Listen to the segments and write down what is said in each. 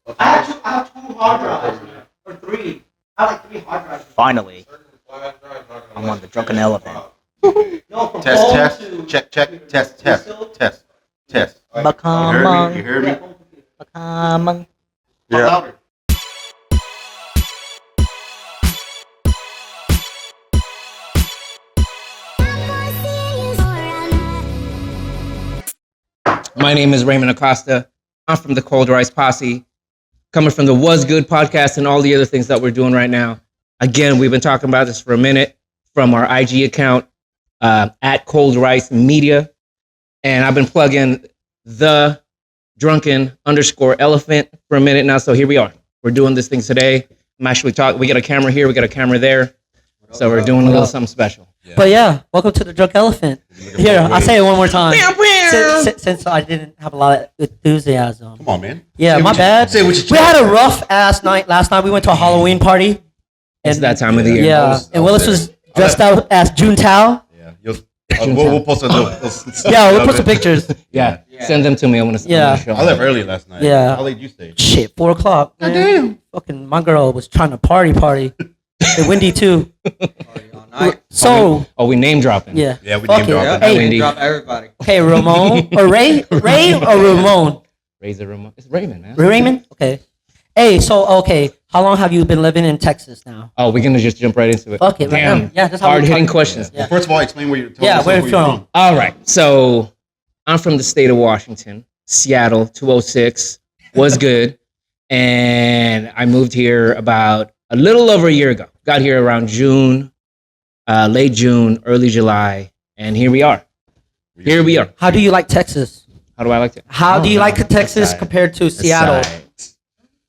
I have two hard drives or three. I have like three hard drives. Finally, I'm on the Drunken Elephant. No, from Test, home test, to check, test, test. You Bakamang, hear me? bakamang. Yeah. Louder. My name is Raymond Acosta. I'm from the Cold Rice Posse, coming from the Was Good podcast and all the other things that we're doing right now. Again, we've been talking about this for a minute from our IG account at Cold Rice Media. And I've been plugging the Drunken _ Elephant for a minute now. So here we are. We're doing this thing today. I'm actually talking. We got a camera here. We got a camera there. So we're doing a little something special. Yeah. But yeah, welcome to the Drunk Elephant. Here, I'll say it one more time. Since I didn't have a lot of enthusiasm. Come on, man. Yeah, my bad. We had a rough ass night last night. We went to a Halloween party. It's that time of the year. Yeah, and Willis was dressed out as Juntao. Yeah, we'll post a little. Yeah, we'll put some pictures. Yeah, send them to me. I want to. Yeah, show I left early last night. Yeah. How late did you stay? Shit, 4 o'clock. God damn. Fucking my girl was trying to party. And Wendy too. So. Oh, we name dropping. Yeah. Yeah, we name dropping. Hey, Wendy. Drop everybody. Okay, Ramon or Ray or Ramon. Razor Ramon. It's Raymond, man. Raymond. Okay. Hey, how long have you been living in Texas now? Oh, we're gonna just jump right into it. Fuck it, right Damn. now. Yeah, that's how hard we hitting talk. questions. Yeah. First of all, explain where you're. Where you're from. All right, so I'm from the state of Washington, Seattle, 206. Was good, and I moved here about a little over a year ago. Got here around June, late June, early July, and here we are. Here we are. How do you like Texas? How do I like it? How do you like Texas compared to Seattle?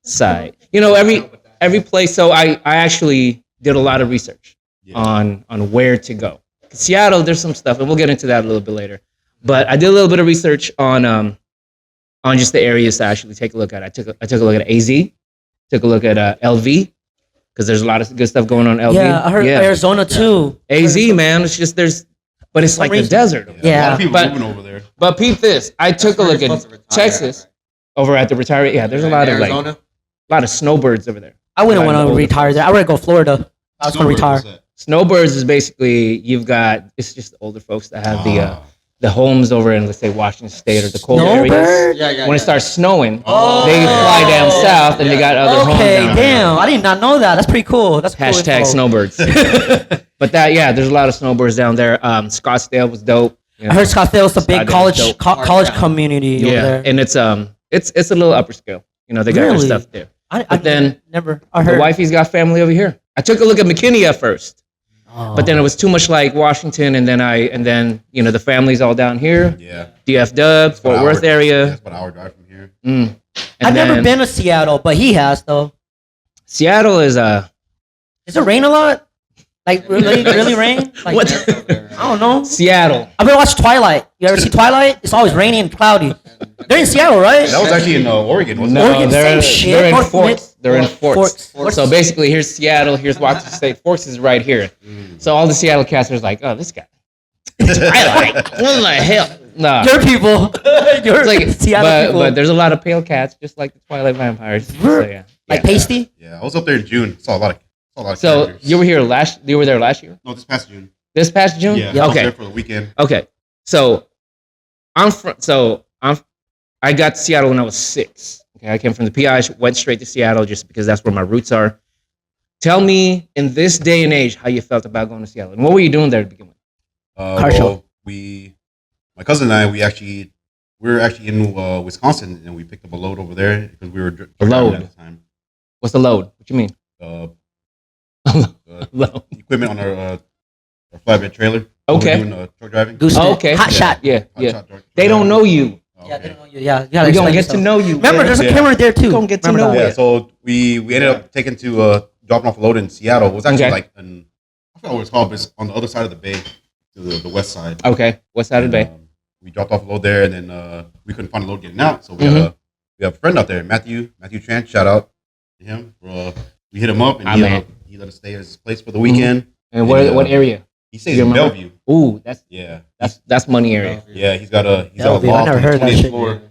Side. You know, every place. So I actually did a lot of research on where to go. Seattle, there's some stuff, and we'll get into that a little bit later. But I did a little bit of research on just the areas to actually take a look at. I took a look at AZ, took a look at LV, because there's a lot of good stuff going on in LV. Yeah, I heard Arizona too. AZ, man, it's just but it's like the desert. Yeah. A lot of people moving over there. But peep this. I took a look at Texas over at the retirement. Yeah, there's a lot of a lot of snowbirds over there. I wouldn't want to retire there. I would go Florida. I was going to retire. Snowbirds is basically it's just the older folks that have the homes over in, let's say, Washington State or the cold areas. Yeah. When it starts snowing, they fly down south and they got other homes. Okay, down damn. I did not know that. That's pretty cool. That's cool. Hashtag snowbirds. But there's a lot of snowbirds down there. Scottsdale was dope. I heard Scottsdale's the big college community over there. And it's a little upper scale. You know, they got their stuff there. I then never. The wifey's got family over here. I took a look at McKinney at first. But then it was too much like Washington, and then the family's all down here. Yeah. DF Dub, Fort Worth area. That's about an hour drive from here. I've never been to Seattle, but he has though. Seattle is Does it rain a lot? Like really rain? Like, what? I don't know. Seattle. I've been watching Twilight. You ever see Twilight? It's always rainy and cloudy. They're in Seattle, right? That was actually in Oregon, wasn't it? Oregon, they're in Forks. They're in Forks. So basically, here's Seattle, here's Washington State. Forks is right here. So all the Seattle cats are like, oh, this guy. Twilight. What the hell? Nah. Your people. Your Like, Seattle people. but there's a lot of pale cats, just like the Twilight vampires. So, yeah. Like pasty? Yeah, I was up there in June. Saw a lot of So characters. you were there last year? No, this past June. This past June? Yeah. I was Okay. there for the weekend. Okay. So I got to Seattle when I was 6. Okay, I came from the PI, went straight to Seattle just because that's where my roots are. Tell me, in this day and age, how you felt about going to Seattle, and what were you doing there to begin with? Car show. My cousin and I, we were actually in Wisconsin, and we picked up a load over there because we were A load? at the time. What's the load? What you mean? Load. Equipment on our flatbed trailer. Okay. We were doing truck driving. Goose Oh, okay. Hot shot. Yeah. Hot shot truck They don't know you. Oh, Yeah, okay. they don't know you. Yeah, you gotta We're explain gonna get yourself. to know you. Remember, there's a Yeah. camera there too. We're gonna get to Remember know that. Yeah, so we ended up taking to dropping off a load in Seattle. It was actually Okay. I forgot what it's called, but it's on the other side of the bay, to the west side. Okay. What side of the bay? We dropped off a load there, and then we couldn't find a load getting out. So we have a friend out there, Matthew Tran. Shout out to him. We hit him up, and he let us stay at his place for the weekend. And what area? He stays in Bellevue. Ooh, Yeah, that's money area. yeah. He's got a Bellevue, I loft never on heard the that 20th shit. floor.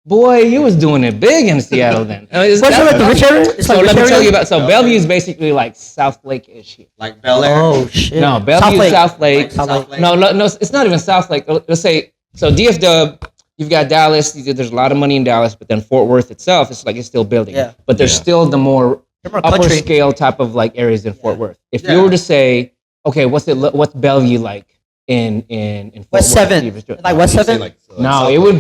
Boy, he was doing it big in Seattle then. What's like the rich area? It's So like let me rich tell you area? about. So Bellevue is basically like South Lake-ish here. Like Bel Air. Oh shit. No, Bellevue, South Lake. South Lake. No, it's not even South Lake. Let's say so. DFW, you've got Dallas. There's a lot of money in Dallas, but then Fort Worth itself, it's like it's still building. Yeah. But there's still the more upper country. scale type of like areas in Fort Worth. If Yeah. you were to say, okay, what's Bellevue like in Fort West Worth? 7th. Like West 7th? No, it would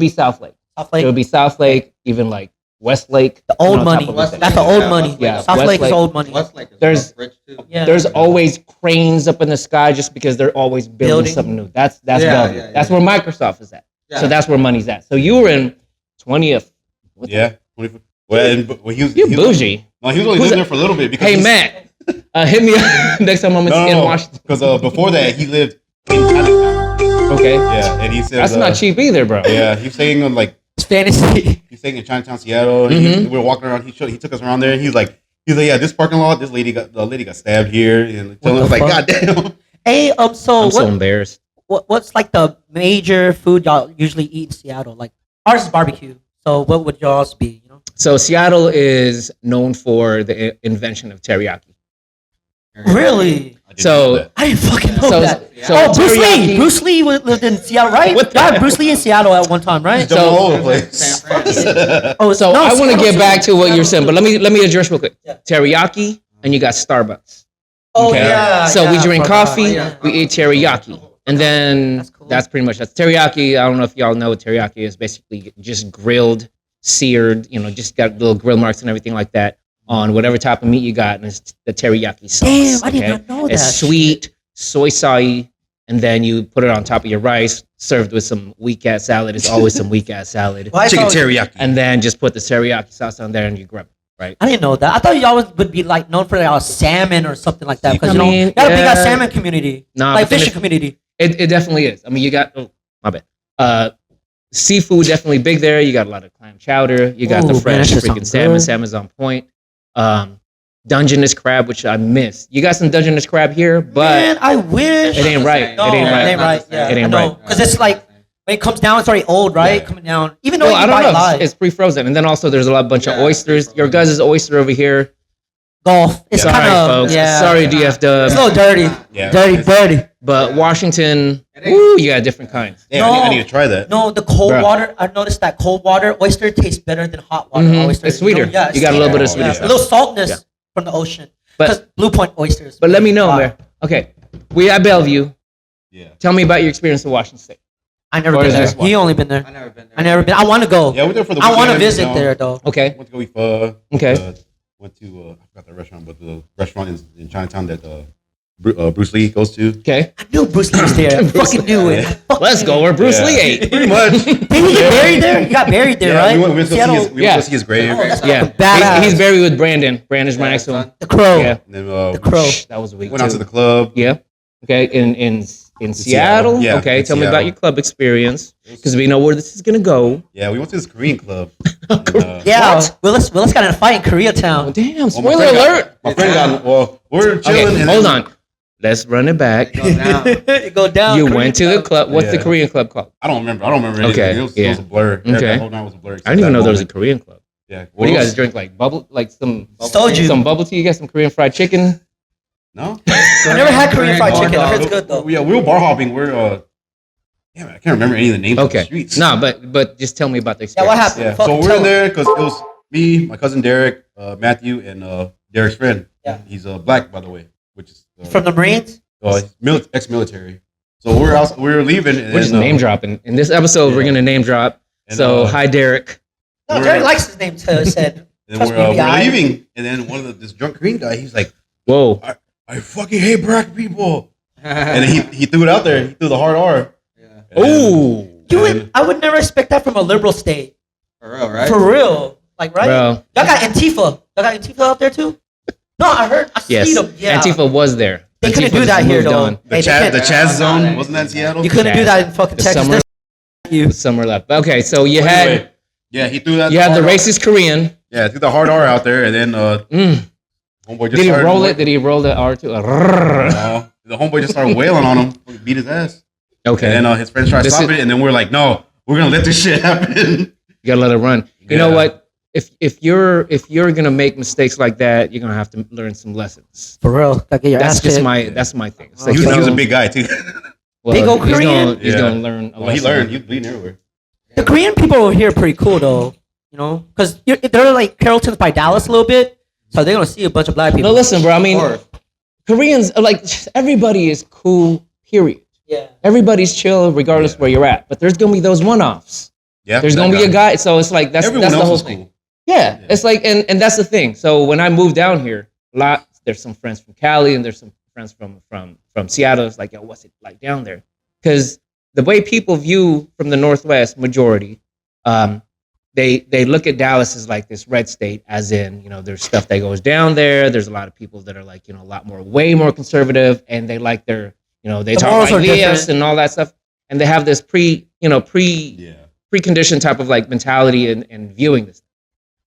be South Lake. South It would Lake. be South Lake, even like West Lake. The old on money. top of West it. That's the old money. Yeah, South West Lake is Lake. old money. Westlake is There's- rich too. Yeah. There's always cranes up in the sky just because they're always building Building. something new. That's Yeah, Bellevue. yeah, That's yeah. where Microsoft is at. Yeah. So that's where money's at. So you were in 20th. What the- Yeah. 24. Well, he was. You're he was- bougie. No, he was only Who's living that? there for a little bit. Because Hey he's- Matt, hit me up next time I'm in Washington. Because before that, he lived in Chinatown. Okay, Yeah, and he said that's not cheap either, bro. Yeah, he was staying on like It's fantasy. he's staying in Chinatown, Seattle. And Mhm. we were walking around. He took us around there. And he was like, yeah, this parking lot. The lady got stabbed here, and What I the was like, fuck? God damn. Hey, so I'm so embarrassed. what's like the major food y'all usually eat in Seattle? Like ours is barbecue. So what would y'all's be? You know? So Seattle is known for the invention of teriyaki. Really? I didn't So- know that. I didn't fucking know So- that. so oh, Bruce teriyaki- Lee. Bruce Lee lived in Seattle, right? What the Yeah, hell? Bruce Lee in Seattle at one time, right? He's jumping all over the place. San Fran. Oh, So no, I want to Seattle get too. back to what you're saying, but let me address real quick. Yeah. Teriyaki, and you got Starbucks. Oh Okay. yeah. So yeah, we drink forgot. coffee, Yeah. we eat teriyaki, and then That's cool. that's pretty much that's teriyaki. I don't know if y'all know what teriyaki is. Basically, just grilled, seared. Just got little grill marks and everything like that on whatever type of meat you got, and it's the teriyaki sauce. Damn, I did okay? not know that. It's sweet, soy saucy, and then you put it on top of your rice, served with some weak ass salad. It's always some weak ass salad, Well, I Chicken thought- teriyaki. and then just put the teriyaki sauce on there and you grab it. Right. I didn't know that. I thought y'all would be like known for like salmon or something like that because I you know mean, you got a big ass yeah. salmon community, Nah, like but then fishing if- community. It definitely is. I mean, you got my bad. Seafood definitely big there. You got a lot of clam chowder. You got Ooh, the man, fresh that shit freaking sounds salmon. good. Salmon's on point. Dungeness crab, which I missed. You got some Dungeness crab here, but Man, I wish. it ain't right. No, it ain't right. It ain't right. Yeah, It ain't I know. right. Because it's like when it comes down, it's already old, right? Yeah. Coming down, even though Well, you I buy don't it know. live. It's pre-frozen, and then also there's a bunch of Yeah, oysters. Your pre-frozen. guys' oyster over here. golf. It's Yeah. kind Sorry, of folks. yeah. Sorry, DFW. It's a little dirty, Yeah. dirty. But Washington, It ain't- ooh, you got different kinds. Yeah, No. I need to try that. No, the cold Bruh. water. I noticed that cold water oyster tastes better than hot water Mhm. oyster. It's sweeter. Yeah, You got a little bit of sweeter. sweetness. A little saltness Yeah. from the ocean. But- Because Blue Point oysters. But let me know, Wow. man. Okay, we at Bellevue. Yeah. Tell me about your experience in Washington State. I never Or been is there. this one? He only been there. I never been there. I never been. I want to go. Yeah, we were there for the I want to weekend, visit you know. there though. Okay. Went to go eat pho. Okay. Went to I forgot the restaurant, but the restaurant in Chinatown that Bruce Lee goes to. Okay. I knew Bruce Lee was there. I Bruce fucking Lee. knew it. Yeah. I fucking Let's go knew where it. Bruce Yeah. Lee ate. Pretty much. Did he get buried there? He got buried there, Yeah, right? we went to go see Seattle, his, we went to go see his grave. Oh, that's Yeah. fucking badass. He's buried with Brandon. Brandon's right next to him. The Crow. Yeah. And then The Crow. That was a week went out too. to the club. Yeah. Okay. In Seattle. Seattle. Yeah, Okay. in Tell me about Seattle. your club experience because we know where this is gonna go. Yeah, we went to this Korean club. And, Yeah, What? Willis got in a fight in Oh, Koreatown. damn! well, my Spoiler friend alert. My friend got. Well, we're chilling. Okay. and Hold then- on. Let's run it back. Go down. It go down. You went to the club. What's the Yeah. Korean club called? I don't remember. anything. Okay, It was, yeah. it was a blur. Okay. That whole night was a blur. I didn't even know there was a Korean club. Yeah. What do you Well, guys drink? Like some Soju. some bubble tea? You got some Korean fried chicken? No. I never had Korean fried chicken. I heard it's good though. Yeah, we were bar hopping. We're damn, I can't remember any of the names of the Okay. streets. No, but just tell me about the Yeah, experience. what happened? Yeah. Fuck, So we're tell in me. there because it was me, my cousin Derek, Matthew, and Derek's friend. Yeah. He's black, by the way, which is From the Marines? he's ex-military. So we're leaving. And We're just then, name dropping. In this episode, we're yeah. gonna name drop. And, So hi, Derek. No, We're- Jerry likes his name too, said. And Trust then me, we're I- leaving, and then this drunk Korean guy, he's like, Whoa. "I fucking hate black people," and then he threw it out there. He threw the hard R. Yeah. And then- Ooh. I would never expect that from a liberal state. For real, right? For real. Like, right? Bro. Y'all got Antifa. Y'all got Antifa out there too? No, I heard. I Yes. see them. Yeah. Antifa was there. They couldn't Antifa do just that here, moved though. on. The Hey, Chaz, they the can't- Chaz zone wasn't that in Seattle? You couldn't do that in fucking The Texas. summer- You. The summer left. Okay, so you But had anyway, yeah, he threw that. you had the hard R. racist Korean. Yeah, threw the hard R out there, and then Mm. homeboy just Did he started roll it? Did he roll the R to? No, the homeboy just started wailing on him, beat his ass. Okay. And then his friends tried to This stop is- it, and then we're like, "No, we're gonna let this shit happen." gotta let it run. You know Yeah. what? If you're gonna make mistakes like that, you're gonna have to learn some lessons. For real. Gotta get your That's ass just kicked. that's my thing. It's He He you was know, a big guy too. well, Big old he's Korean? Gonna, he's Yeah. gonna learn. A Well, he lesson. learned. He was bleeding everywhere. The Korean people over here are pretty cool though. You know, because they're like Carrollton's by Dallas a little bit, so they're gonna see a bunch of black people. No, listen, bro. I mean, Koreans like everybody is cool. Period. Yeah. Everybody's chill regardless where you're at. But there's gonna be those one-offs. Yeah, There's that gonna be a guy. So it's like Everyone that's the else whole is thing. cool. Yeah, it's like, and that's the thing. So when I moved down here, there's some friends from Cali and there's some friends from Seattle. It's like, yo, what's it like down there? Because the way people view from the Northwest majority, they look at Dallas as like this red state, as in, you know, there's stuff that goes down there. There's a lot of people that are like, you know, a lot more, way more conservative, and they like their, you know, they The talk morals like are this different. and all that stuff, and they have this preconditioned type of like mentality and viewing this.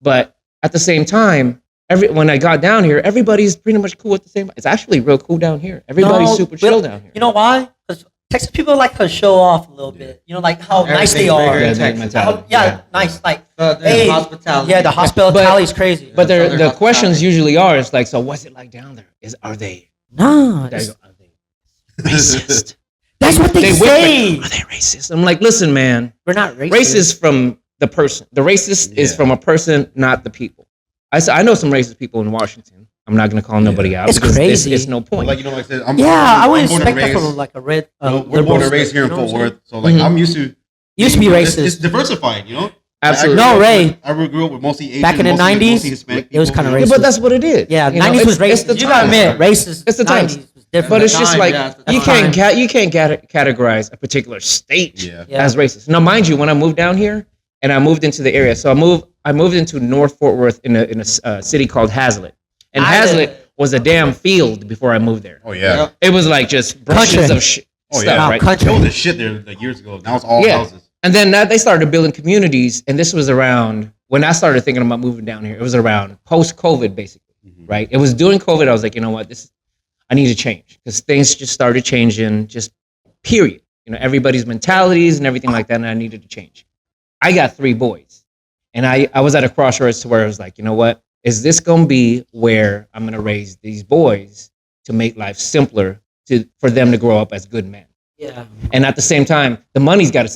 But at the same time, when I got down here, everybody's pretty much cool at the same. It's actually real cool down here. Everybody's No, super chill Will- down here. You know why? Because Texas people like to show off a little bit. You know, like how nice they are. Yeah, Texas. mentality. Yeah, nice. Like, The hey, hospitality. yeah, the hospitality is crazy. But Southern the questions hospitality. usually are, it's like, so what's it like down there? Are they No, are they racist? that's what they whip say. it. Are they racist? I'm like, listen, man. We're not racist. Racist from the person. The racist is Yeah. from a person, not the people. I know some racist people in Washington. I'm not gonna call nobody out. It's because crazy. It's no point. Like, you know, like I said, I'm Yeah, I wouldn't born and expect that raised- from like a red. you know, we're liberal born and state, raised here in you know Fort what I'm Worth, so like Mhm. I'm used to. Used to be It's racist. diversified, you know. Absolutely. No, Ray. I grew up with mostly Asian, Back in the mostly 90s, Hispanic it was people, kinda you know. Yeah, racist. but that's what it is. Yeah, You know, 90s was it's the racist. You gotta times. admit, racist. It's the times. 90s was different. But it's just time, like yeah, you that's can't categorize a particular state Yeah. Yeah. as racist. Now, mind you, when I moved down here and I moved into the area, so I moved into North Fort Worth in a city called Hazlitt, and Hazlitt was a damn field before I moved there. Oh yeah. Yep. It was like just brushes Country. of shit. Oh stuff, yeah. right? Country. There was this shit there like years ago. Now it's all Yeah. houses. And then they started building communities, and this was around when I started thinking about moving down here. It was around post-COVID, basically, right? It was during COVID. I was like, you know what, I need to change because things just started changing, just period. You know, everybody's mentalities and everything like that, and I needed to change. I got 3 boys, and I was at a crossroads to where I was like, you know what, is this gonna be where I'm gonna raise these boys to make life simpler for them to grow up as good men? Yeah. And at the same time, the money's got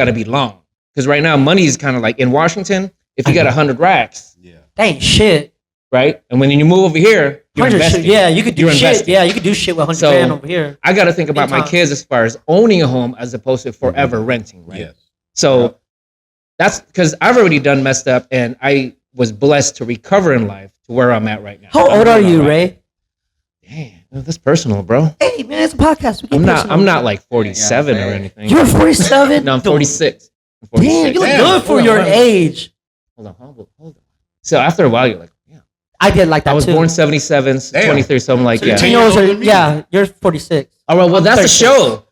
to be long because right now money is kind of like in Washington. If you got 100 racks, Yeah. That ain't shit. right, and when you move over here, you're 100 investing. shit. Yeah, you could do You're shit. investing. Yeah, you could do shit with 100 So- grand over here. I got to think about my Big time. kids as far as owning a home as opposed to forever renting, right? Yes. So that's because I've already done messed up, and I was blessed to recover in life to where I'm at right now. How I'm old are doing you, all right. Ray? Damn, that's personal, bro. Hey, man, it's a podcast. We get I'm personal. not like 47 or Yeah, anything. You're 47? No, I'm 46. I'm Damn, 46. you look Damn. good for Hold on, your hold on. age. Hold on. So after a while, you're like, yeah. I did like that I was too. born 77, Damn. 23, so I'm like, So you're yeah. 10 years years older old. than me. Yeah, you're 46. Oh, well, I'm that's a 36. show.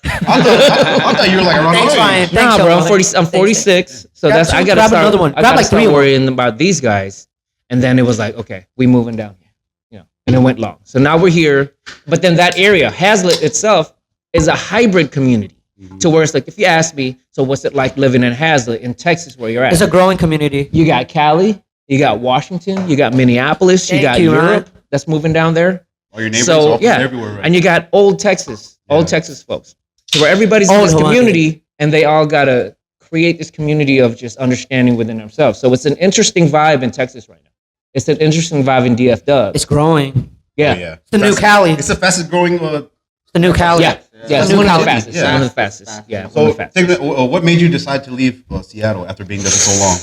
I thought you were like around Thanks, my age. Ryan. Thanks, Nah, bro, Sheldon. I'm 40. I'm Thanks, 46. So Grab that's two, I gotta grab start. another one. I Grab gotta like start 3 of them. worrying about these guys. And then it was like, okay, we moving down here. And it went long. So now we're here. But then that area, Hazlitt itself, is a hybrid community. To where it's like, if you ask me, so what's it like living in Hazlitt in Texas, where you're at? It's a growing community. You got Cali, you got Washington, you got Minneapolis, you Thank got you, Europe Ryan. that's moving down there. All your neighbors So all from yeah, everywhere. Right? and you got old Texas folks. So where everybody's in Old this Hawaii. community, and they all gotta create this community of just understanding within themselves. So it's an interesting vibe in Texas right now. It's an interesting vibe in DFW. It's growing. Yeah, Oh, yeah. It's the new Cali. It's the fastest growing. It's the new Cali. yeah, yeah. It's New one of the Cali. fastest. Yeah. One of the fastest. Yeah, one So, of the fastest. think that, what made you decide to leave Seattle after being there for so long?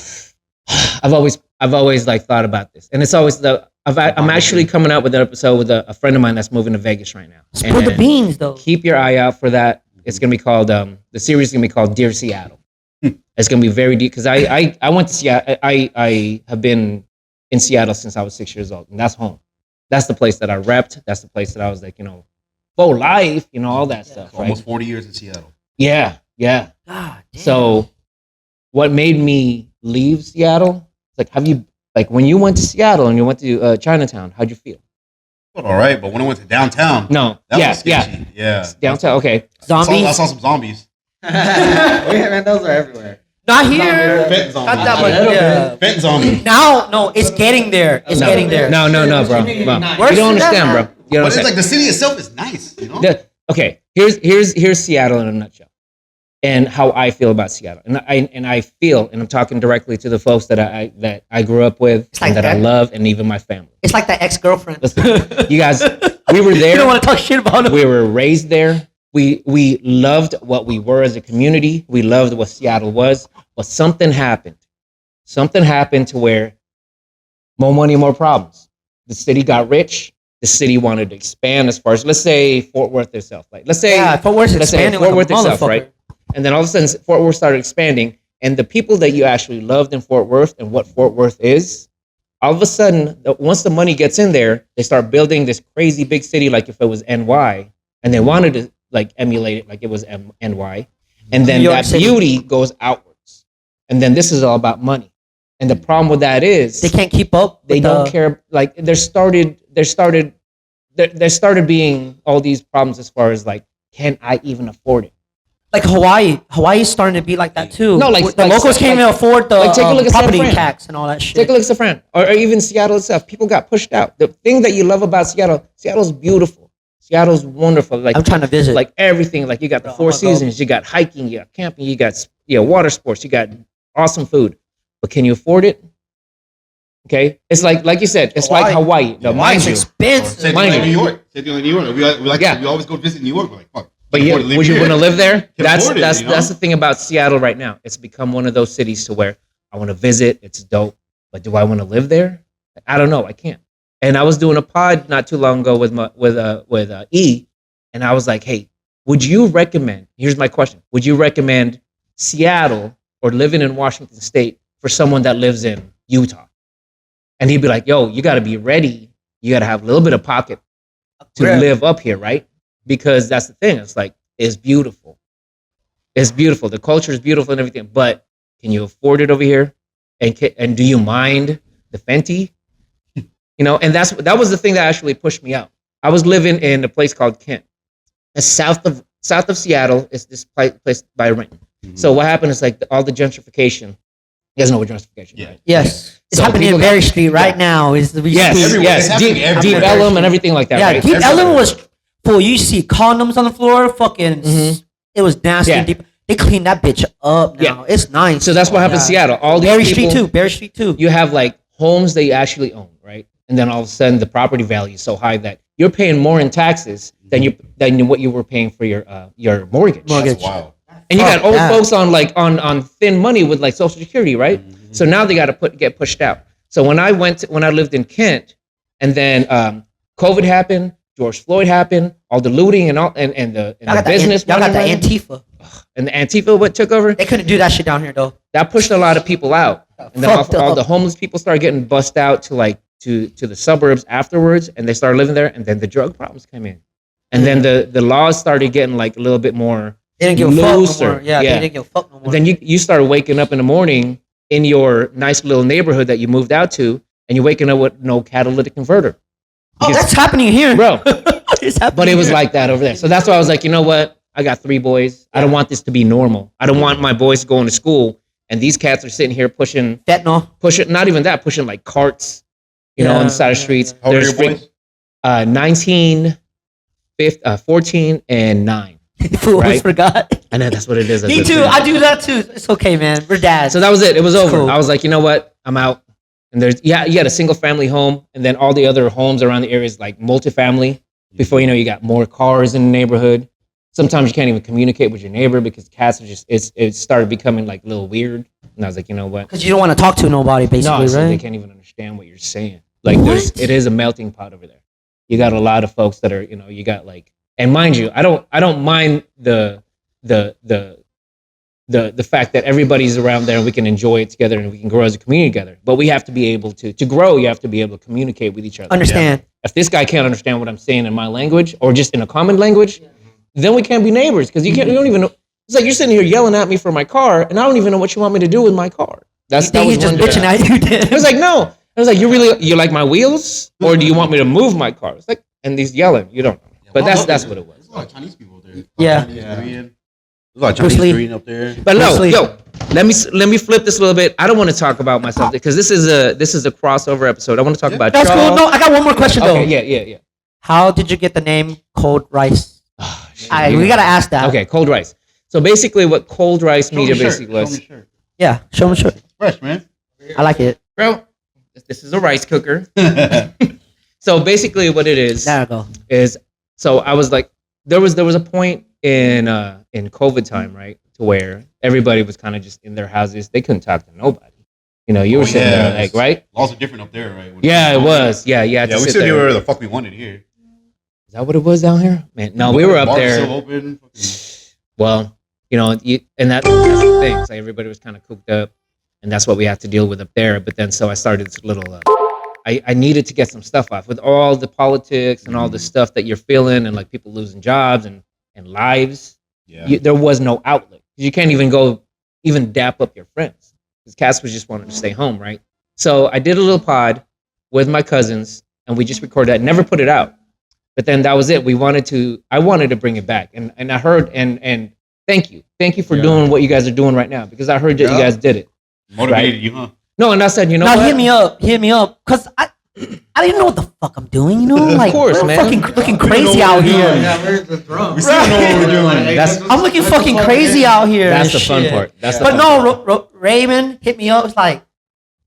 I've always like thought about this, and it's always I'm actually coming out with an episode with a friend of mine that's moving to Vegas right now. Spill the And beans, though. Keep your eye out for that. It's gonna be called the series is gonna be called Dear Seattle. It's gonna be very deep because I went to Seattle. I have been in Seattle since I was 6 years old, and that's home. That's the place that I repped. That's the place that I was like, full life, all that stuff. Right? Almost 40 years in Seattle. Yeah. God damn. So, what made me leave Seattle? Like, when you went to Seattle and you went to Chinatown, how'd you feel? But all right, but when I went to downtown, No. that Yeah. was sketchy. Yeah. Downtown. Okay. I Zombies. saw some zombies. Yeah, man, those are everywhere. Not here. Fent's on Not me. that much. Yeah. Fent's on me. Now, no, it's getting there. It's getting there. No, bro. You Where's don't that, understand, bro. man? You don't But it's understand. like the city itself is nice, you know? Okay, here's Seattle in a nutshell, and how I feel about Seattle, and I feel, and I'm talking directly to the folks that I grew up with, It's like and that I that. love, and even my family. It's like that ex-girlfriend. Listen, you guys, we were You there. don't want to talk shit about him. We were raised there. We loved what we were as a community. We loved what Seattle was, but something happened. Something happened to where more money, more problems. The city got rich. The city wanted to expand as far as, let's say, Fort Worth itself. Like, let's say, Yeah, Fort Worth's let's say expanding Fort like Worth a itself, motherfucker. right? And then all of a sudden, Fort Worth started expanding, and the people that you actually loved in Fort Worth and what Fort Worth is, all of a sudden, once the money gets in there, they start building this crazy big city like if it was NY, and they wanted to like emulate it like it was NY, and then New York that City. beauty goes outwards, and then this is all about money. And the problem with that is They can't keep up. they with don't care. Like there started being all these problems as far as like, can I even afford it? Like Hawaii. Hawaii's starting to be like that too. No, like- the like- locals can't even afford the like, take a look at San property Fran. tax and all that shit. Take a look at San Fran, or even Seattle itself. People got pushed out. The thing that you love about Seattle's beautiful. Seattle's wonderful. Like I'm trying to visit. like everything. Like you got the Bro, Four I'm gonna go. Seasons, you got hiking, you got camping, you got water sports, you got awesome food. But can you afford it? Okay, it's like you said, it's like Hawaii. No, mind Hawaii's you, expensive. Same Mind thing like you. New York. Same thing like New York. Yeah. We always go visit New York. We're like, fuck. but can't you, afford to live would you here. want to live there? Can That's afford it, that's you know? that's the thing about Seattle right now. It's become one of those cities to where I want to visit. It's dope, but do I want to live there? I don't know. I can't. And I was doing a pod not too long ago with E, and I was like, hey, would you recommend? Here's my question: would you recommend Seattle or living in Washington State for someone that lives in Utah? And he'd be like, yo, you got to be ready. You got to have a little bit of pocket to Yeah. live up here, right? Because that's the thing. It's like, it's beautiful. It's beautiful. The culture is beautiful and everything. But can you afford it over here? And do you mind the Fenty? You know, and that was the thing that actually pushed me out. I was living in a place called Kent. It's south of Seattle. It's this place by Renton. So what happened is like all the gentrification. You guys know what gentrification is, Yeah. right? Yes. It's So happening in people Berry Street right now. Is the Yes, Everywhere. yes, It's happening deep everywhere. Ellum and everything like that. Yeah, right? Deep Everywhere. Ellum was full. You see condoms on the floor. Fucking, it was nasty. Yeah. And deep. They cleaned that bitch up now. Yeah. It's nice. So that's what happened in Seattle. All these Berry people, Street too. Berry Street too. you have like homes that you actually own, right? And then all of a sudden the property value is so high that you're paying more in taxes than what you were paying for your mortgage. That's wild. And you got Fuck old that. folks on thin money with like Social Security, right? So now they got to get pushed out. So when I lived in Kent, and then COVID happened, George Floyd happened, all the looting and the business Y'all got money that Antifa. and the Antifa what took over. They couldn't do that shit down here though. That pushed a lot of people out, and then Fucked all up. the homeless people started getting bussed out to the suburbs afterwards, and they started living there, and then the drug problems came in, and then the laws started getting like a little bit more. They didn't give a fuck no looser. more. Yeah, Yeah. they didn't give a fuck no more. Then you started waking up in the morning in your nice little neighborhood that you moved out to, and you're waking up with no catalytic converter, oh, that's happening here, bro. It's happening But it was here. like that over there. So that's why I was like, you know what? I got 3 boys. I don't want this to be normal. I don't want my boys going to school and these cats are sitting here pushing, fentanyl. not even that, pushing like carts, you know, Yeah, on the side of the yeah, streets. How old are There's your boys? 19, 14, and 9. Fools Right. forgot. I know that's what it is. Me too. I do that too. It's okay, man. We're dads. So that was it. It was over. Cool. I was like, you know what? I'm out. And you had a single family home, and then all the other homes around the area is like multifamily. Before you know, you got more cars in the neighborhood. Sometimes you can't even communicate with your neighbor because cats are just. It started becoming like a little weird. And I was like, you know what? Because you don't want to talk to nobody, basically, No, so they right? can't even understand what you're saying. Like What? it is a melting pot over there. You got a lot of folks that are, you got like, and mind you, I don't mind the fact that everybody's around there and we can enjoy it together and we can grow as a community together. But we have to be able to grow. You have to be able to communicate with each other. Understand. If this guy can't understand what I'm saying in my language or just in a common language, then we can't be neighbors because you don't even know. It's like you're sitting here yelling at me for my car, and I don't even know what you want me to do with my car. You think he's just bitching at you? I was like, no. I was like, you like my wheels, or do you want me to move my car? It's like, and he's yelling. You don't know, but that's what it was. There's a lot of Chinese people there. Yeah. Chinese, Korean. a lot of Bruce Chinese Lee. green up there. But no, Bruce Lee. yo, let me flip this a little bit. I don't want to talk about myself because this is a crossover episode. I want to talk about That's y'all. cool. No, I got one more question though. Okay, yeah. How did you get the name Cold Rice? Oh, shit. We gotta ask that. Okay, cold rice. So basically, what cold rice media Show me basically shirt. was, Show me shirt. Yeah, show me sure. Fresh, man. I like it. bro. This is a rice cooker. So basically, what it is There I go. is so I was like, there was a point in COVID time, right, to where everybody was kind of just in their houses. They couldn't talk to nobody. You know, you were sitting there like, right? Laws are different up there, right? Yeah, it was. Yeah. Yeah, we sit stood there. wherever the fuck we wanted here. Is that what it was down here? Man, no, we were up Bars there. Still open. Well, you know, that's the thing. So everybody was kind of cooped up, and that's what we had to deal with up there. But then, so I started this little. I needed to get some stuff off with all the politics and all the stuff that you're feeling, and like people losing jobs and lives. Yeah. There was no outlet. You can't even go dap up your friends because Cass was just wanting to stay home, right? So I did a little pod with my cousins, and we just recorded that. Never put it out, but then that was it. I wanted to bring it back, and I heard and thank you for doing what you guys are doing right now because I heard that you guys did it. Motivated you, huh? No, and I said, you know No, what? hit me up, cause I didn't know what the fuck I'm doing. You know, like course, I'm man. fucking looking We don't crazy know out what we're here. doing. Yeah, where's the drum? We still know what we're doing. I'm looking fucking crazy out here. That's and the fun shit. part. That's the But fun no, part. Raymond hit me up. It's like,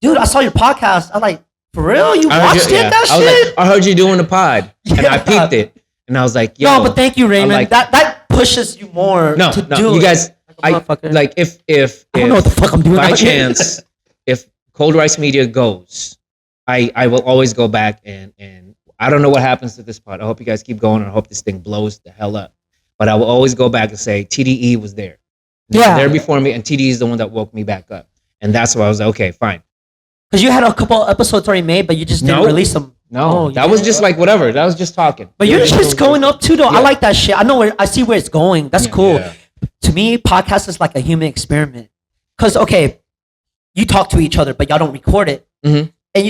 dude, I saw your podcast. I'm like, for real? You I heard watched you- it? yeah. That I was shit? like, I heard you doing the pod, and I Yeah. peeped it, and I was like, yo. No, but thank you, Raymond. like- that pushes you more No, to no, do you it. guys. Like a motherfucker. Like if I don't know what the fuck I'm doing by out here. chance, if Cold Rice Media goes, I will always go back and I don't know what happens to this pod. I hope you guys keep going. I hope this thing blows the hell up. But I will always go back and say TDE was there. They were Yeah. there before me, and TDE is the one that woke me back up. And that's why I was like, okay, fine. Because you had a couple episodes already made, but you just didn't No. release them. No, Oh, that was yeah. just like whatever. That was just talking. But you're just going up too, though. I Yeah. like that shit. I see where it's going. That's Yeah. cool. Yeah. To me, podcast is like a human experiment. Because okay, you talk to each other, but y'all don't record it, Mhm. and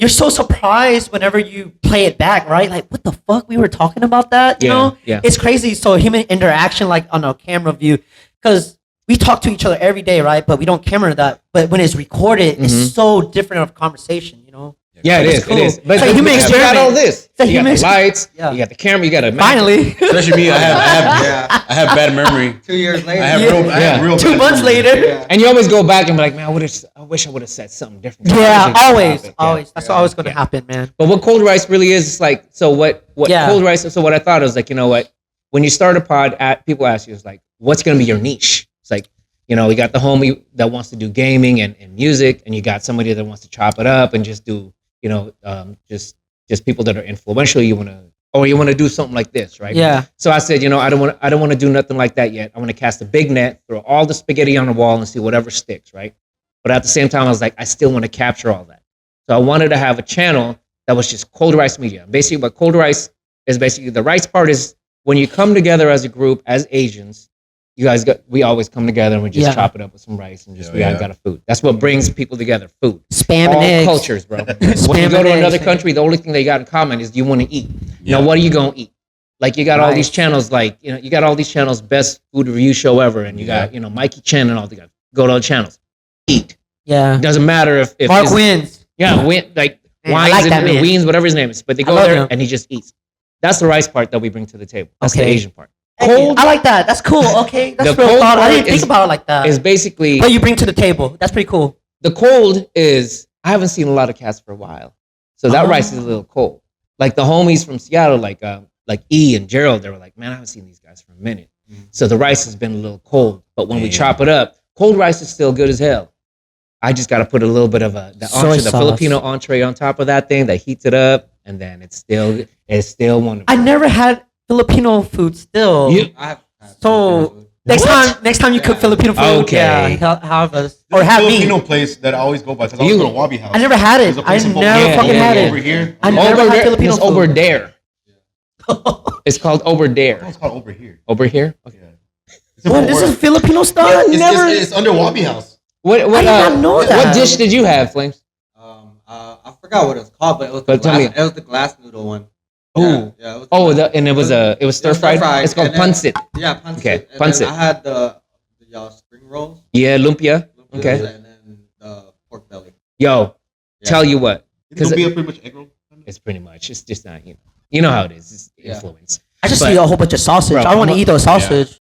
you're so surprised whenever you play it back, right? Like, what the fuck? We were talking about that, you Yeah, know? yeah. It's crazy. So human interaction, like on a camera view, because we talk to each other every day, right? But we don't camera that. But when it's recorded, Mhm. it's so different of conversation, you know? Yeah, it It's is. cool. It is. But It's a human you got experiment. all this. It's a You got human the lights. Yeah. You got the camera. You got a Finally, Especially me, I have Yeah. I have bad memory. 2 years later. I have Yeah. real 2 bad months memory. later. Yeah. And you always go back and be like, man, I wish I would have said something different. Yeah, always, Yeah. always. That's always going to happen, man. But what cold rice really is, it's like, so what Yeah. cold rice, so what I thought was like, you know what, when you start a pod, people ask you, it's like, what's going to be your niche? It's like, you know, you got the homie that wants to do gaming and music, and you got somebody that wants to chop it up and just do, you know, just people that are influential. You want to do something like this, right? Yeah. So I said, you know, I don't want to do nothing like that yet. I want to cast a big net, throw all the spaghetti on the wall, and see whatever sticks, right? But at the same time, I was like, I still want to capture all that. So I wanted to have a channel that was just Cold Rice Media. Basically, what Cold Rice is basically, the rice part is when you come together as a group, as Asians, we always come together and we just Yeah. chop it up with some rice and just Yeah, we yeah. got a food. That's what brings people together, food. Spam All and eggs. cultures, bro. when Spam you go and to another eggs. country, the only thing they got in common is you want to eat. Yeah. Now, what are you going to eat? Like, you got all these Rice. channels, like, you know, you got all these channels, best food review show ever, and you got, you know, Mikey Chen and all the guys. Go to all the channels. Eat. Yeah. It doesn't matter if Mark it's- wins. Yeah, like Man, I wines like that and man. Weens, whatever his name is. But they I go love there him. and he just eats. That's the rice part that we bring to the table. That's the Okay. Asian part. Cold. I like that. That's cool. Okay. That's The real cold thought. I part didn't think is- about it like that. Is basically What you bring to the table. That's pretty cool. the cold is. I haven't seen a lot of cats for a while, so that Oh. rice is a little cold. Like the homies from Seattle, like E and Gerald, they were like, man, I haven't seen these guys for a minute. So the rice has been a little cold, but when we Damn. chop it up, cold rice is still good as hell. I just got to put a little bit of the Soy sauce. Filipino entree on top of that thing that heats it up, and then it's still wonderful. I never had Filipino food still. You- I have So next time you cook Filipino food, Okay. yeah, have us or There's a have Filipino me. place that I always go by because I You- always go to Wabi House. I never had it. There's a I place in never Filipino fucking yeah, had yeah. it. over here. I never had there, Filipino it's food. over there. It's called over Oh, there. it's called over here. Over here. Okay. Yeah. It's a What? full This word. is Filipino style. It's under Wabi House. What I did not know what that. dish did you have, Flames? I forgot what it was called, but it was But tell me. it was the glass noodle one. Oh, yeah. It was and it was stir fried. It's called and then- pancit. Yeah, pancit. Okay, And then pancit. I had the spring rolls. Yeah, lumpia. lumpias, Okay. And then the pork belly. Yo, Yeah. tell you what, It's gonna be pretty much egg roll. it's pretty much. It's just not you know how it is. It's Yeah. influence. I just But- see a whole bunch of sausage. Bro, I want to I'm- eat those sausage.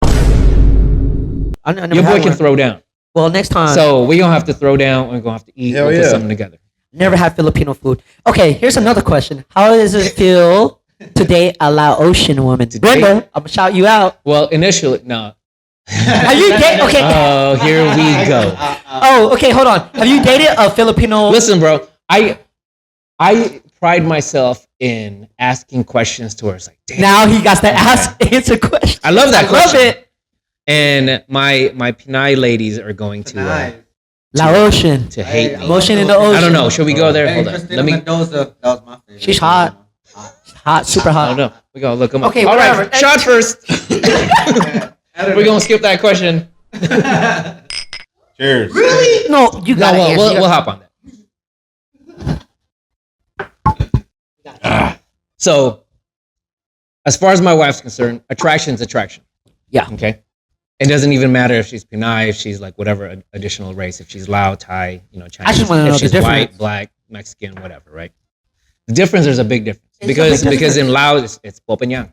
I never Your boy had can one. throw down. Well, next time. So we're gonna have to throw down. We're gonna have to eat. Hell We'll put yeah. something together. Never had Filipino food. Okay, here's another question. How does it feel to date a Laotian woman? To Brenda, date? I'm gonna shout you out. Well, initially, no. Have you dated? Okay. Oh, here we go. Oh, okay. Hold on. Have you dated a Filipino? Listen, bro. I pride myself in asking questions to her. It's like, damn. Now he got to answer questions. I love that I question. love it. And my Pinay ladies are going to Laotian. to hate me. Motion in the ocean. I don't know. Should we go there? Hey, Hold on. Christina Let me. Mendoza, that was my favorite. She's hot. Hot, super I hot. don't know. We gonna look them up. Okay, All right. whatever. Shot first. We're gonna skip that question. Cheers. Really? No, you No, got to we'll hop on that. So, as far as my wife's concerned, attraction is attraction. Yeah. Okay. It doesn't even matter if she's Pinay, if she's like whatever additional race, if she's Lao, Thai, Chinese, just wanna know if the she's difference. white, black, Mexican, whatever, right? The difference, there's a big difference It's a because big because in difference. Lao it's Popanyang.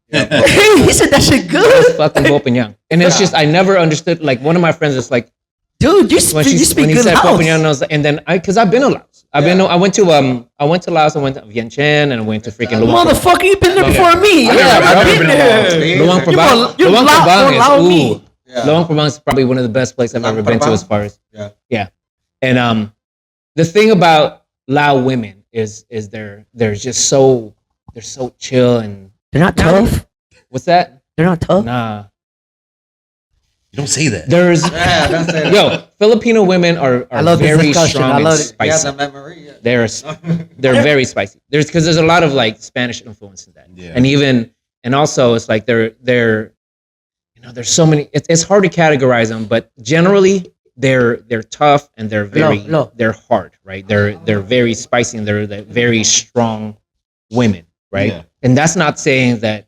He said that shit It's good. fucking Popanyang, and it's just I never understood. Like one of my friends is like Dude, you when speak he good said Laos. Popanyang, and then because I've been to Laos, I went to Laos, I went to Vientiane, and I went to freaking Luang. Motherfucker, you've been there Okay. before me. I've never been there. Luang Prabang. You Luang Lao- Prabang you Lao is me. Yeah. Luang Prabang is probably one of the best places I've Luang ever been to Prabang? as far as Yeah. And the thing about Lao women is they're just they're so chill and They're not tough. what's that? They're not tough. Nah. You don't say that. There's Yeah, that's it. yo, Filipino women are I love this very discussion. strong I and love it. Yeah, spicy. the memory. Yeah. They're very spicy. There's a lot of like Spanish influence in that. Yeah. And also it's like they're there's so many it's hard to categorize them, but generally they're tough and they're very No. they're hard, right? They're very spicy and they're very strong women, right? Yeah. And that's not saying that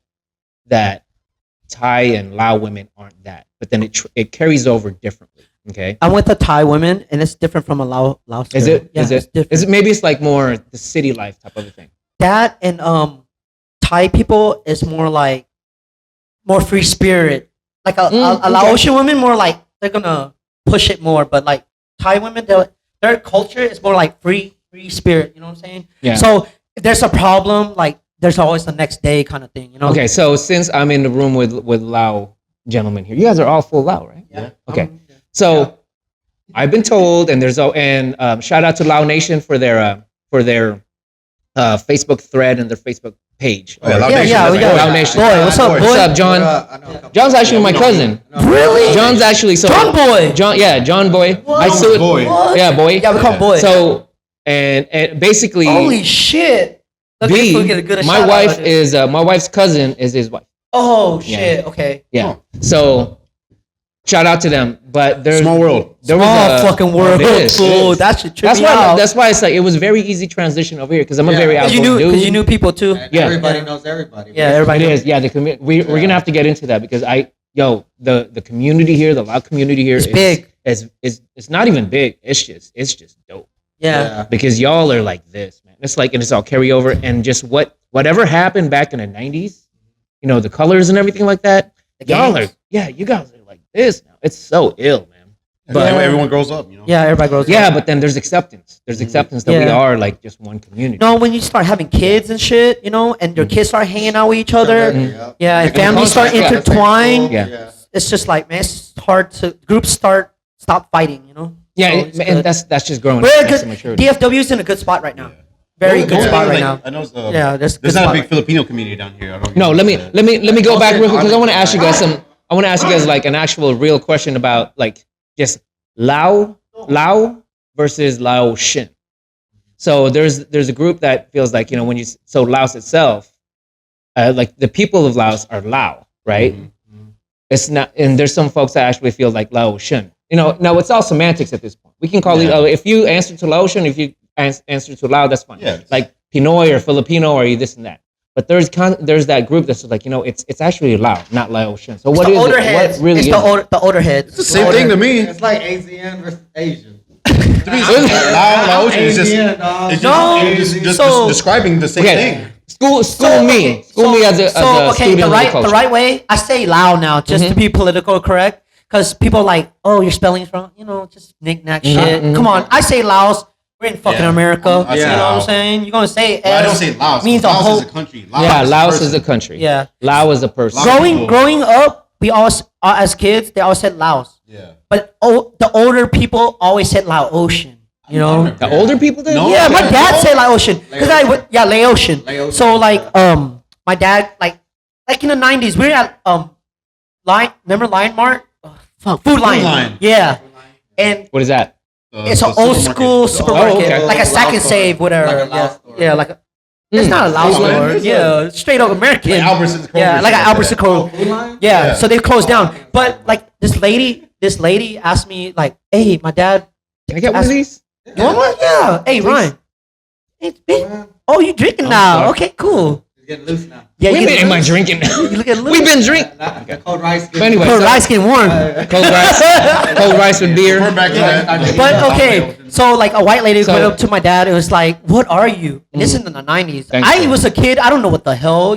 Thai and Lao women aren't that, but then it carries over differently. Okay. I went to Thai women, and it's different from a Lao. Is it? Yeah, Is it's it? different. Is it? Maybe it's like more the city life type of a thing. That and Thai people is more like more free spirit. Like a okay. Laotian woman, more like they're gonna push it more, but like Thai women, their culture is more like free spirit. You know what I'm saying? Yeah. So if there's a problem, like there's always the next day kind of thing. You know? Okay, so since I'm in the room with Lao gentlemen here, you guys are all full Lao, right? Yeah. Okay. So I've been told, and shout out to Lao Nation for their Facebook thread and their Facebook page. Oh, yeah, Lao Yeah, Nation, yeah, that's we like- got Lao Nation. Boy, what's up, boy? What's up, John? I know a couple- John's actually my we know cousin. Really? John's actually so. John boy. John boy. What? I still, Boy. What? yeah, boy. Yeah, we call him boy. So and basically, Holy shit! Look, B, we get a good my shout out wife of it. is my wife's cousin is his wife. Oh Yeah. shit! Okay. Yeah. So shout out to them. But there's Small world. There was Small a fucking world. It is. Fool. That should trip That's me why. out. That's why it's like it was very easy transition over here because I'm a Yeah. very Because outgoing dude. you knew people too. And Yeah. everybody knows everybody. Yeah, everybody It knows. is. Yeah. We're gonna have to get into that because the community here, the Lao community here, It's big. It's not even big. It's just dope Yeah. because y'all are like this, man. It's like and it's all carryover and just whatever happened back in the '90s, the colors and everything like that. The Y'all gangs. are you guys are like this now. It's so ill, man. But everyone grows up, Yeah, everybody grows Yeah, up. but then there's acceptance. There's acceptance that we Yeah. are like just one community. No, when you start having kids and shit, and your kids start hanging out with each other, Yeah. yeah, and And the families start concept, yeah, intertwined, Yeah. it's just like, man, it's hard to groups stop fighting, Yeah, So it's and good. that's just growing. We're up. a That's good. the maturity. DFW is in a good spot right now. Very good Yeah, spot right like, now. I know Yeah, there's a good there's not a spot big right Filipino community down here. I don't No, know let me that. let me go back real quick because I want to Honestly, ask you guys I want to ask you guys like an actual real question about like just Lao versus Laotian. So there's a group that feels like so Laos itself, like the people of Laos are Lao, right? Mhm. It's not, and there's some folks that actually feel like Laotian. Now it's all semantics at this point. We can call it if you answer to Laotian, if you answer to Lao, that's fine. Yeah. Like Pinoy or Filipino or this and that. But there's that group that's like, it's actually Lao, not Laotian. So It's what the is older it? heads. What really it's is it? the older heads. It's the same thing to me. It's like ASEAN versus Asian. To me, Laotian is just, Asian, dog. it's No, just so- describing the same thing. School me as a student of the culture. the right way. I say Lao now, just to be political correct, because people are like, oh, your spelling's wrong. Just knick-knack shit. Come on, I say Laos. We're in fucking Yeah. America. I You say know what I'm Laos. saying? You're gonna say Well, I don't say Laos. means a Laos whole. is a country. Laos is a country. Yeah. Lao is a person. Growing up, we all as kids, they all said Laos. Yeah. But the older people always said Laotian. You know? The older people did? No. Yeah, my dad said Laotian. Laotian. Laotian. So my dad like in the 90s, we were at remember Lion Mart? Food Lion. Lion. Yeah. And What is that? it's an the old supermarket. school supermarket, okay. like a Lao Sack and store. Save, whatever. Like a Lao yeah, store. yeah, like a. It's not a Lao Food store. Lion? Yeah, straight up American. Like Albertsons, Kroger, Yeah, like shit an like Albertsons that. Kroger. Food Lion? Yeah, Yeah. so they closed down. But like this lady asked me like, "Hey, my dad, Can I get one of these? you want one? Yeah. Hey, Ryan. Hey, oh, you drinking now? sorry. Okay, cool. It's getting loose now. Yeah, We've you been, am I drinking? You look at We've been drinking. The cold rice. But anyway, Cold so- rice getting warm. cold rice with beer. We're back to that. But okay, so like a white lady So- went up to my dad and was like, "What are you?" And this is in the 90s. Thanks, I bro. was a kid. I don't know what the hell,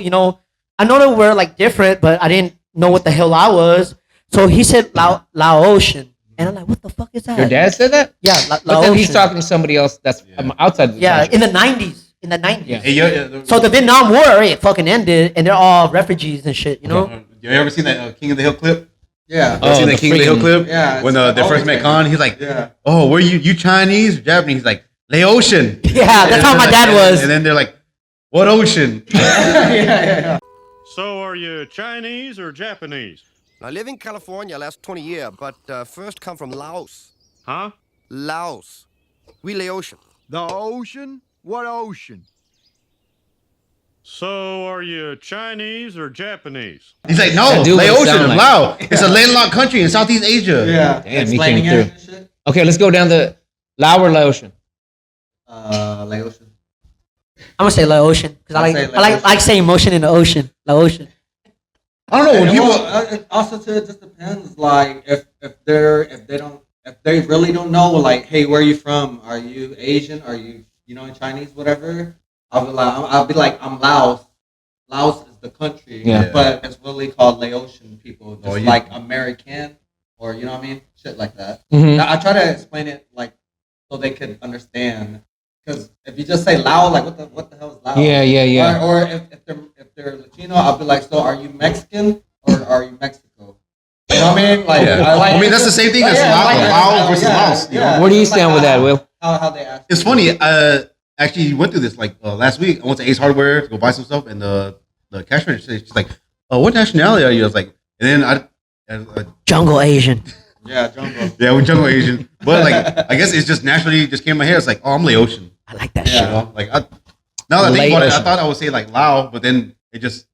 I know that we're like different, but I didn't know what the hell I was. So he said Laotian. And I'm like, what the fuck is that? Your dad said that? Yeah, But then he's Laotian. talking to somebody else that's outside of the Yeah, country. in the 90s. In the 90s. Yeah. Hey, So the Vietnam War already fucking ended, and they're all refugees and shit, you know? you ever seen that King of the Hill clip? Yeah. You ever seen the that King of the Hill freaking- clip? Yeah, When it's they first met always Khan, he's like, Yeah. "Oh, where you Chinese or Japanese?" He's like, "Laotian." Yeah, that's how my dad was. And then they're like, "What ocean?" yeah. So, are you Chinese or Japanese? I live in California last 20 years, but first come from Laos. Huh? Laos. We Laotian. The ocean? What ocean? So, are you Chinese or Japanese? He's like, "No, That dude would Laotian, sound like- Lao. It's a landlocked country in Southeast Asia." Yeah. Damn, he Explaining came it and shit. Okay, let's go down the Lao or Laotian. Laotian. I'm gonna say Laotian because I'll say I like Laotian. saying motion in the ocean. Laotian. I don't know when And people. it also too, it just depends. Like if they really don't know, like, hey, where are you from? Are you Asian? Are you Chinese? Whatever. I'll be like, I'm Laos. Laos is the country, Yeah. but it's really called Laotian people, just Oh, yeah. like American, or you know what I mean, shit like that. Mhm. I try to explain it like so they can understand. Because if you just say Lao, like what the hell is Lao? Yeah. Or if they're Latino, I'll be like, so are you Mexican or are you Mexico? You know what I mean? Like, Yeah. I mean that's the same thing as Yeah, Lao versus Laos. You know? Where do you It's like stand with that, Will? How they ask. It's funny. Actually, went through this like last week. I went to Ace Hardware to go buy some stuff, and the cash register, she's like, "Oh, what nationality are you?" I was like, and then I Jungle Asian. Yeah, jungle. yeah, we're jungle Asian, but like I guess it's just naturally just came in my head. It's like, oh, I'm Laotian. I like that You shit. know, like now that I think about it, I Laotian. thought I would say like Lao, but then it just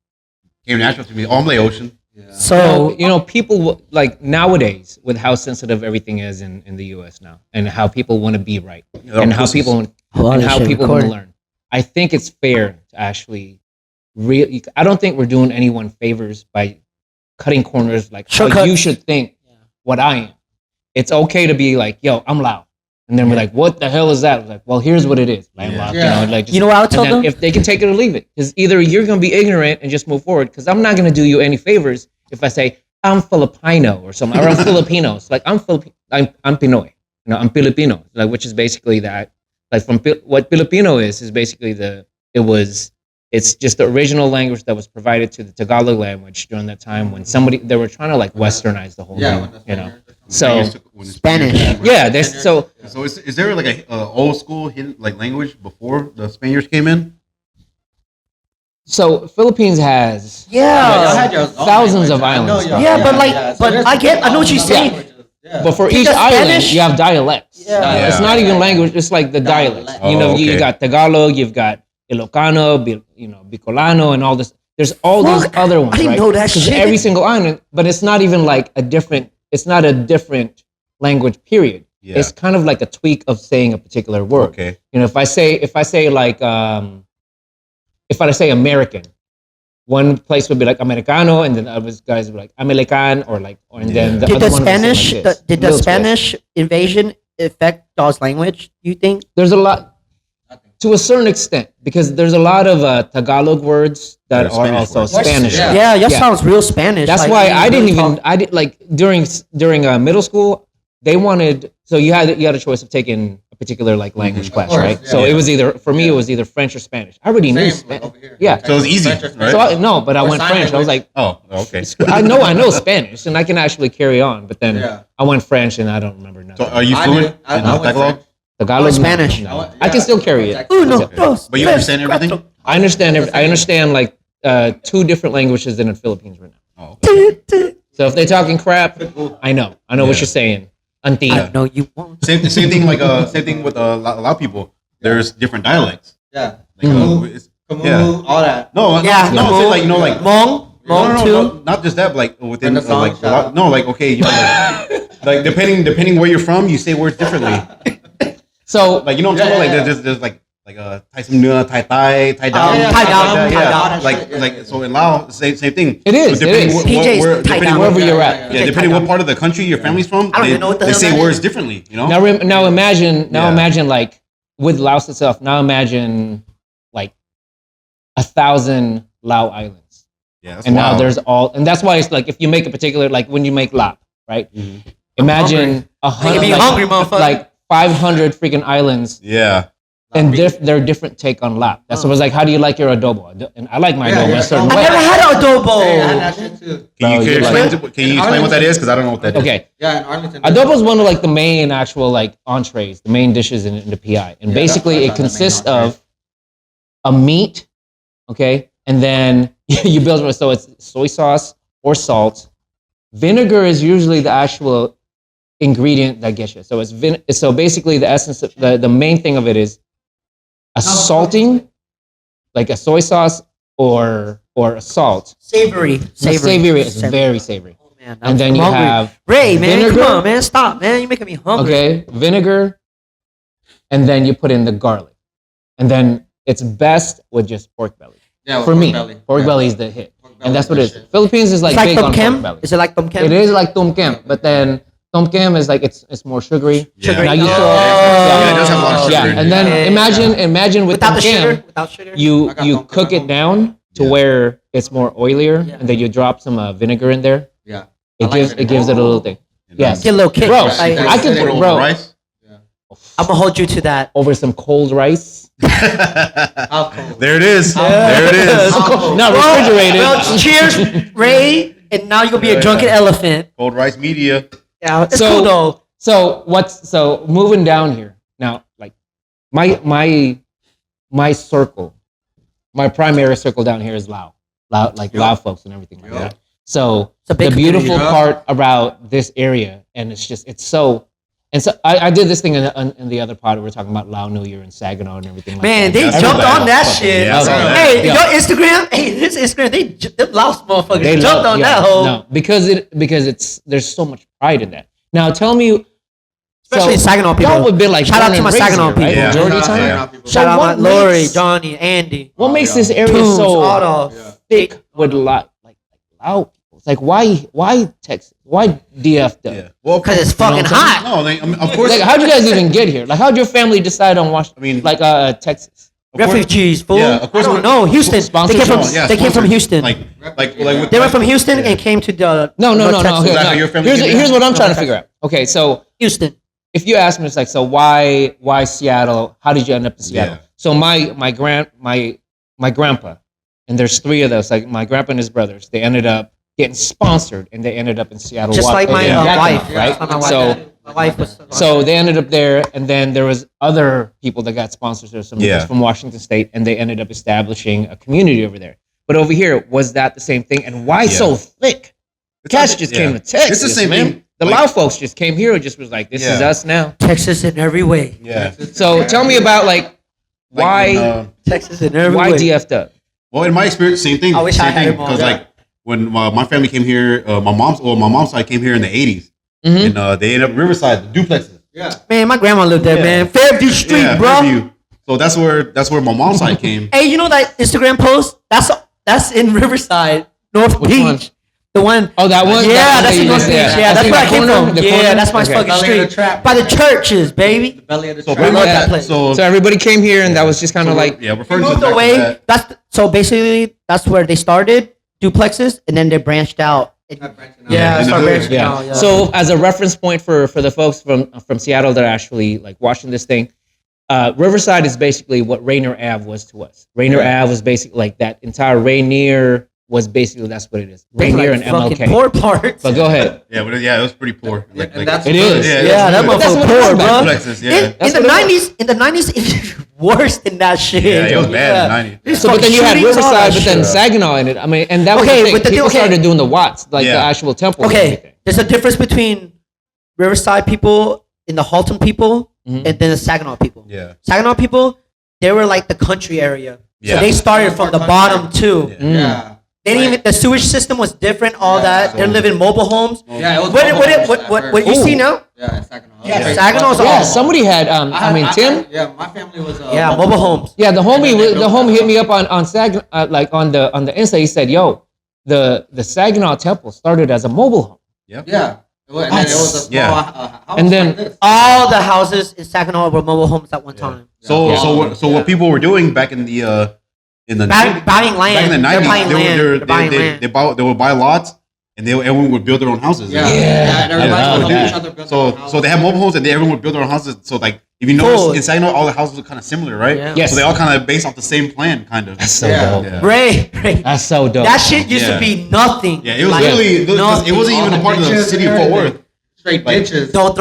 came natural to me. Oh, I'm Laotian. Yeah. So People like nowadays with how sensitive everything is in the U.S. now, and how people want to be right, they're and all how pussies. people Hold on, and this how shit people want to recording. learn. I think it's fair to actually really. I don't think we're doing anyone favors by cutting corners like how Shortcuts. you should think what I am. It's okay to be like, yo, I'm loud. And then we're like, what the hell is that? We're like, well, here's what it is. Like, I'm Yeah. loud. Yeah. Like, You know what I would tell and then them? if they can take it or leave it. Because either you're going to be ignorant and just move forward. Because I'm not going to do you any favors if I say, I'm Filipino or something. Or I'm Filipino. It's like, I'm Pinoy. I'm Filipino. Like, which is basically that. Like, what Filipino is basically it's just the original language that was provided to the Tagalog language during that time when they were trying to like westernize the whole Yeah. thing, you know. When So the Spanish. Spaniards- yeah, there's so So is there like a old school hidden like language before the Spaniards came in? so Philippines has Yeah. Y'all had your own thousands of language. I know islands. y'all- Yeah, but like, so but there's I get, I know what you're saying. languages. Yeah. but for Think each of island Spanish? you have dialects. Yeah. It's not even language, it's like the Dialect. dialects. Oh, You know, you okay. got Tagalog, you've got Ilocano, Bicolano, and all this. There's all these Fuck, other ones. I didn't right? know that 'Cause shit. every single island, but it's not even like it's not a different language, period. Yeah. It's kind of like a tweak of saying a particular word. Okay. You know, if I say like if I say American, one place would be like Americano, and then the other guys would be like American, and then the Did other the one would say Spanish like this. did the Little twist. Spanish invasion affect y'all's language? You think? There's a lot, to a certain extent, because there's a lot of Tagalog words that They're are Spanish also words. Spanish. Yeah. Yeah, y'all Yeah. sounds real Spanish. That's like, why you I didn't really even talk- I did like during middle school they wanted, so you had a choice of taking a particular like language class, course, right? yeah. So it was either, for me it was either French or Spanish. I already knew Same, like Spanish. over here. Yeah. So it was easy, French or right? So no, but I Or went sign French. I was language. like, Oh, okay. I know Spanish and I can actually carry on, but then Yeah. I went French and I don't remember So nothing. are you I fluent did. I in went Tagalog? French. Tagalog, Or Spanish. No. I went- I can yeah, still carry it. Uno, Yeah. dos, But you tres, understand everything? cuatro. I understand like 2 different languages in the Philippines right now. Oh, okay. So if they're talking crap, I know what Yeah. you're saying. Auntie. I know you won't. Same thing. Same thing with a lot of people. There's different dialects. Yeah. Like, Camus, yeah. all that. No, Yeah, no, I'm saying like like Mong, Mong too. no, not just that, but like within Renaissance, okay, like depending where you're from, you say words differently. So Like you know what I'm talking about? Like there's like Tai Sum Nua, Tai Tai, Tai Dam, yeah, Tai stuff Dam, like that, Tai yeah. Dam. Like Yeah, like yeah. so in Laos, same thing. It is, So it is. PJ's Tai Dam. wherever Yeah, you're yeah, at. Yeah, depending what part of the country your family's from, I don't even know what the they hell say that words is. differently. You know? Now imagine Yeah. like with Laos itself. Now imagine like 1,000 Lao islands, Yeah, that's and now wild. there's and that's why it's like if you make a particular, like when you make lap, right? Mhm. Imagine Making me hungry, motherfucker. like 500 freaking islands, Yeah. and their different take on lap. That's what was like. How do you like your adobo? And I like my Yeah, adobo yeah. a certain I way. never had adobo. Hey, I had that shit too. Can Bro, you you're explain? like- Can you explain what that is? Because I don't know what that is. Okay, Yeah, in Arlington. adobo is one of like the main actual like entrees, the main dishes in the PI, and Yeah, basically that's it the main consists entree. of a meat, okay, and then you build it. So it's soy sauce or salt. Vinegar is usually the actual ingredient that gets you. So so basically the essence of the main thing of it is a salting, like a soy sauce or a salt. Savory. Savory is very savory. Oh, man, And then I'm you hungry. have Ray, man, vinegar. come on, man, stop, man. You're making me hungry. Okay, vinegar, and then you put in the garlic, and then it's best with just pork belly. Yeah, with For pork me, belly. pork Yeah. belly is the hit, Pork and belly, that's what that it is. shit. Philippines is like It's like big tom on kem. pork belly. Is it like tom kem? It is like tom kem, but then tom kem is like it's more sugary. Yeah. Now you Yeah. throw Yeah, it does have a lot of sugar yeah, in it. and then Yeah. imagine with Without tom the sugar. kem, Without sugar. you I got you tom kem cook at it home. down to Yeah. where it's more oilier, Yeah. and then you drop some vinegar in there. Yeah. I It like gives vinegar. it a little thing. Yes. Get a little kick. Bro, Like, I I can Put it over bro rice. I'm gonna hold you to that. over some cold rice. How cold? There it is. There it is. Not refrigerated. Well, cheers, Ray. And now you're gonna be a drunken elephant. Cold rice media. Yeah, it's So- cool though. So moving down here now, like my circle, my primary circle down here is Lao, Lao folks and everything like that. So It's a big the beautiful community. part about this area, and it's so. And so I did this thing in the other pod. We were talking about Lao New Year and Saginaw and everything like Man, that. they That's jumped bad. on that Fucking- shit. Yeah, I saw that. Hey, Yeah. your Instagram, his Instagram, them lost motherfuckers They jumped love- on yeah, that whole. No, because there's so much pride in that. Now tell me, Especially Saginaw people. Y'all would be like Shout out born to and my raised Saginaw here, people. right? Yeah. Majority Shout out time. Saginaw people. Shout out what my Lori, makes- Johnny, Andy. What makes this area Tunes, so all the Yeah. thick with like Lao people? It's like why Texas? Why DFW? Yeah. Well, Because it's fucking what I'm hot. no, I mean, of course. Like, how'd you guys even get here? Like, how'd your family decide on Washington? I mean, Texas. of course- Refugees, fool. Yeah, of course I it don't know. Houston. They Sponsorship. came from, Oh, yeah, they came from sponsored. Houston. Like with They went from Houston Yeah. and came to the. No. Texas. Okay, Is that no. how your family Here's came here's here? what I'm trying to Okay. figure out. Okay, so Houston. if you ask me, it's like, so why Seattle? How did you end up in Seattle? Yeah. So my grandpa, and there's 3 of us. Like my grandpa and his brothers, they ended up getting sponsored, and they ended up in Seattle. Just like my Yeah. wife. right? That's my wife. So My wife was. so they ended up there, and then there was other people that got sponsors. There's some Yeah. from Washington State, and they ended up establishing a community over there. But over here, was that the same thing? And why so thick? Cash just came to Texas. It's the same man. thing. The Like- Lao folks just came here and just was like, "This is Yeah. us now." Texas in every way. Yeah. So tell me about like why Texas in every why way. DFW? Well, in my experience, same thing. I wish I same had thing. it more. Because Yeah. like when my family came here, my mom's side came here in the '80s, Mhm. and they ended up Riverside, the duplexes. Yeah. Man, my grandma lived there, Yeah. man. Fairview Street, Yeah, bro. Fairview. So that's where my mom's side came. Hey, you know that Instagram post? That's That's in Riverside, North Which Beach. one? The one. Oh, that one? Yeah, That that's one in that North you Beach. just- Yeah, I that's think where I the came corner- from. the Yeah, corner? that's my Okay. fucking Belly of the street. trap. By the churches, baby. Belly of the So trap. I love pretty that much, place. So everybody came here, and that was just kind of like, yeah, we're We referring moved to back to away. that. So basically that's where they started duplexes, and then they branched out. Branching out. Yeah, in the started village. branching yeah. out. Yeah. So as a reference point for the folks from Seattle that are actually like watching this thing, Riverside is basically what Rainier Ave was to us. Rainier Ave was basically like that entire Rainier was basically that's what it is. Rainier and fucking MLK. poor parts. But go ahead. Yeah, but yeah, it was pretty poor. Like, And that's It good. is. Yeah, that But that's motherfucker what it was poor, back bro. then. Plexus, yeah. In That's the what it was. '90s, it was worse than that shit. Yeah, it was bad in the 90s. There's So, but then you had fucking shootings, all Riverside, that but then shit. Saginaw in it. I mean, and that was Okay, the thing. but the- People okay. started doing the Watts, like the Yeah. actual temples and Okay, everything. there's a difference between Riverside people and the Halton people, Mhm. and then the Saginaw people. Yeah. Saginaw people, they were like the country area. So Yeah. they started from the bottom too. Yeah. Yeah. They didn't even, the sewage system was different, all Yeah, that. so- They're living in mobile homes. Yeah, it was What mobile what you homes see at now? first. Yeah, in Saginaw. Yeah, Straight Saginaw's mobile all- Yeah, homes. somebody had. I mean, Tim. Yeah, my family was. Yeah, mobile homes. Yeah, the homie, And then they the built homie that hit me house. up on Saginaw, like on the Insta. He said, "Yo, the Saginaw Temple started as a mobile home." Yeah. And then it was a small Yeah. house And then- like this. All the houses in Saginaw were mobile homes at one time. So Yeah. what people were doing back in the Buying back in land. the They're 90s, buying land. They're buying land. they would buy lots, and everyone would build their own houses. Yeah. Yeah. And everybody I would love help that. each other build their own So houses. they have mobile homes, and everyone would build their own houses. So like if you notice Cool. in Saginaw, all the houses are kind of similar, right? Yeah. Yes. So they all kind of based off the same plan, kind of. That's so Yeah. dope. Yeah. Ray, That's so dope. that shit used Yeah. to be nothing. Yeah, it was Like, literally it nothing. wasn't even a part of the Ditches city of and Fort Worth. everything. Straight Like- ditches. Don't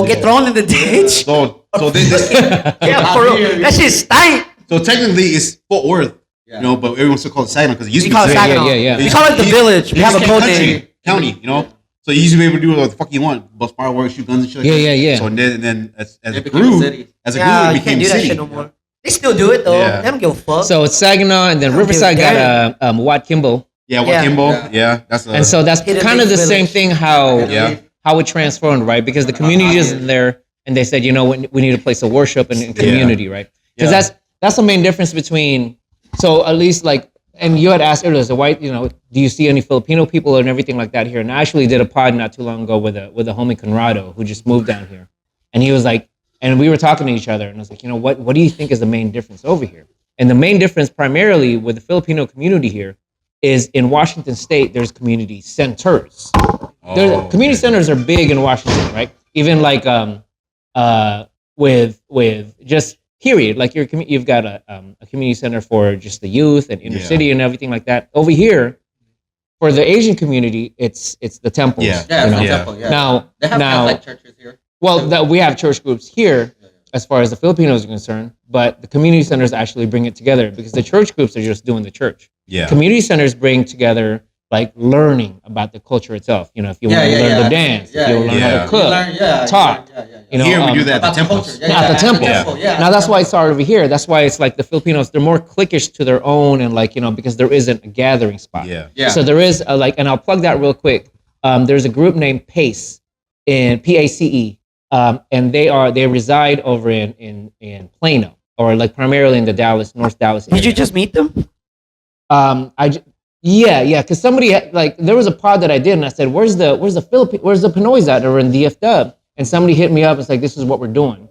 get Yeah. thrown in the ditch. So this Yeah, for real. That shit stank. so technically it's Fort Worth, Yeah. you know, but everyone still calls it Saginaw because it used We to call it be Saginaw. yeah. We call it the village. We have a code name. county, you know. So you used to be able to do what the fuck you want, bust fireworks, shoot guns and shit. Like Yeah, that. yeah. So then as It it became a grew, city. as it Yeah, grew, it you became can't do that city. shit no more. They still do it though. Yeah. They don't give a fuck. So it's Saginaw, and then I don't Riverside give a got Watt Kimball, Yeah, Yeah. Wakimbo. Yeah. Yeah, that's a and so that's Hidden kind of the Village. same thing. How Yeah. how it transformed, right? Because the community isn't there, and they said, you know, we need a place of worship and community, right? Because Yeah. that's the main difference between. So at least like, and you had asked earlier, as a white, you know, do you see any Filipino people and everything like that here? And I actually did a pod not too long ago with a homie Conrado who just moved down here, and he was like, and we were talking to each other, and I was like, you know, what do you think is the main difference over here? And the main difference, primarily with the Filipino community here, is in Washington State. There's community centers. Community centers are big in Washington, right? Even like with just period, like you've got a community center for just the youth and inner Yeah. city and everything like that. Over here, for the Asian community, it's the temples. Yeah. Yeah, you it's know? a Yeah. temple. Yeah. Now, They have now, Catholic churches here. well, that we have church groups here, as far as the Filipinos are concerned, but the community centers actually bring it together because the church groups are just doing the church. Yeah. Community centers bring together like learning about the culture itself. You know, if you want to learn to dance, if you want to learn how yeah. to cook, talk. You know, Here we do that at the About the temples. culture. at the temple. Yeah. Now that's why it started over here. That's why it's like the Filipinos, they're more cliquish to their own, and like, you know, because there isn't a gathering spot. Yeah. Yeah. So there is and I'll plug that real quick. There's a group named PACE in PACE, and they reside over in Plano, or like primarily in the North Dallas area. Did you just meet them? Yeah, because somebody like there was a pod that I did, and I said, "Where's the Pinoys at?" Or in DFW, and somebody hit me up. It's like, "This is what we're doing."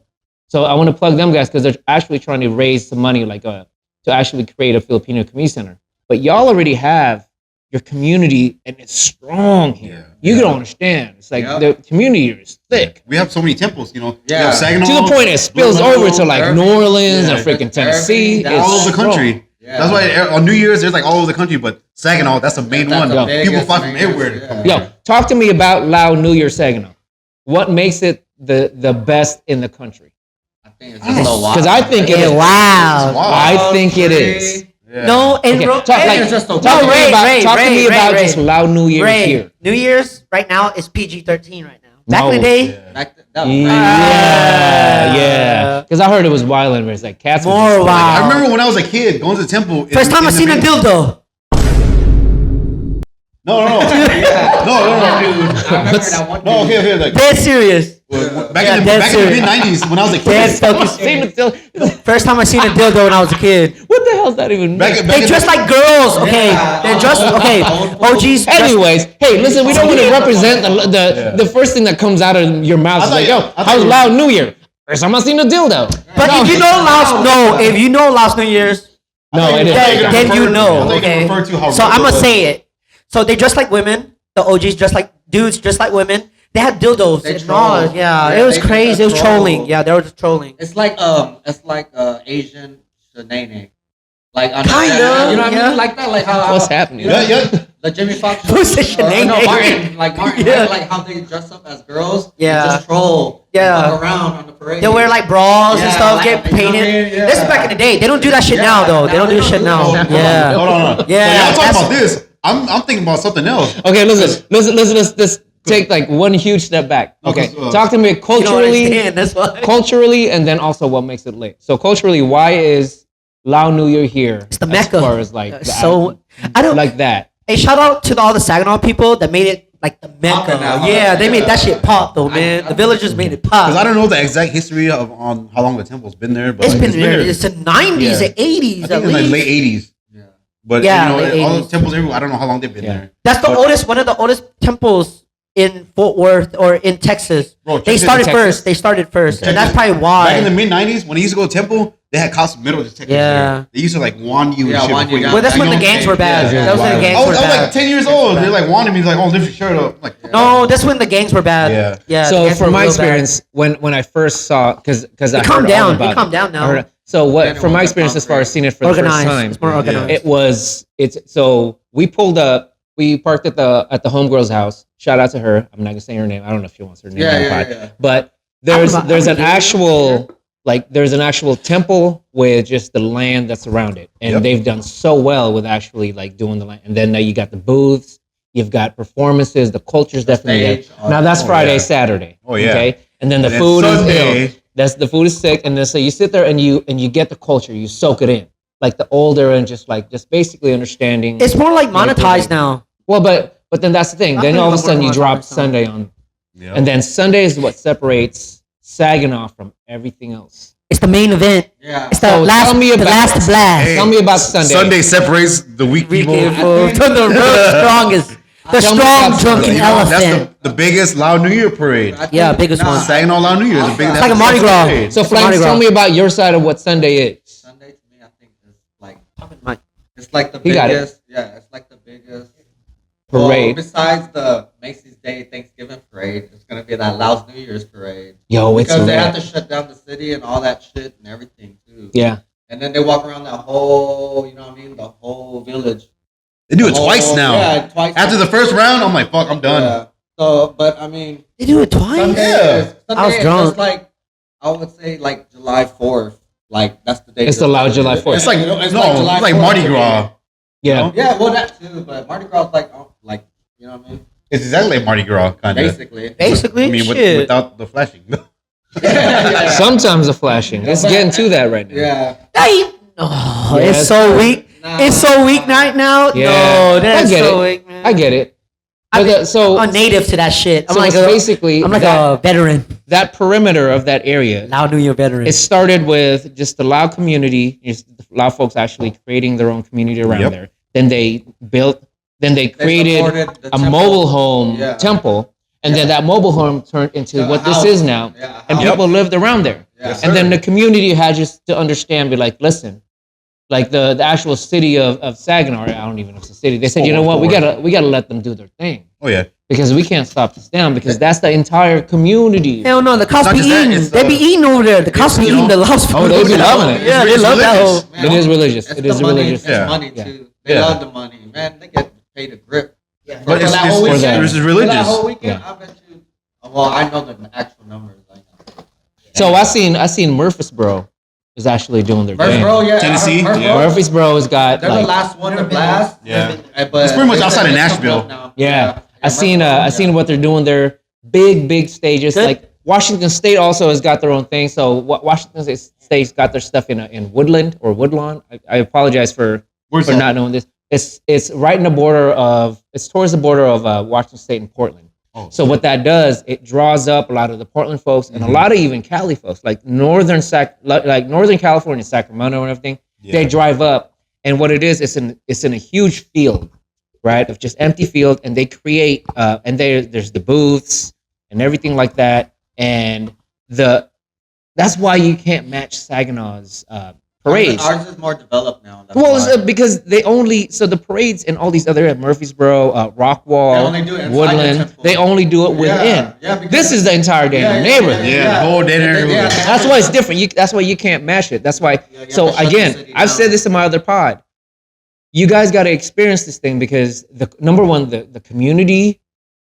So I want to plug them guys because they're actually trying to raise some money, like to actually create a Filipino community center. But y'all already have your community, and it's strong here. Yeah. You don't understand. It's like Yep. the community here is thick. We have so many temples, you know. Yeah. We have Saginaw, To the point it spills Blue over Mountain, to like Irving, New Orleans yeah, and freaking Tennessee. Irving, It's all over the strong. country. Yeah. That's why on New Year's there's like all over the country, but Saginaw, that's the main That's one. the People biggest, fly from biggest, everywhere to yeah. come Yo, here. talk to me about Lao New Year Saginaw. What makes it the best in the country? I think it's just so wild. Because I think it is. Wow. Wow. I think it is. Yeah. No, and Okay, Ro- talk, Ray, like, it's just so talk to wild. me about, Ray, talk to Ray, me Ray, about Ray. just Lao New Year's Ray, here. New Year's right now is PG-13 right now. Back in the No. day, Yeah. Back that was Yeah. Because I heard it was wild and it's like cats. was More just- wild. I remember when I was a kid going to the temple. first time I seen a dildo. No. Yeah. No. Dude, I remember that one. No, dude. okay. Like, Dead serious. back Yeah, in dead the serious. mid-90s when I was a Dead kid. fucking Seen serious. it still- First time I seen a dildo when I was a kid. What the hell does that even mean? Back They in dress like girls. Okay, Yeah. they're dressed. Okay, OGs. dress- Anyways, hey, listen, we don't want to represent the first thing that comes out of your mouth. Is I like, thought- yo, I thought how's you- Loud New Year? First time I seen a dildo. But if you know if you know Last New Year's, No, I didn't. then you know. I Okay. refer to how So I'm retro gonna it say it. So they dress like women. The OGs dress like dudes, dress like women. They had dildos. They and all. troll. Yeah, Yeah, it was they crazy. It was just troll. trolling. Yeah, they were just trolling. It's like Asian shenanigans. Like Kinda, you know what I yeah. mean? Like that, like how What's happening? You know, Yeah. the Jimmy Fox show. Who's the Or, shenanigan? no, Martin, Martin, Yeah. right? Like how they dress up as girls. Yeah. And just troll. Yeah. And walk around on the parade. They wear like bras and Yeah, stuff, like- get you know what I painted. mean? Yeah. This is back in the day. They don't do that shit Yeah, now though. They now don't do shit now. Hold on, Yeah. Hold on. Yeah, So y'all talking that's- about this. I'm thinking about something else. Okay, listen. Let's take like one huge step back. No, Okay, 'cause, talk to me You don't culturally, understand. That's why. culturally, and then also what makes it lit. So culturally, why is Lao New Year here? It's the as Mecca. far as like So I don't like that. Hey, shout out to all the Saginaw people that made it like the Mecca. Poppin' now. Yeah, they made that shit pop though, man. The villagers made it pop. Because I don't know the exact history of on how long the temple's been there, but It's like, been there. there. It's the 90s, Yeah. the 80s I at think in like least. late 80s. Yeah. But Yeah, you know, late all 80s. the temples everywhere, I don't know how long they've been Yeah. there. That's the But- oldest, one of the oldest temples in Fort Worth or in Texas. Bro, They check this started in first. They started first, Check and that's this. probably Back in the why. mid 90s, when they used to go to temple, they had cops in the middle just checking. Yeah. They used to like wand you and Yeah, shit. wand you before down. Well, that's you when the know, gangs were bad. Yeah, That was when the wild. gangs I were was like bad. 10 years old. They're like wanting me, like, oh, lift your shirt up. I'm like, No, that's when the gangs were bad. Yeah. Yeah. the So gangs from were my real bad. experience, when I first saw, because I They heard calmed all down. about They it. calmed down I heard now. it. So what Then it from my was experience as far as seeing it for the Organized. first time, It's more organized. we pulled up, we parked at the homegirl's house. Shout out to her. I'm not gonna say her name. I don't know if she wants her name. Yeah, on the yeah, pod. yeah. But I'm there's about- there's I'm an gonna- actual there's an actual temple with just the land that's around it, and Yep. they've done so well with actually like doing the land. And then now you got the booths, you've got performances, the culture's definitely there. stage, Now that's oh, Friday, yeah. Saturday. Oh, yeah. Okay, and then the And then food Sunday- is the food is sick, and then so you sit there and you get the culture, you soak it in, like the older and just basically understanding. It's more like monetized now. Well, but then that's the thing. I Then think all of a it's sudden more you drop monetized now. Sunday on, yeah. and then Sunday is what separates Saginaw from everything else. It's the main event. Yeah. It's the So last, tell me the about- last blast. Hey, Tell me about Sunday. Sunday separates the weak people. The real strongest. The Tell me strong about drunken You know, that's elephant. the biggest Loud New Year parade. I think- Yeah, biggest one. Saginaw Loud New Year is the biggest. It's like a Mardi Gras. parade. So, It's Mardi Flames, Gras. tell me about your side of what Sunday is. Sunday to me, I think is like it's like the He got it. biggest. Yeah, it's like the biggest Parade. Well, besides the Macy's Day Thanksgiving parade, it's gonna be that Laos New Year's parade. Yo, it's Because they have lit. to shut down the city and all that shit and everything too. Yeah. And then they walk around that whole, you know what I mean, the whole village. They do it The twice whole- now. Yeah, twice. After the first round, I'm like, fuck, I'm done. Yeah. So, but I mean, They do it twice. Sunday, Yeah. is, Sunday I was is drunk. just like I would say like July 4th. Like that's the day. It's the Loud July 4th. It's like You know, it's July like 4th Mardi to me. Gras. Yeah. know? Yeah, well that too, but Mardi Gras is like you know what I mean. It's exactly like Mardi Gras, kind of. Basically. Basically, I mean, shit. without the flashing. Yeah. Sometimes the flashing. It's getting to that right now. Yeah. Hey, oh, Yeah, it's it's so weak. Nah. It's so weak now. Yeah. No, that's I get so it. weak, man. I get it. I But mean, so I'm a native to that shit. I'm so like it's basically I'm like that, a veteran. that perimeter of that area. Loud New Year veteran. It started with just the Lao community, just the Lao folks actually creating their own community around Yep. there. Then they created supported the a temple. mobile home Yeah. temple, and then that mobile home turned into To a what this house. is now, Yeah, a and house. people lived around there. Yeah. And then the community had just to understand, be like, listen, like the actual city of Saginaw, I don't even know if it's a city. They said, you know what, we gotta let them do their thing Oh yeah. because we can't stop this down because that's the entire community. Hell no, the cops Not be just that, eating. it's, They be eating over there. The cops be you eating know- the louse food. Oh, they be loving it. Yeah, they It's love that religious. whole. Man, It is religious. It's It is the money, religious. It's Yeah. money Yeah. too. They Yeah. love the money, man. They get paid a grip. Yeah. But it's that just whole for weekend. that. This is For religious. that whole weekend, Yeah. I bet you. Well, I know the actual numbers. Like, So I seen Murfreesboro is actually doing their thing. Murfreesboro, yeah, Tennessee, Murfreesboro, yeah. Murfreesboro has got They're the like, last one to blast. Yeah. But It's pretty much they outside said of it's coming Nashville. up now. yeah. I Murfreesboro, seen what they're doing there. Big stages. Good. Like Washington State also has got their own thing. So Washington State's got their stuff in Woodland or Woodlawn. I apologize for Where's that? not knowing this. It's right in the border of. It's towards the border of Washington State and Portland. Oh, So what that does, it draws up a lot of the Portland folks and a lot of even Cali folks, like Northern California, Sacramento, and everything. yeah. They drive up, and what it is, it's in a huge field, right, of just empty field, and they create, and there's the booths and everything like that, and that's why you can't match Saginaw's parades. Ours is more developed now. That's Well, why. it's, because the parades in all these other areas, Murfreesboro, Rockwall, They only do it inside the Woodland, temple. they only do it within. Yeah, because- This is the entire damn neighborhood. Yeah, the whole dead area. Yeah, That's why it's different. That's why you can't match it. That's why. Yeah, you So have to shut the again, city I've down. said this in my other pod. You guys got to experience this thing because the number one, the community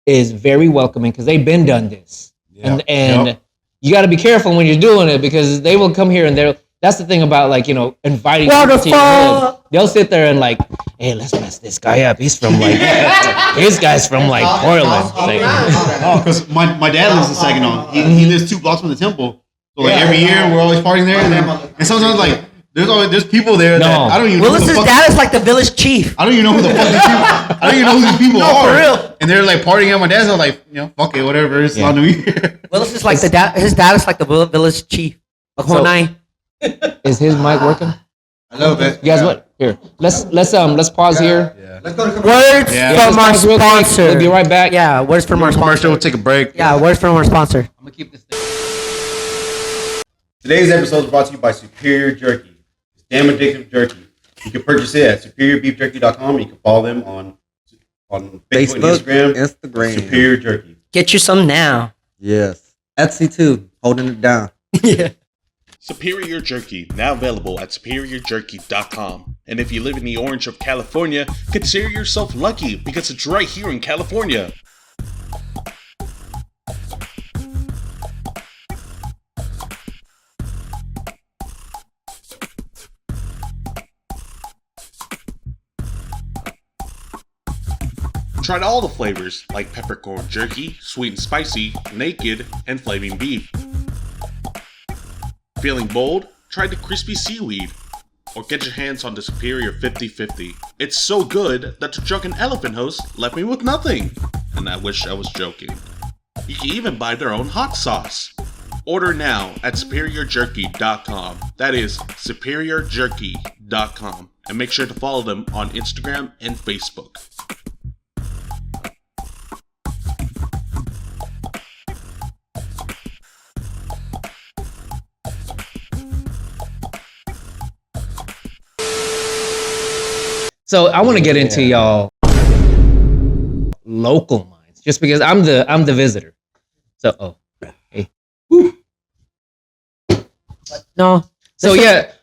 is very welcoming because they've been done this, Yeah. and Yep. you got to be careful when you're doing it because they will come here and they'll. That's the thing about like inviting people to your hood. They'll sit there and like, hey, let's mess this guy up. He's from like, his guy's from like Portland. Like, Oh, because my dad lives in Saginaw. He lives 2 blocks from the temple. So like every year we're always partying there, and sometimes like there's people there that I don't even know. Willis's dad is like the village chief. I don't even know who the fuck these people. I don't even know who these people No, are. for real. And they're like partying at my dad's. I'm like, fuck it, whatever. It's not New Year. Willis is like the dad. His dad is like the village chief. So- is his mic working? A little bit. You guys, what? Here, let's pause here. Yeah. Let's go to Words Yeah. from our Let's pause real quick. sponsor. We'll be right back. Yeah, words from our Commercial. sponsor. We'll take a break. Yeah, words from our sponsor. I'm gonna keep this thing. Today's episode is brought to you by Superior Jerky. It's damn addictive jerky. You can purchase it at superiorbeefjerky.com. You can follow them on Facebook and Instagram. Superior Jerky. Get you some now. Yes. Etsy too. Holding it down. Yeah. Superior Jerky, now available at superiorjerky.com. And if you live in the orange of California, consider yourself lucky because it's right here in California. Tried all the flavors like peppercorn jerky, sweet and spicy, naked, and flaming beef. Feeling bold? Try the crispy seaweed. Or get your hands on the Superior 50/50. It's so good that the Drunken Elephant host left me with nothing. And I wish I was joking. You can even buy their own hot sauce. Order now at superiorjerky.com. That is superiorjerky.com. And make sure to follow them on Instagram and Facebook. So I want to get into y'all local minds, just because I'm the visitor. So hey. No. So yeah.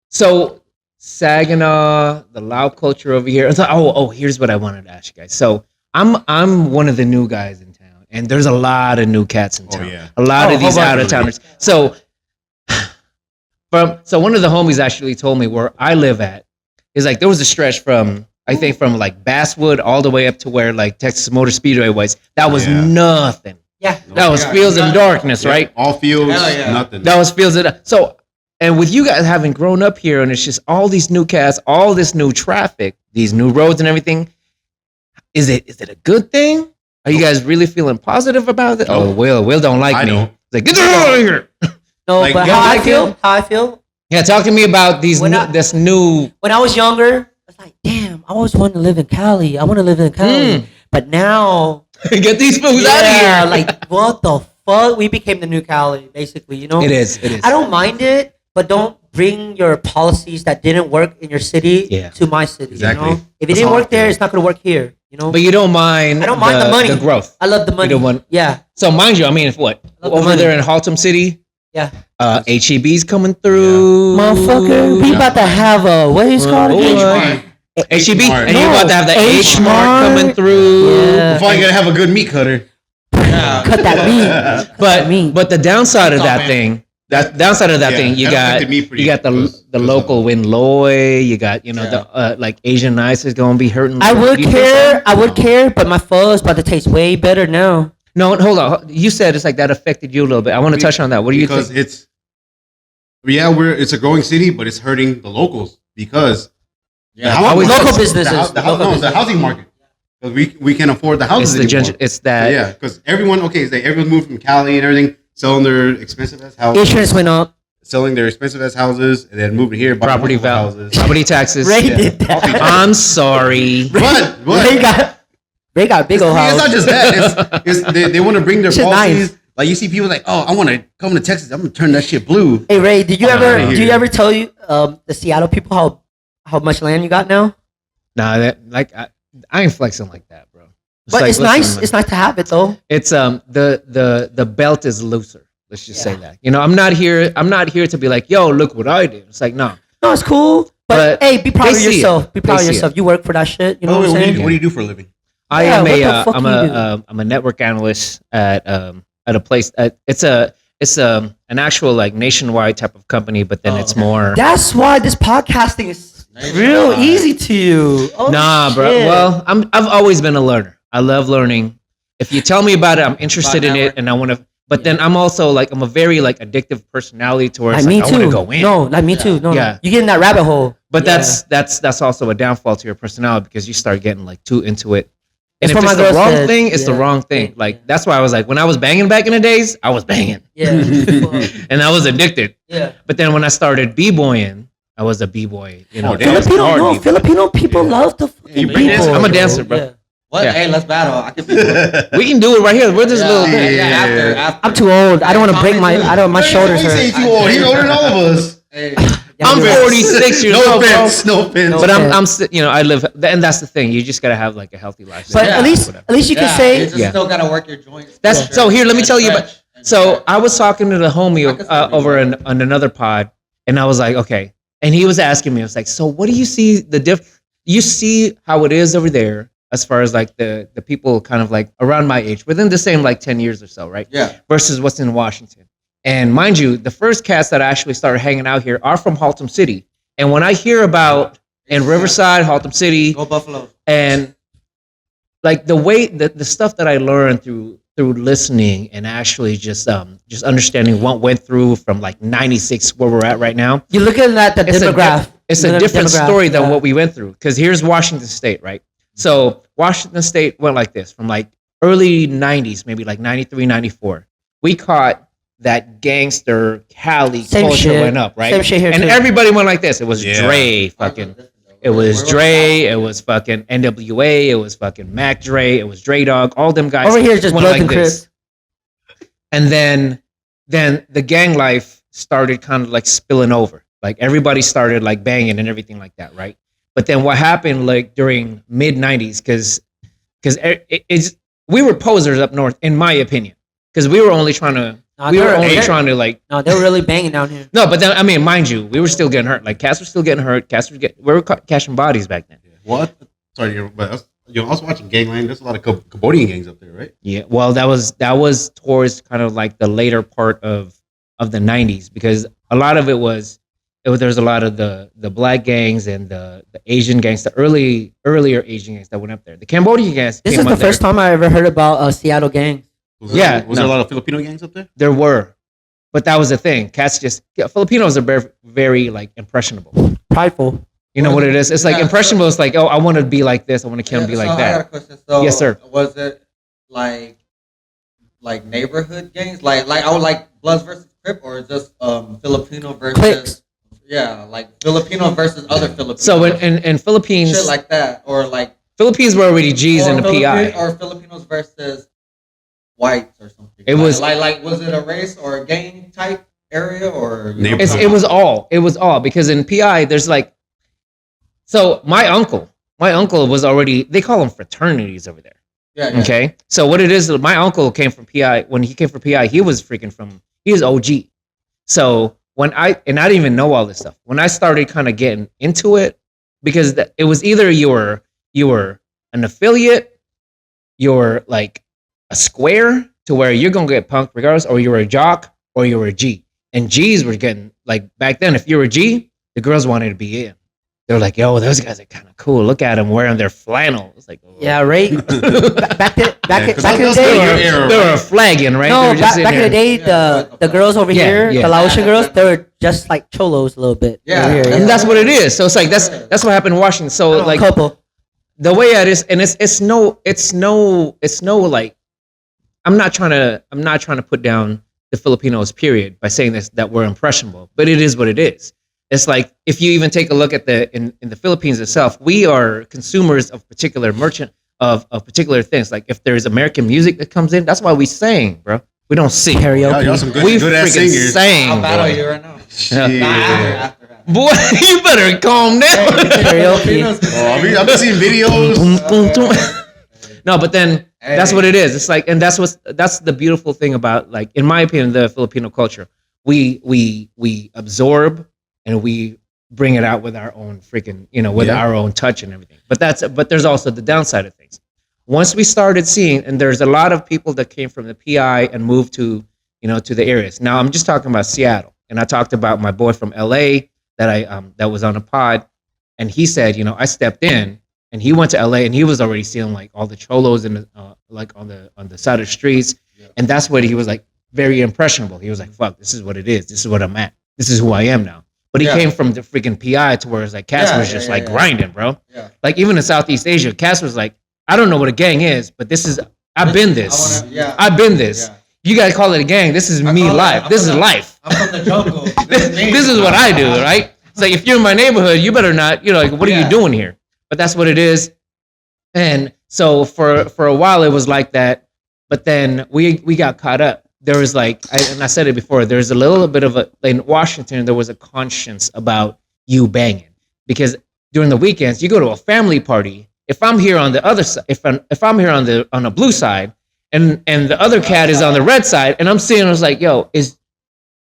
So Saginaw, the Lao culture over here. So, here's what I wanted to ask you guys. So I'm one of the new guys in town, and there's a lot of new cats in town. yeah. A lot of these whole bunch out of of them. towners. So one of the homies actually told me where I live at is like there was a stretch from like Basswood all the way up to where like Texas Motor Speedway was. That was Yeah. nothing. Yeah. That was fields and darkness, right? All fields, Hell yeah. nothing. That was fields and so. And with you guys having grown up here, and it's just all these new cats, all this new traffic, these new roads and everything. Is it a good thing? Are you guys really feeling positive about it? Oh, Will don't like I me. don't. He's like, get the hell out of here. No, Like, but yeah, how I like feel, Yeah, talk to me about these When I- this new. when I was younger, I was like, damn, I always wanted to live in Cali. I want to live in Cali. But now, Get these fools out of yeah, here. like, what the fuck? We became the new Cali, basically, you know? It is. I don't mind it, but don't bring your policies that didn't work in your city Yeah. to my city, Exactly. you know? If it That's didn't how I work there, feel. it's not going to work here, you know? But you don't mind. I don't mind the money. the growth. I love the money. don't want- Yeah, So mind you, I mean, if what love the over money. there in Haltom City, yeah. HEB's coming through. Motherfucker, we about to have a, what is it called Oh, again? HEB, H-Mart. and you're about to have the H-Mart. H-Mart coming through. Yeah. Before you gotta have a good meat cutter. Cut that meat. But the downside of that thing, Yeah, you that got affected me pretty you got the close. the local Winloy, you got the like Asian Ice is gonna be hurting. I would Do you think care, so? I would care, but my pho is about to taste way better now. No, hold on. You said it's like that affected you a little bit. I want to touch on that. What do you Because think? it's a growing city, but it's hurting the locals because The housing always- market. Local businesses. The Local the housing market. 'Cause we can't afford the It's houses the anymore. it's that. Yeah, because everyone moved from Cali and everything, selling their expensive ass houses, Insurance went up. selling their expensive ass houses, and then moving here, buying Property multiple value, houses. property taxes. Ray Yeah. did that. I'm sorry. But Ray got a big old it's house. not just that. It's they want to bring their Shit policies. nice. Like you see people like, oh, I want to come to Texas. I'm gonna turn that shit blue. Hey Ray, did you I'm ever outta do you here. ever tell you the Seattle people how much land you got now? Nah, that like I ain't flexing like that, bro. But like, it's listen, nice. man. It's nice to have it though. It's the belt is looser. Let's just say that. You know, I'm not here to be like, yo, look what I did. It's like, no. No, it's cool. But, But hey, be proud they of see it. yourself. Be proud They of see yourself. You work for that shit. You know what I'm saying? What do you do for a living? I Yeah, am what the a fuck do you do? I'm a network analyst at a place. It's an actual like nationwide type of company, but then it's more. That's why this podcasting is real easy to you. Oh, Nah, bro. shit. Well, I've always been a learner. I love learning. If you tell me about it, I'm interested in it, and I want to. But then I'm also like I'm a very like addictive personality to where like it's me like, I too. want to go in. No, like me too. No, Yeah. you get in that rabbit hole. But Yeah. that's also a downfall to your personality because you start getting like too into it. And That's if what it's my the girl wrong said. thing, it's the Yeah. wrong thing. Like that's why I was like, when I was banging back in the days, I was banging Yeah. and I was addicted. Yeah. But then when I started b-boying, I was a b-boy. You know, Oh, damn. It's Filipino, hard no, b-boy. Filipino people love the fucking You bring people. this- I'm a dancer, bro. Yeah. What? Yeah. Hey, let's battle. I could be. We can do it right here. We're this little yeah, thing. after. I'm too old. I don't want to break my. I don't. My shoulders He say hurt. too old. He's older than all of us. Hey, Yeah, I'm you're right. 46 years No old, bro. offense. No offense. No. But Okay. I'm still, you know, I live, and that's the thing. You just gotta have like a healthy lifestyle. But Yeah. at least you can you say. just Yeah. still gotta work your joints. That's so. Here, let me tell you about. So I was talking to the homie I could still be over one. on another pod, and I was like, okay. And he was asking me, I was like, so what do you see the diff? You see how it is over there as far as like the people kind of like around my age, within the same like 10 years or so, right? Yeah. Versus what's in Washington. And mind you, the first cats that actually started hanging out here are from Haltom City. And when I hear about in Riverside, Haltom City, Go Buffalo. and like the way the stuff that I learned through listening and actually just understanding what went through from like 96 where we're at right now, You're looking at the it's demographic. it's You're a looking at different demographic, story than yeah. what we went through. Because here's Washington State, right? So Washington State went like this from like early 90s, maybe like 93, 94. We caught that gangster Cali Same culture shit. went up, right? Same shit here and too. everybody went like this. It was Yeah. Dre, fucking. It was Dre. It was fucking NWA. It was fucking Mac Dre. It was Dre Dog. All them guys. Over here is just went Bloods and Crips. And then the gang life started kind of like spilling over. Like everybody started like banging and everything like that, right? But then what happened like during mid 90s, because we were posers up north, in my opinion, because we were only trying to like No, they were really banging down here. no, but then I mean, mind you, we were still getting hurt. Like cats were still getting hurt. We were catching bodies back then. What? Sorry, but I was watching Gangland. There's a lot of Cambodian gangs up there, right? Yeah, well, that was towards kind of like the later part of the 90s, because a lot of it was there's a lot of the black gangs and the Asian gangs, the earlier Asian gangs that went up there. The Cambodian gangs. This came is the up there. first time I ever heard about Seattle gangs. Was Yeah, there a no. lot of Filipino gangs up there? There were, but that was the thing. Cats Filipinos are very, very like impressionable. Prideful. You know what it is? It's like Yeah, impressionable. It's like, oh, I want to be like this. I want to kill and be like I got a that. question. So, Yes, sir. Was it like neighborhood gangs, like I would like Bloods versus Crip, or just Filipino versus Cliques. yeah, like Filipino versus other Filipinos? So in Philippines, shit like that, or like Philippines were already G's in the PI. or Filipinos versus whites or something. It was- like was it a race or a gang type area, or you know, Neighborhood. It was all because in PI there's like, so my uncle was already, they call them fraternities over there. yeah. Okay, so what it is, my uncle came from PI. When he came from PI, he was OG. So I didn't even know all this stuff. When I started kind of getting into it, because it was either you were an affiliate, you're like a square to where you're gonna get punked regardless, or you were a jock, or you were a G. And G's were getting, like back then, if you were a G, the girls wanted to be in. they were like, "Yo, those guys are kind of cool. Look at them wearing their flannel." It's like, oh. Yeah, right. back in the still your day. era, They right? were flagging, right? They No, were just back in the there. day, the girls over Yeah, here, yeah. the Laotian girls, they were just like cholos a little bit. Yeah. over here, And that's what it is. So it's like that's what happened in Washington. So like couple. the way it is, and it's no like I'm not trying to put down the Filipinos period by saying this that we're impressionable, but it is what it is. It's like if you even take a look at in the Philippines itself, we are consumers of particular of particular things. Like if there's American music that comes in, that's why we sing, bro. We don't sing Karaoke. Y'all some we good ass freaking singers. sing. I'll battle bro. you right now. Shit. Nah, after. Boy, you better calm down. Karaoke. I've been seeing videos. No, but then that's what it is. It's like, and that's the beautiful thing about, like, in my opinion, the Filipino culture. We absorb and we bring it out with our own freaking, with our own touch and everything. But there's also the downside of things. Once we started seeing, and there's a lot of people that came from the PI and moved to the areas. Now I'm just talking about Seattle, and I talked about my boy from LA that was on a pod, and he said, I stepped in, and he went to LA, and he was already seeing like all the cholos in like on the side of the streets, and that's what he was like, very impressionable. He was like, "Fuck, this is what it is. This is what I'm at. This is who I am now." But he came from the freaking PI to where it's like Cass was just grinding, bro. Yeah. Like even in Southeast Asia, Cass was like, "I don't know what a gang is, but I've been this. I've been this. Yeah. You guys call it a gang. This is me life. This is life. I'm from the jungle. This is what I do, right? It's like, if you're in my neighborhood, you better not, like, what are you doing here? But that's what it is. And so for a while it was like that, but then we got caught up. There was like, and I said it before, there's a little bit of in Washington, there was a conscience about you banging, because during the weekends you go to a family party. If I'm here on the other side, if I'm here on the blue side, and the other cat is on the red side, and I'm seeing, I was like, is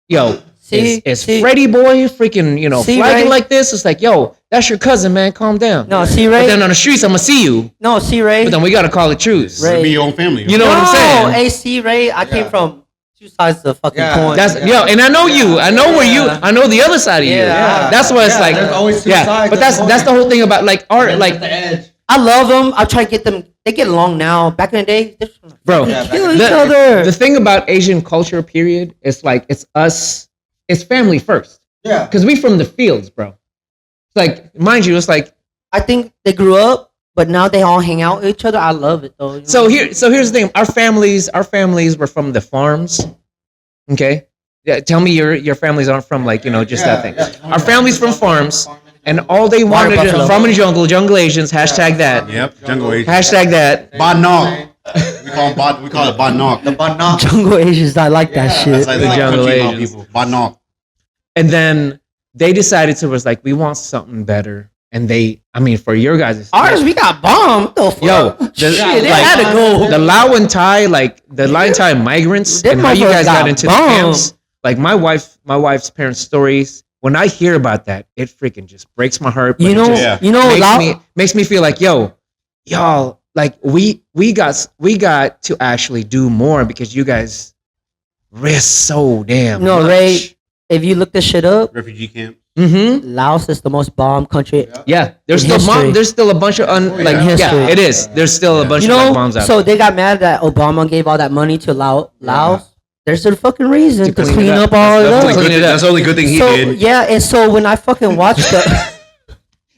Freddie boy freaking, flagging like this? It's like, yo, that's your cousin, man. Calm down. No, see, Ray. But then on the streets, I'm gonna see you. No, see, Ray. But then we gotta call it truce. Ray. Be your own family. You know what I'm saying? Hey, see, Ray. I came from two sides of the fucking coin. That's and I know you. I know where you. I know the other side of you. Yeah. That's why it's like, there's always two sides. But that's the whole thing about like art. Like, the edge. I love them. I try to get them. They get along now. Back in the day, they bro, kill each other. The thing about Asian culture, period, it's like it's us. It's family first. Yeah. Because we from the fields, bro. It's like, mind you, it's like, I think they grew up, but now they all hang out with each other. I love it though. So here's the thing. Our families were from the farms. Okay. Yeah, tell me your families aren't from like, just that thing. Our families from farms, and all they wanted buffalo. from the jungle Asians, hashtag that. Yep. Jungle Asian. Hashtag that. Banok. We call it Banok. The banana. Jungle Asians, I like that That's shit. like The the Jungle country mouth Asians. people. Banok. And then they decided was like, we want something better. And for your guys, Ours, we got bombed. What the fuck? yo, Shit, they had to go. The Lao and Thai, like the Lao and Thai migrants, Them and how you guys motherfuckers got got into bombed. the camps. Like my wife's parents' stories. When I hear about that, it freaking just breaks my heart. But You it know, just Lao. makes me feel like, y'all, like we got to actually do more because you guys risk so damn No, much. Ray. If you look this shit up, Refugee camp. Mm-hmm. Laos is the most bombed country. Yeah, there's In still history. there's still a bunch of history. it is. There's still a bunch You of like know, bombs out. so they got mad that Obama gave all that money to Laos. There's a fucking reason to clean clean it up up. all of That's that. clean it up. That's the only good thing he So did. yeah, and so when I fucking watched that,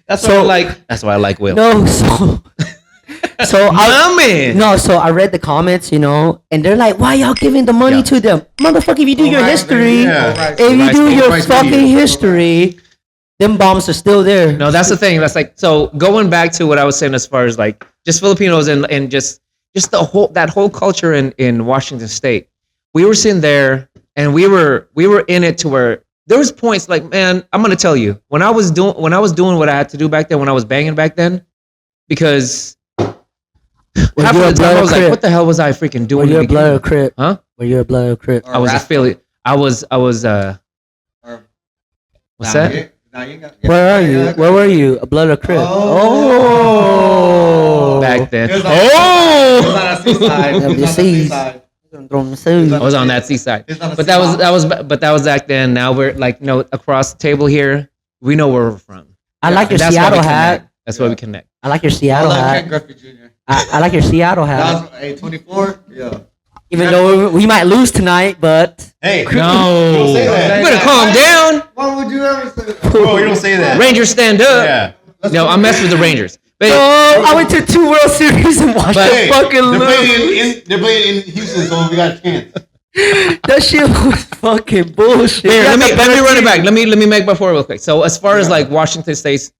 That's why I like Will. no, so man. No, so I read the comments, and they're like, "Why y'all giving the money Yeah. to them, motherfucker? If you do your history, Yeah. if you do your Rice fucking video. history, them bombs are still there." No, that's the thing. That's like, so going back to what I was saying as far as like just Filipinos and just that whole culture in Washington State. We were sitting there and we were in it to where there was points like, man, I'm gonna tell you, when I was doing what I had to do back then, when I was banging back then, because half you of a the time I blood was like, crip? what the hell was I freaking Were doing? you in a the blood or beginning? crip? Huh? Were you a blood or crip? I was affiliate. I was what's that? Where are you? Where were you? A blood or crip? Oh, Back then. It was I was on that seaside. It's not a But that was back then. Now we're like, across the table here, we know where we're from. I like your And that's why we Seattle connect. hat. That's why we connect. I like your Seattle Ken hat. Griffey Jr. I like your Seattle hat. That was a 24. Yeah. Even though we might lose tonight, but Hey, No, Don't say that. you better calm down. Why would you ever say that? bro, you don't say that. Rangers stand up. Yeah. No, I'm messing with the Rangers. But oh, I went to 2 World Series and watched But- them Hey, fucking they're lose. playing in Houston, so we got a chance. That shit was fucking bullshit. here, Yeah, let me the run it better back. team. Let me make my point real quick. So as far as like Washington State's,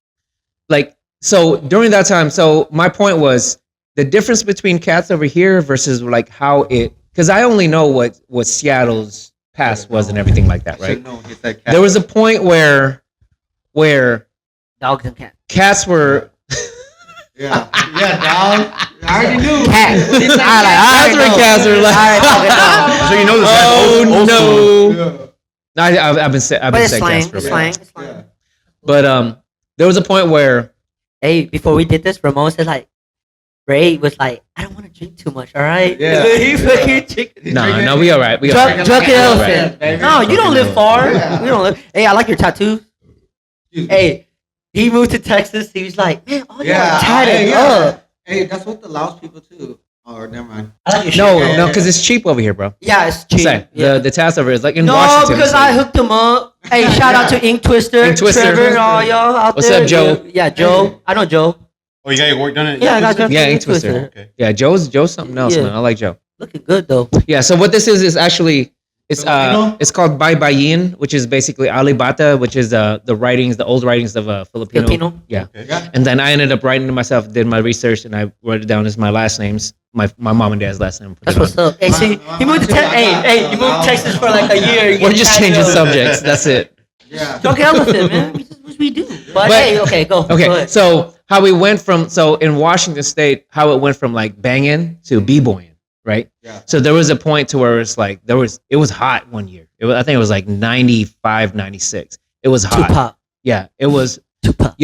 like so during that time, so my point was the difference between cats over here versus like how it, because I only know what Seattle's past was and everything like that, right? No, he said cat. There was a point where Dogs and cats. cats were Yeah. Yeah, dog. I already knew. Cats. That's where cats are like. So you know this. Oh old school. no! I've been saying But it's cats slang. for a It's bit. slang. It's slang. Yeah. But there was a point where Hey, before we did this, Ramon said like, Ray was like, I don't want to drink too much, all right? Yeah. He fucking drinking. no, we all right. We all Drunk, right. drunken All elephant. right. No, you don't live far. Yeah. You don't live. Hey, I like your tattoo. Excuse me. Hey, he moved to Texas. He was like, man, all y'all Yeah. are tatted Hey, up. Hey, that's what the Laos people too. Or never mind. I like your shit. No, Yeah, no, yeah, because it's cheap over here, bro. Yeah, it's cheap. Say, Yeah. the task over is like in No, Washington. because it's I like- hooked him up. Hey, shout out to Ink Twister, Ink Twister. Trevor, and all y'all out What's there. up, Joe? Yeah, Joe. I know Joe. Oh, you got your work done? At Yeah, I got Joe. Yeah, from Ink Twister. Okay. Yeah, Joe's something else, Yeah. man. I like Joe. Looking good though. Yeah. So what this is actually Filipino? it's called Bai Bayin, which is basically Alibata, which is the old writings of Filipino. Filipino. Yeah. Yeah. And then I ended up writing it myself, did my research, and I wrote it down as my last names, my mom and dad's last name. Put That's it what's on. up. Hey, see, he moved to Texas. Hey, you moved to Texas for like a year. You We're get just tatted changing up. subjects. That's it. Yeah. Drunk elephant, man. This is what we do. But, But- hey, okay, go. Go Okay, ahead. so how we went from in Washington State, how it went from like banging to b-boying, right? Yeah. So there was a point to where it's like it was hot one year. I think it was like 95, 96. It was hot. Tupac. Yeah, it was. Tupac.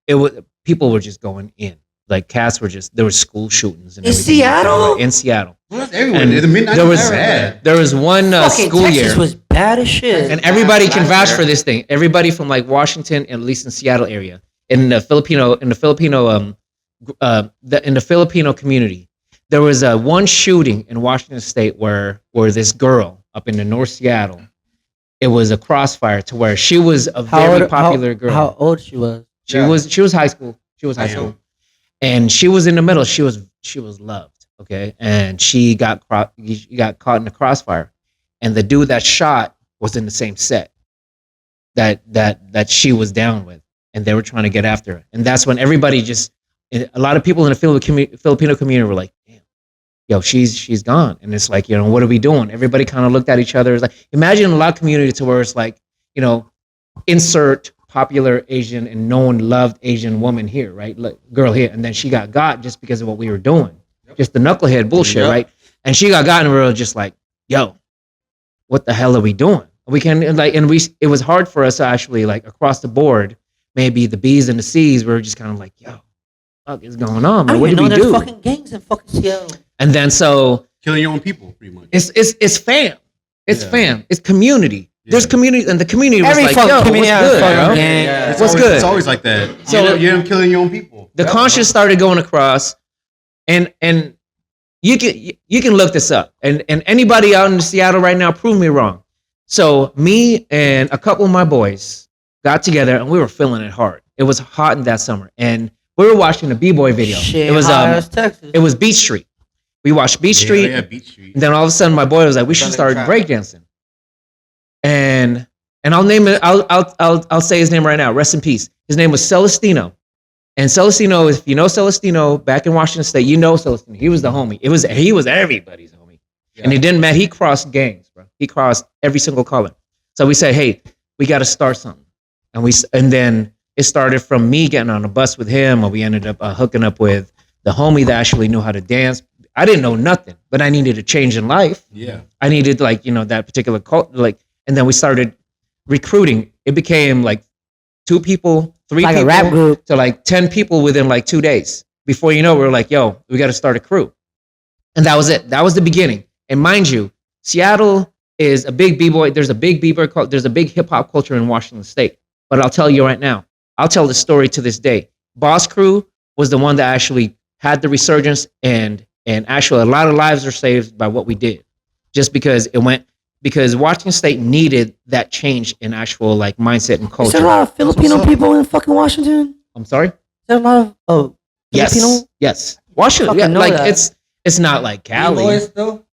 It was people were just going in. Like cats were just there were school shootings and In everything. Seattle? In Seattle. Well, that's everywhere. And The midnight there is was bad. there was one Fucking school Texas year. was bad as shit. And everybody can Last vouch year. for this thing. Everybody from like Washington, and at least in Seattle area, in the Filipino community, there was one shooting in Washington State where this girl up in the North Seattle, it was a crossfire to where she was a very popular girl. How old she was? She was high school. She was high Damn. school, and she was in the middle. She was loved. Okay, and she got caught in the crossfire, and the dude that shot was in the same set that she was down with, and they were trying to get after her. And that's when everybody a lot of people in the Filipino community were like, damn, yo, she's gone. And it's like, what are we doing? Everybody kind of looked at each other. It's like, imagine a lot of community to where it's like, insert popular Asian and known loved Asian woman here, right? Like, girl here. And then she got just because of what we were doing. Just the knucklehead bullshit, Yep. right? And she got and we were just like, yo, what the hell are we doing? It was hard for us to actually, like, across the board, maybe the B's and the C's were just kind of like, yo, what is going on, I man? don't What even do know we there's do? fucking gangs in fucking Seattle. And then so Killing your own people, pretty much. it's fam. It's Yeah. fam. It's community. Yeah. There's community, and the community was Every like, fucking yo, community what's has a good, fucking bro? gang. Yeah. What's good? It's always like that. So- You end up killing your own people. The conscience started going across, and you can look this up, and anybody out in Seattle right now, prove me wrong. So me and a couple of my boys got together, and we were feeling it hard. It was hot in that summer, and we were watching a b-boy video. Shit, It was hot as Texas. it was Beach Street. We watched Beach Street, Yeah, Beach Street. and then all of a sudden my boy was like, "We should start breakdancing." And I'll name it. I'll say his name right now. Rest in peace. His name was Celestino. And Celestino, if you know Celestino, back in Washington State, you know Celestino. He was the homie. He was everybody's homie. Yeah. And it didn't matter. He crossed gangs, bro. He crossed every single color. So we said, hey, we got to start something. And then it started from me getting on a bus with him, or we ended up hooking up with the homie that actually knew how to dance. I didn't know nothing, but I needed a change in life. Yeah. I needed that particular cult, and then we started recruiting. It became like 2 people, 3 like people, a rap group. to like 10 people within like 2 days. Before you know, we were like, yo, we got to start a crew. And that was it. That was the beginning. And mind you, Seattle is a big b-boy. There's a big b-boy there's a big hip hop culture in Washington State. But I'll tell you right now, I'll tell the story to this day. Boss Crew was the one that actually had the resurgence, and actually a lot of lives are saved by what we did, just because because Washington State needed that change in actual like mindset and Is culture. there a lot of Filipino people in fucking Washington? I'm sorry. Is there a lot of Filipino? Yes. Washington, Fucking know like that. it's not like Cali. B-boys still?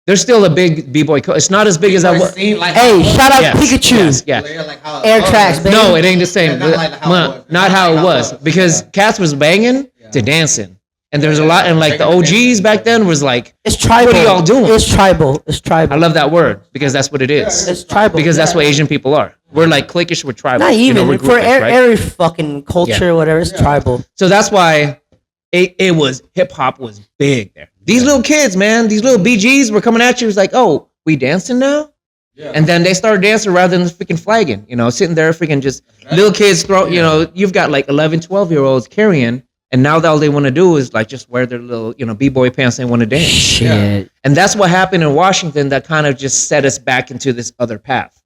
There's still a big b-boy. It's not as big as I was. Hey, shout out Pikachu. Yes, yeah. Like how Air tracks, baby. No, it ain't the same. Yeah, not like how it was. Not how it was, because cats was banging to dancing, and there's a lot, and like the OGs back then was like, It's tribal. What are y'all doing? It's tribal. It's tribal. I love that word because that's what it is. It's tribal. Because that's what Asian people are. We're like cliquish, we're tribal. Not even we're for groupish, right? every fucking culture, Yeah. whatever. It's tribal. So that's why it was hip hop was big there. These little kids, man, these little BGs were coming at you. It was like, oh, we dancing now? Yeah. And then they started dancing rather than freaking flagging, sitting there freaking just little kids throw, you've got like 11, 12-year-olds carrying, and now all they want to do is like just wear their little, b-boy pants and want to dance. Shit. And that's what happened in Washington that kind of just set us back into this other path.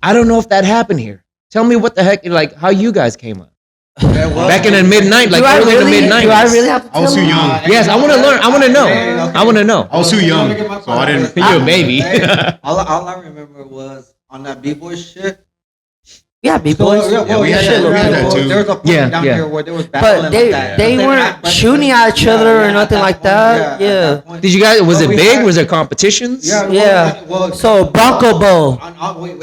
I don't know if that happened here. Tell me what the heck, like how you guys came up. Back in the mid-90s, like early to mid-90s. Do I really have to tell I was too them? young. Yes, I want to learn. I want to know. I want to know. I was too young, so I didn't. You're a baby. all I remember was on that b-boy shit. Yeah, B-boys. Yeah, we had that too. There was a point Yeah, down yeah. here where there was battling But they like that. they But then weren't but- shooting at each other or nothing like that. Yeah. Did you guys? Was Well, it we big? had- Was there competitions? Yeah. Yeah. So Bronco Bowl. Wait.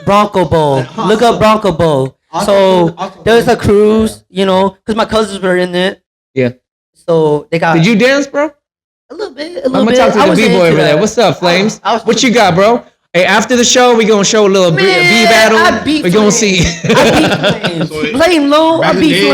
Bronco Bowl. Look up Bronco Bowl. So there's a cruise, because my cousins were in it. Yeah. So they got Did you dance, bro? a little bit. I'm gonna talk to the b-boy over there. What's up, Flames? I was What you got, bro? Hey, after the show, we gonna show a little B Man, battle. I beat We're gonna Flames. see. I beat Flames. So it- Flame low. I Back in the beat day-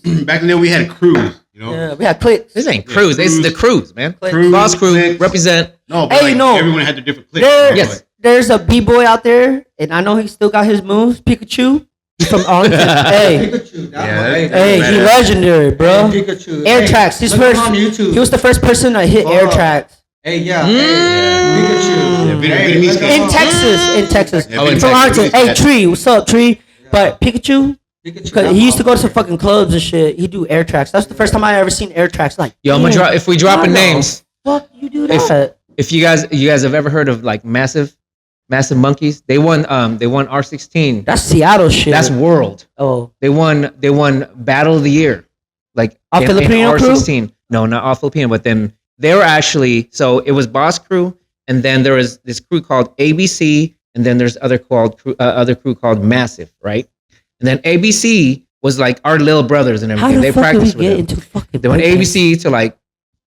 Flames. Back in the day, we had a cruise. Yeah, we had clicks. This ain't cruise. It's the cruise, man. Cruise, Boss crew cliques. represent. No, but Hey, like, no. everyone had their different cliques. There, Yes. There's a b-boy out there, and I know he still got his moves. Pikachu. He's from Arlington. Hey, Pikachu. hey, he legendary, bro. Pikachu. Air Hey, tracks. He's look him first. on YouTube. He was the first person to hit air tracks Hey, yeah. Mm. Hey, Pikachu. Yeah, Hey, Vietnamese look guy. him in up. Texas. In Texas. Yeah, Oh, in From Texas. Arlington. Hey, Tree. What's up, Tree? But Pikachu, Pikachu. because he used to go to some fucking clubs and shit. He do air tracks. That's the first time I ever seen air tracks. Like, Yo, I'm gonna damn, drop. If we dropping how the names, Fuck, you do that. if you guys have ever heard of like massive monkeys, they won R16. That's Seattle shit. That's world. oh, They won Battle of the Year, like All Filipino crew? R16. No, not all Filipino, but then they were actually, so it was Boss Crew, and then there was this crew called ABC, and then there's other crew called Massive, right? And then ABC was like our little brothers and how everything. the They fuck did we practiced with get them. into fucking? They went breakdance? ABC to like,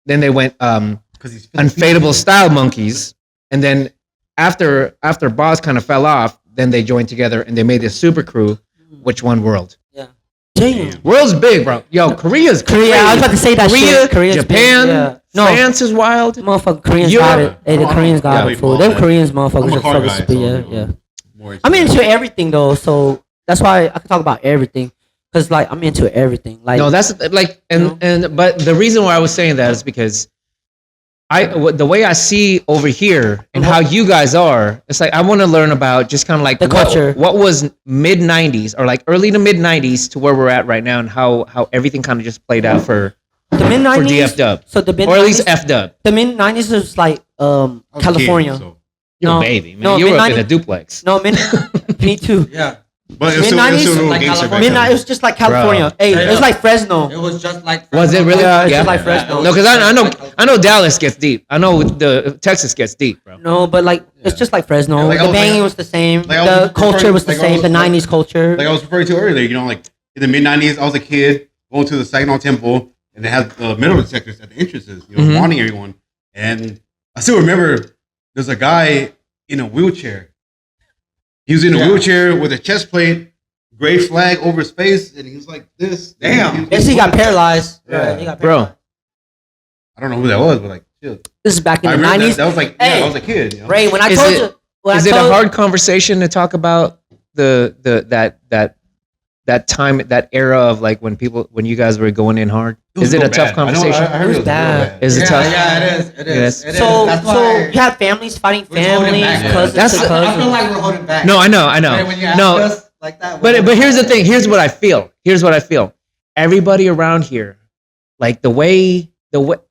then they went 'Cause he's Unfadable Style Monkeys, and then after Boss kind of fell off, then they joined together and they made this super crew, which won World. Damn. World's big, bro. Yo, Korea's Korea. I was about to say that Korea, shit. Korea's Japan, big, yeah. No, France is wild. motherfucking Koreans Europe. got it. Hey, the Koreans got Yeah, it. Fool. we Them bought Koreans, I'm motherfuckers a are car fucking guy, stupid. so, Yeah, yeah. more into I'm that. into everything though, so that's why I can talk about everything. Cause like I'm into everything. Like No, that's like, and but the reason why I was saying that is because the way I see over here and how you guys are, it's like I want to learn about just kind of like The culture. What was mid '90s or like early to mid '90s to where we're at right now, and how everything kind of just played out for the mid for '90s. DF Dub, So the mid or at least 90s F Dub. the mid '90s was like I was a kid, California. so- You're No, a baby, man. no, you were up in a mid-90s duplex. No, me too. Yeah. But it was still Mid-90s, a little like gangster back California. then. Midnight. It was just like California. Hey, it was like Fresno. It was just like. Was it really? Yeah, it's Yeah. just like Fresno. No, because I know Dallas gets deep. I know the Texas gets deep, bro. No, but like it's just like Fresno. Yeah, like I the was- banging like- was the same. like I The was culture referring- was the like I same. was- The '90s culture. Like I was referring to earlier, like in the mid '90s, I was a kid going to the Saginaw Temple, and they had metal detectors at the entrances, Mhm. warning everyone. And I still remember there's a guy in a wheelchair. He was in a wheelchair with a chest plate, gray flag over his face, and he was like this. Damn. Yes, he got paralyzed. Yeah. He got Bro. paralyzed. I don't know who that was, but like, shit. This is back in I the remember '90s. that was like, Hey. I was a kid. You know? Ray, when I Is told it- you, when Is I it a told, hard conversation to talk about that time, that era of like when you guys were going in hard? It was Is it real a tough bad. I know, conversation? I heard It was real bad. Is it Yeah, tough? yeah, it is. It is. Yes. It is. So That's so why you had families fighting we're holding families, back. cousins That's- to I feel cousins. like we're holding back. No, I know. Right, when you ask No, us, like that. But here's the thing. Here's what I feel. Everybody around here, like the way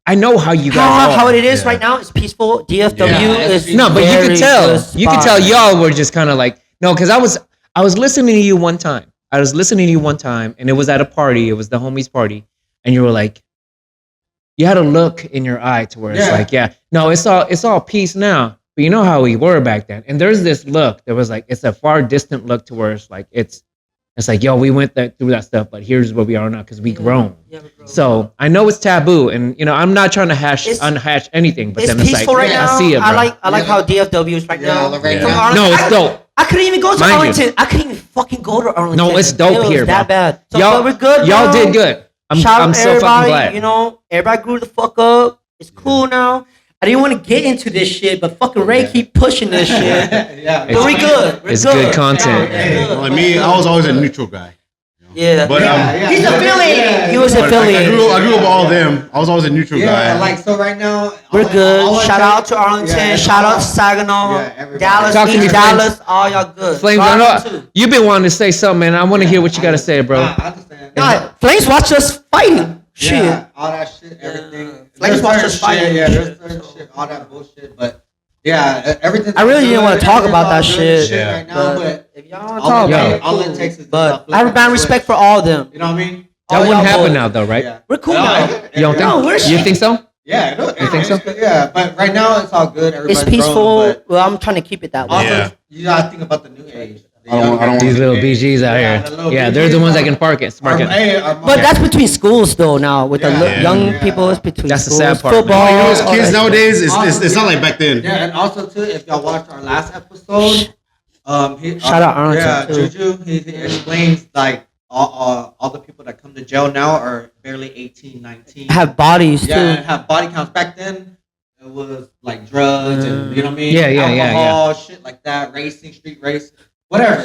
I know how you guys How are. it is right now is peaceful. DFW is No, but you very could tell. good You could spot. tell y'all were just kind of like no, because I was listening to you one time. And it was at a party. It was the homies' party, and you were like, you had a look in your eye to where it's like, no, it's all peace now. But you know how we were back then. And there's this look that was like, it's a far distant look to where it's like, it's like, yo, we went through that stuff, but here's where we are now because we grown. Yeah, we grown. So I know it's taboo, and I'm not trying to unhash anything, but It's then it's peaceful like, right now. I see it, bro. I like how DFW is right now. right From now. Arlington. No, it's dope. I couldn't even go to Mind you. Arlington. I couldn't even fucking go to Arlington. No, it's dope It was here, that bro. bad. So Y'all, but we're good. y'all now. did good. Shout I'm out so fucking everybody. glad. Everybody grew the fuck up. It's cool now. I didn't want to get into this shit, but fucking Ray keep pushing this shit. Yeah. But we good. We're It's good. good content. Yeah, we're good. Like me, I was always a neutral guy. Yeah. But He's affiliated. He was but I affiliated. grew up with all of them. I was always a neutral guy. like so right now. We're good. all I Shout say- out to Arlington. Yeah, Shout out to Saginaw. Yeah, everybody. Dallas. Talk to me, East Flames. Dallas. All y'all good. Flames, I Arlington, know too. you've been wanting to say something, man. I want to hear what you got to say, bro. I understand. Nah, Flames watch us fighting. Shit. Yeah, all that shit, everything. Flames There's watch certain us fight. shit, yeah, there's certain shit, all that bullshit, but yeah, everything. I really didn't want to talk about that shit. Yeah. right now, but if y'all want to talk all, about it, it, all cool. it takes is But just I have mad respect for all of them. You know what I mean? That all wouldn't y'all happen boys. now, though, right? Yeah. We're cool No, now. You don't think? No, we're You think so? Yeah, You think so? Yeah, but right now it's all good. Everybody's It's peaceful. Growing, but Well, I'm trying to keep it that way. also, Yeah. you gotta think about the new age. I don't want These little BGs out Yeah, the here. little Yeah, they're the BGs ones that are- can park it. Spark it. But that's between schools, though. Now with the Yeah. young Yeah. people, it's between That's the schools. sad part, man. Football. You know, as all kids that nowadays, it's not like back then. Yeah, and also too, if y'all watched our last episode, Shout out Arlington, Yeah, too. Juju, he explains like all the people that come to jail now are barely 18, 19. shit. Have bodies yeah, too. and have body counts. Back then, it was like drugs and you know what I mean. Yeah, alcohol, shit like that, racing, street race, whatever.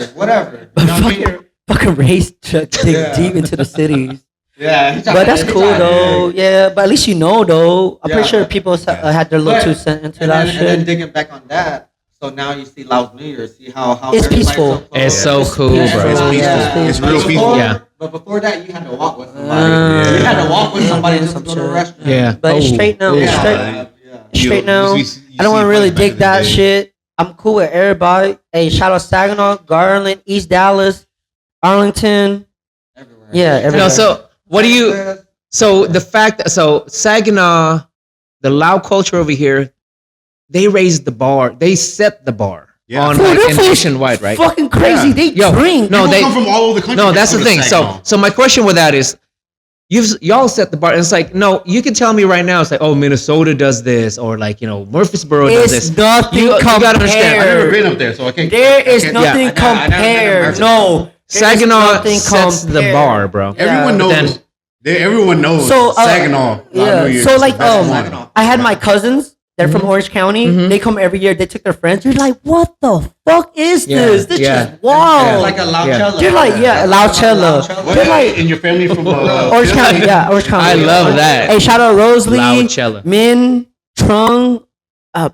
You know what I mean? Fucking race truck dig Yeah. deep into the cities. Yeah, But that's cool though. Yeah, but at least you know though. I'm pretty Yeah. sure people had their little But- 2 cents into And that then, and then shit. digging back on that, so now you see Laos New Year. See how It's everybody's peaceful. so close. It's so cool, Yeah, bro. It's peaceful. Yeah. It's But real before- peaceful. Yeah. But before that, you had to walk with somebody. Yeah. You had to walk with somebody Yeah, just to some go to the shit. restaurant. Yeah. But it's Oh, straight now. oh. It's Yeah. straight, Yeah. straight now. You I don't want to really see fights back dig in the that day. shit. I'm cool with everybody. Hey, shout out Saginaw, Garland, East Dallas, Arlington. Everywhere. Yeah, everywhere. No, so what do you? So the fact that Saginaw, the loud culture over here, they raised the bar. They set the bar Yeah. on Fool, like them in fools nationwide, right? Fucking crazy. Yeah. They Yo, drink. no, People they come from all over the country. no. to That's the come to thing. Saginaw. So my question with that is, y'all set the bar. And it's like no, you can tell me right now. It's like oh, Minnesota does this, or like It's Murfreesboro does this. nothing You gotta understand. I've never compared. been up there, so I can't. There is I can't- nothing I never been compared. to No. There is Saginaw nothing sets the compared. bar, bro. Everyone Yeah. knows. Everyone knows. So, Saginaw. Yeah. New Year's So is like the best one. I had my cousins. They're from Orange County. Mhm. They come every year. They took their friends. They're like, "What the fuck is Yeah. this? This Yeah. is wild." Yeah. Like a Lauchella. They're like, yeah, Lauchella. What? They're like In your family from Orange County. Yeah, Orange County. I love that. Hey, shout out Rosalie, Lauchella. Min, Trung,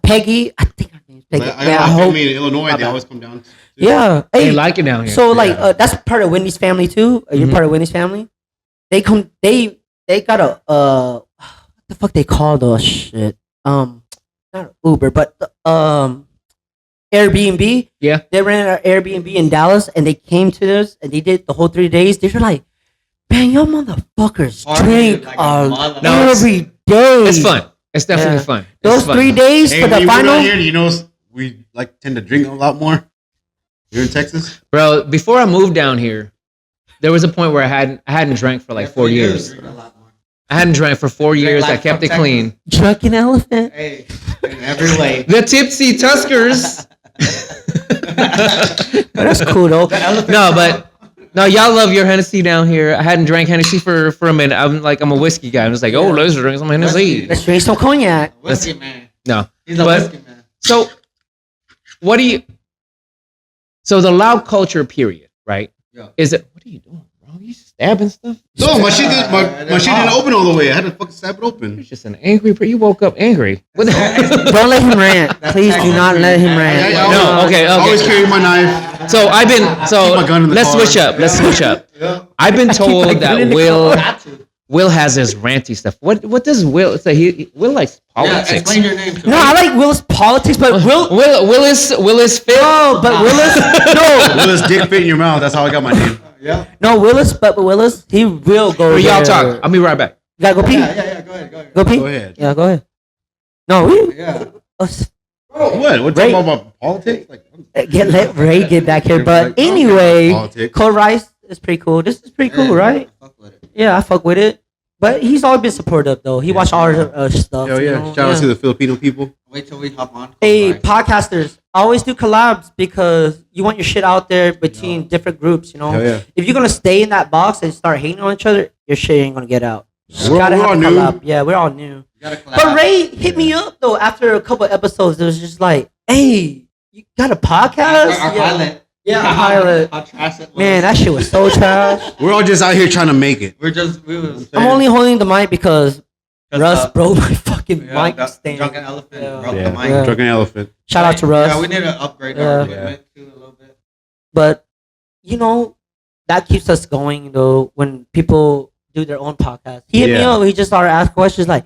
Peggy. I think her name's Peggy. I Yeah, got I my hope. family in Illinois. My They bad. always come down. Yeah. They Hey, like it down here. so like Yeah. that's part of Wendy's family too. You're Mhm. part of Wendy's family. They come. They got a what the fuck they call those shit? Not Uber, but Airbnb. Yeah. They ran an Airbnb in Dallas, and they came to us, and they did the whole 3 days. They were like, "Man, y'all motherfuckers Party drink like a mother- No, it's- every day." it's fun. It's definitely Yeah. fun. It's Those fun. 3 days Hey, for when the you move final. down here, you know we like tend to drink a lot more. You're in Texas. Bro, before I moved down here, there was a point where I hadn't drank for like 4 years. Drink a lot more. I hadn't drank for 4 years. I like kept it from clean. Drunken elephant. Hey, in every way. The Tipsy Tuskers. That's cool though. No, but no, y'all love your Hennessy down here. I hadn't drank Hennessy for a minute. I'm a whiskey guy. I'm just like, oh, let's drink some Hennessy. Let's drink some cognac. Whiskey man. No, He's a but- whiskey man. so what do you? So the loud culture period, right? Yeah. Is it? What are you doing, bro? You just stabbing stuff? No, my shit didn't open all the way. I had to fucking stab it open. You're just an angry. You woke up angry. What the Don't let him rant. Please do not let him rant. No, okay. I always carry my knife. So I've been. So Keep my gun in the let's car. switch up. Let's switch up. I've been told that Will has his ranty stuff. What does Will say? Will likes politics. Explain your name to me. No, I like Willis politics, but Willis fit. no, but Willis, no, Willis dick fit in your mouth. That's how I got my name. Yeah. no, Willis, he will go. Y'all there. talk. I'll be right back. You gotta go pee. Yeah. Go ahead. Go pee. Go ahead. Yeah, go ahead. No, we. Yeah. What? What Ray- talking about politics? Like, Let Ray get back here. But anyway, politics. Cole Rice is pretty cool. This is pretty cool, right? Fuck with it. Yeah, I fuck with it. But he's always been supportive, though. He watched all our stuff. Hell you yeah! know? Shout out to the Filipino people. Wait till we hop on. Hey, Right. podcasters, always do collabs because you want your shit out there between different groups, you know? Hell yeah! If you're going to stay in that box and start hating on each other, your shit ain't going to get out. You We're gotta all have a new. collab. Yeah, we're all new. You gotta collab. But Ray hit me up, though, after a couple episodes. It was just like, hey, you got a podcast? Our Yeah. pilot. Yeah, our pilot. How trash it was. Man, that shit was so trash. We're all just out here trying to make it. we was. I'm only holding the mic because Russ broke my fucking Yeah, mic the stand. Drunken Elephant Yeah. broke Yeah, the mic. Yeah. Drunken elephant. Shout out to Russ. Yeah, we need to upgrade Yeah. our equipment too a little bit. But, you know, that keeps us going, though, when people do their own podcast. He hit me Yeah. up. He just started asking questions like,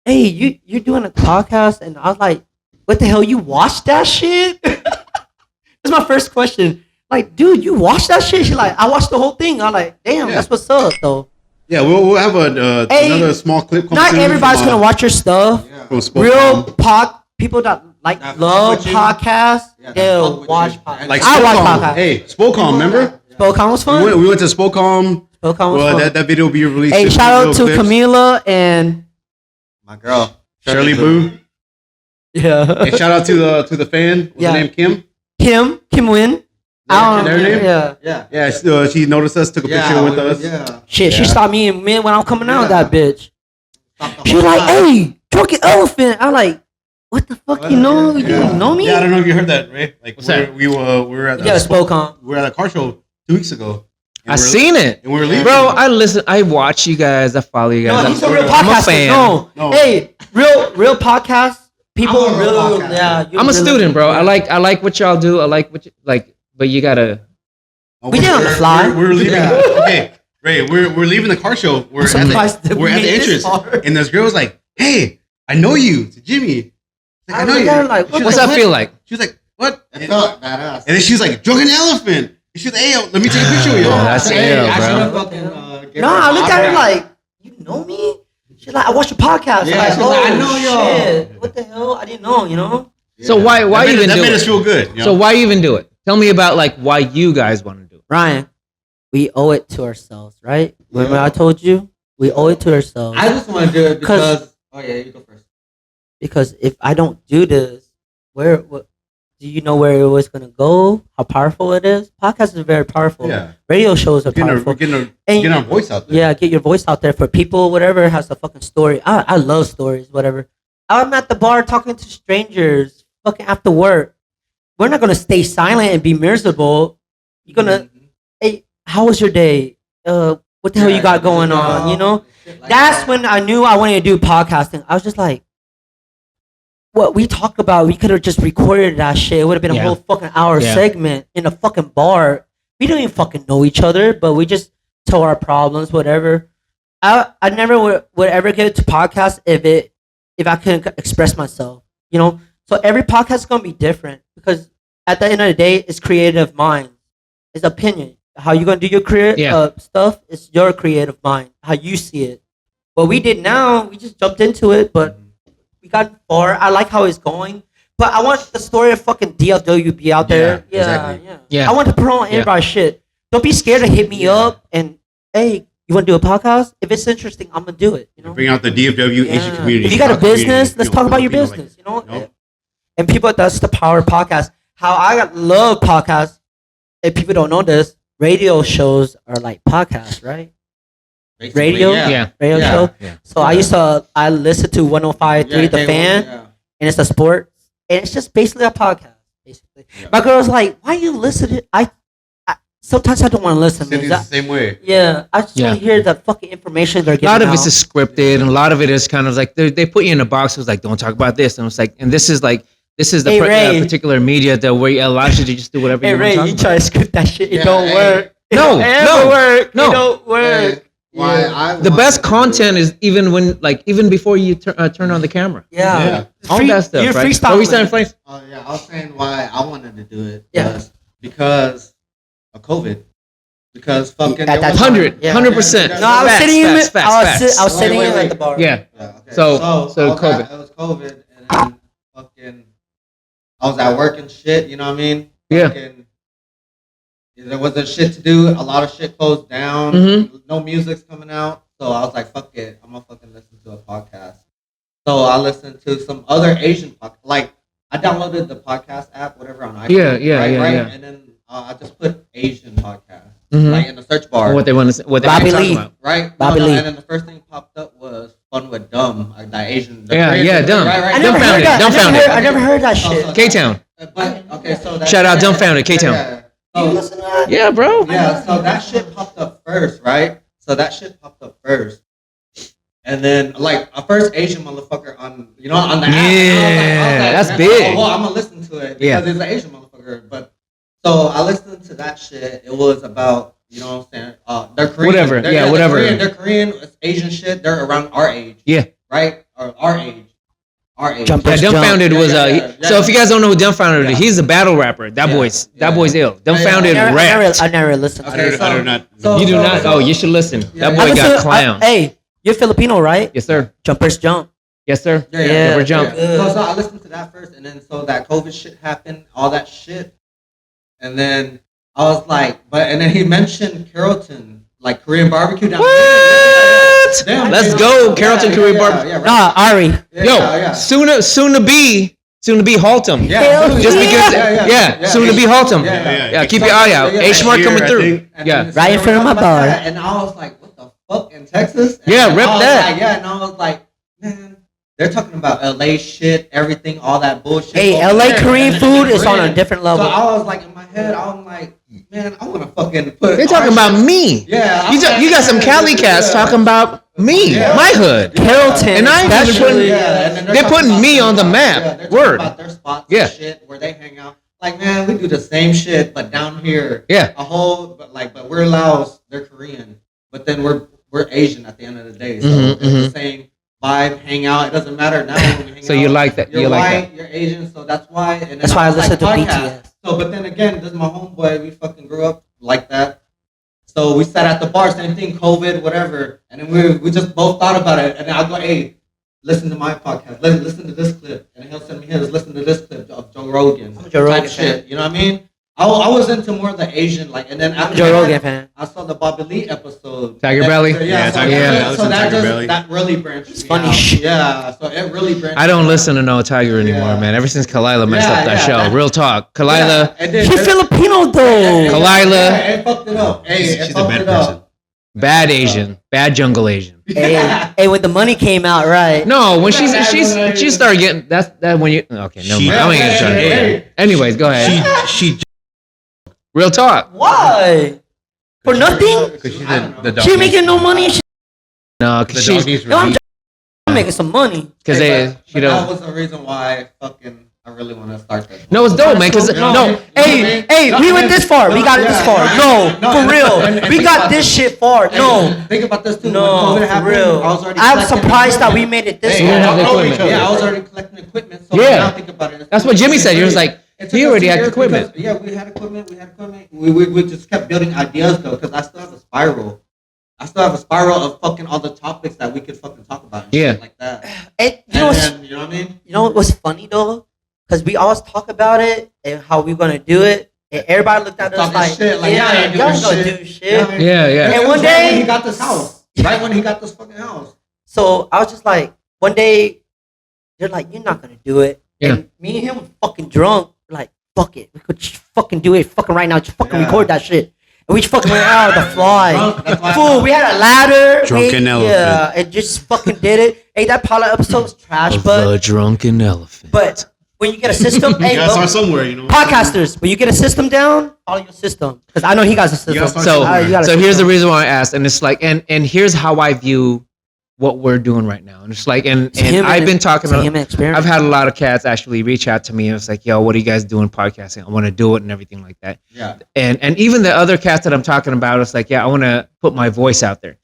hey, you're doing a podcast? And I was like, what the hell? You watched that shit? That's my first question. Like, dude, you watched that shit? She's like, I watched the whole thing. I'm like, damn, Yeah. that's what's up, though. Yeah, we'll have Hey, another small clip. come Not soon everybody's from, going to watch your stuff. Yeah. from Spoke Real On. people that like That fuck love with you. podcasts, Yeah, that they'll fuck with watch you. podcasts. Like I watch Spokecom. podcasts. Hey, Spokecom, remember? Spokecom was fun. We went to Spokecom. Spokecom was Well, fun. that video will be released. Hey, in shout out little to clips. Camila and My girl. Shirley Boo. yeah, Hey, shout out to the fan. What's Yeah. her name? Kim Win. I don't Their name? Yeah, Yeah. Yeah, she noticed us, took a picture with us. Yeah. shit. She Yeah. saw me and when I'm coming out. Yeah. That bitch. Stop the She was whole like, time. "Hey, Drunken Elephant." I'm like, "What the fuck? You know? You Yeah. know me?" Yeah, I don't know if you heard that, Ray. Like, What's that? we were at Yeah, Spokecom. we were at a car show 2 weeks ago. And I we're- seen it, And we were leaving. bro. I listen. I watch you guys. I follow you guys. No, he's a I'm real a podcaster. fan. No, No. hey, real podcast. People I'm a real really, podcaster. yeah. you're I'm a really- student, bro. I like what y'all do. I like what you like, but you gotta. We did on the fly. We're leaving. Yeah. Okay, Ray, we're leaving the car show. We're I'm at surprised that the, we we're at the made this entrance, far. and this girl's like, "Hey, I know you." To Jimmy, Like, I looked at her like, She what was What's that feel like? She was like, "What?" It felt badass. And then she's like, "Drunken elephant." And she's like, "Hey, let me take a picture with you." Yeah, that's Hey, ill, I bro. should've fucking, give No, her I an looked at her autograph. like, you know me? She's like, I watched your podcast. Yeah, I'm like, she's like, I oh, know y'all. shit. What the hell? I didn't know, you know? So why That made, even that do made it? us feel good. You know? So why even do it? Tell me about like why you guys want to do it. Ryan, we owe it to ourselves, right? Remember I told you? We owe it to ourselves. I just want to do it because. Oh yeah, you go first. Because if I don't do this, what do you know where it was going to go? How powerful it is? Podcasts are very powerful. Yeah. Radio shows are We're powerful. getting And- our voice out there. Yeah, get your voice out there for people, whatever has a fucking story. I love stories, whatever. I'm at the bar talking to strangers, fucking after work. We're not gonna stay silent and be miserable. You're gonna, hey, how was your day? What the hell you got going on? You know, that's when I knew I wanted to do podcasting. I was just like, what we talk about, we could have just recorded that shit. It would have been a Yeah. whole fucking hour Yeah. segment in a fucking bar. We don't even fucking know each other, but we just tell our problems, whatever. I never would ever get to podcast if I couldn't express myself, you know. So every podcast is gonna be different because at the end of the day, it's creative mind, it's opinion. How you gonna do your career stuff? It's your creative mind, how you see it. What we did now, we just jumped into it, but we got far. I like how it's going, but I want the story of fucking DLW be out there. Yeah, exactly. Yeah. I want to promote everybody's shit. Don't be scared to hit me up and hey, you want to do a podcast? If it's interesting, I'm gonna do it. You know, Bring out the DFW Asian Yeah. community. If you got a South community, business, let's you know, talk about your Filipino, business. You know, Nope. and people, that's the power of podcast. How I love podcasts. If people don't know this, radio shows are like podcasts, right? Basically, Radio? Yeah. Radio Yeah. show. Yeah. So I listen to 105.3 The Fan, and it's a sport, and it's just basically a podcast. Basically, Yeah. my girl's like, "Why you listen to?" sometimes I don't want to listen. Cindy's man. the same way. Yeah, I just want to hear the fucking information they're A giving lot of out. it is scripted, and a lot of it is kind of like they put you in a box. It's like, don't talk about this, and it's like, and this is the Hey, Ray. particular media that where it allows you to just do whatever Hey you Ray, want you to talk try to script that shit. It Yeah, don't hey. work. It No, don't ever no, work. no. It don't work. Why I The best content is even before you turn on the camera. Yeah. All Free- that stuff, you're right? freestyling. What were you saying, Frank? Oh yeah, I was saying why I wanted to do it. Yeah. Was because of COVID. Because fucking At that 100%. Yeah. 100%. No, I was Facts, sitting. facts, facts, I facts. was sitting Wait, in wait. at the bar. Yeah. Yeah, okay. So I was COVID. it was COVID, and then fucking I was at work and shit. You know what I mean? Yeah. Fucking, there wasn't shit to do. A lot of shit closed down. Mhm. No music's coming out. So I was like, fuck it. I'm gonna fucking listen to a podcast. So I listened to some other Asian podcast. Like I downloaded the podcast app, whatever on iPhone. Yeah, right? yeah. And then I just put Asian podcast Mhm. like in the search bar. What they want to, what they Bobby talking Lee. about. Right? Bobby Lee. And then the first thing popped up was Fun with Dumb, that Asian. the Yeah, Korean- yeah, Dumb. I Dumb never found heard it, that. dumb found it. I never heard that shit. K-Town. But okay, so that Shout out Dumbfounded, K-Town. Yeah. You So, listen to that? Yeah, bro. yeah, so that shit popped up first, right? So that shit popped up first. And then, like, a first Asian motherfucker on the app. And I was Yeah, that's man, big. Well, I'm gonna listen to it because Yeah. it's an Asian motherfucker. But so I listened to that shit. It was about, you know what I'm saying? They're Korean. Whatever, They're, yeah, they're whatever. Korean, they're Korean. It's Asian shit. They're around our age. Yeah. Right? Or our age. Our age. Jump Yeah, Dumbfounded Yeah, was yeah, yeah, so if you guys don't know who Dumbfounded is, Yeah. he's a battle rapper. That Yeah, boy's yeah. ill. Dumbfounded Yeah, rapped. I never listened to Okay, it. I do not. You do not? Oh, you should listen. Yeah, That yeah. boy I got listen- clowned. Hey, you're Filipino, right? Yes, sir. Jumpers jump. Yes, sir. Yeah, We're jump. So I listened to that first, and then so that COVID shit happened, all that shit, and then I was like, and then he mentioned Carrollton, like Korean barbecue down What? there. Let's go, Carrollton Korean barbecue. Yeah, right. Nah, Ari. Yeah, Yo, yeah. soon to be Haltom. Yeah, Hell Just yeah. because, soon to be Haltom. Yeah, Yeah, keep your eye out. H Smart Here, coming I through. think. And Yeah. then Right in so front of we my talked about bar. that, and I was like, what the fuck in Texas? And Yeah, I rip was that. like, yeah, and I was like, man, they're talking about LA shit, everything, all that bullshit. Hey, over LA there. Korean And food is on a Korean. different So level. I was like, in my head, I'm like, man, I want to fucking put. They're talking our about shit- me. Yeah, You got some Cali cats talking about me, Yeah. my hood. Carrollton, And I ain't even especially. putting- and then they're talking putting about me their on the spots. map. Yeah, they're talking Word. about their spots Yeah. and shit where they hang out. Like, man, we do the same shit, but down here, Yeah. but we're Laos, they're Korean, but then we're Asian at the end of the day. So Mhm, it's the same vibe, hang out. It doesn't matter now when we hang So out. you like that? You're You like white, you're Asian, so that's why. And then That's why I was listen to podcast. BTS. So, but then again, this is my homeboy. We fucking grew up like that. So we sat at the bar, same thing, COVID, whatever. And then we just both thought about it. And then I'll go, hey, listen to my podcast. Listen to this clip. And he'll send me his, listen to this clip of Joe Rogan. I'm a Joe Rogan type fan. shit. You know what I mean? I was into more of the Asian, like, and then I'm after a Joe that, Rogan fan. I saw the Bobby Lee episode. Tiger And- Belly? Yeah, so Tiger that- Belly. I So listen to that Tiger just, Belly. that really branched me funny out. shit. Yeah, so it really branched I don't me listen to no Tiger anymore, Yeah. man. Ever since Kalila messed Yeah, up that yeah, show. that- Real talk. out. Kalila, Yeah, and then- She's Filipino though. Kalila. Yeah, it fucked it up. Hey, it She's a fucked bad it up. person. bad Asian. Bad jungle Asian. Hey, when the money came out, right? No, when she started getting that when you okay, no, She- I ain't gonna try to. Anyways, go ahead. She Real talk. Why? For nothing? because she did the She making no money. She, No, The because she's doggies no, I'm were just making some money. because But you that know. was the reason why I really want to start that. No, it's dope, man. Because No, hey, we went this far. We got it this far. No, for real. We got this shit far. No, Think about this too. no, when COVID for happened, real. I was already I'm collecting surprised that we equipment. made it this Hey, We didn't have the far. equipment. Yeah, I was already collecting equipment. So Yeah. now think about it. That's what Jimmy said. He was like, It took he us already 2 had years equipment. because- Yeah, we had equipment. We just kept building ideas though, because I still have a spiral. I still have a spiral of fucking all the topics that we could fucking talk about. And Yeah. shit like that. And you know And what's then, you know what I mean? You know what was funny though? Because we always talk about it and how we're gonna do it, and everybody looked at us Talking like, shit, like, yeah, y'all ain't y'all doing ain't gonna shit. do shit. You know what I mean? Yeah, yeah. And It one was right day- when he got this house, right when he got this fucking house. So I was just like, one day, they're like, you're not gonna do it. Yeah. And me and him were fucking drunk. We're like, fuck it, we could just fucking do it fucking right now. Just fucking Yeah. record that shit. And we just fucking went out of the fly. That's why I Fool, thought- we had a ladder. Drunken elephant. Yeah, and just fucking did it. Hey, that pilot episode was trash, but drunken elephant. But when you get a system, hey, You gotta bro, start somewhere, you know. podcasters, when you get a system down, follow your system. Because I know he got a system. gotta start So, somewhere. You gotta so here's the system. reason why I asked, and it's like, and here's how I view what we're doing right now, and it's like, and him I've and- been talking to about. him and experiment. I've had a lot of cats actually reach out to me and it's like, yo, what are you guys doing podcasting? I want to do it and everything like that. Yeah. And even the other cats that I'm talking about, it's like, yeah, I want to put my voice out there.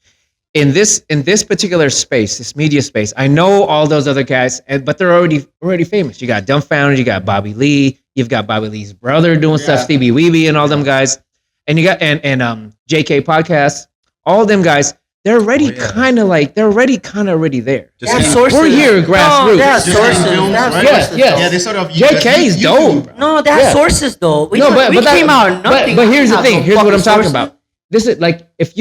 In this particular space, this media space, I know all those other guys, but they're already famous. You got Dumbfounded, you got Bobby Lee, you've got Bobby Lee's brother doing stuff, Yeah. Stevie Weeby and all them guys, and you got and JK Podcast, all them guys. They're already kind of like already there. Just They have getting- sources. We're here, grassroots. No, they have Just sources. getting films, They have right? sources, Yes, though. Yeah, they started off. JK is dope. Bro. No, they have Yeah. sources though. We, No, we that- came out of nothing. But here's the Have thing. no Here's what I'm fucking talking sources. about. This is like if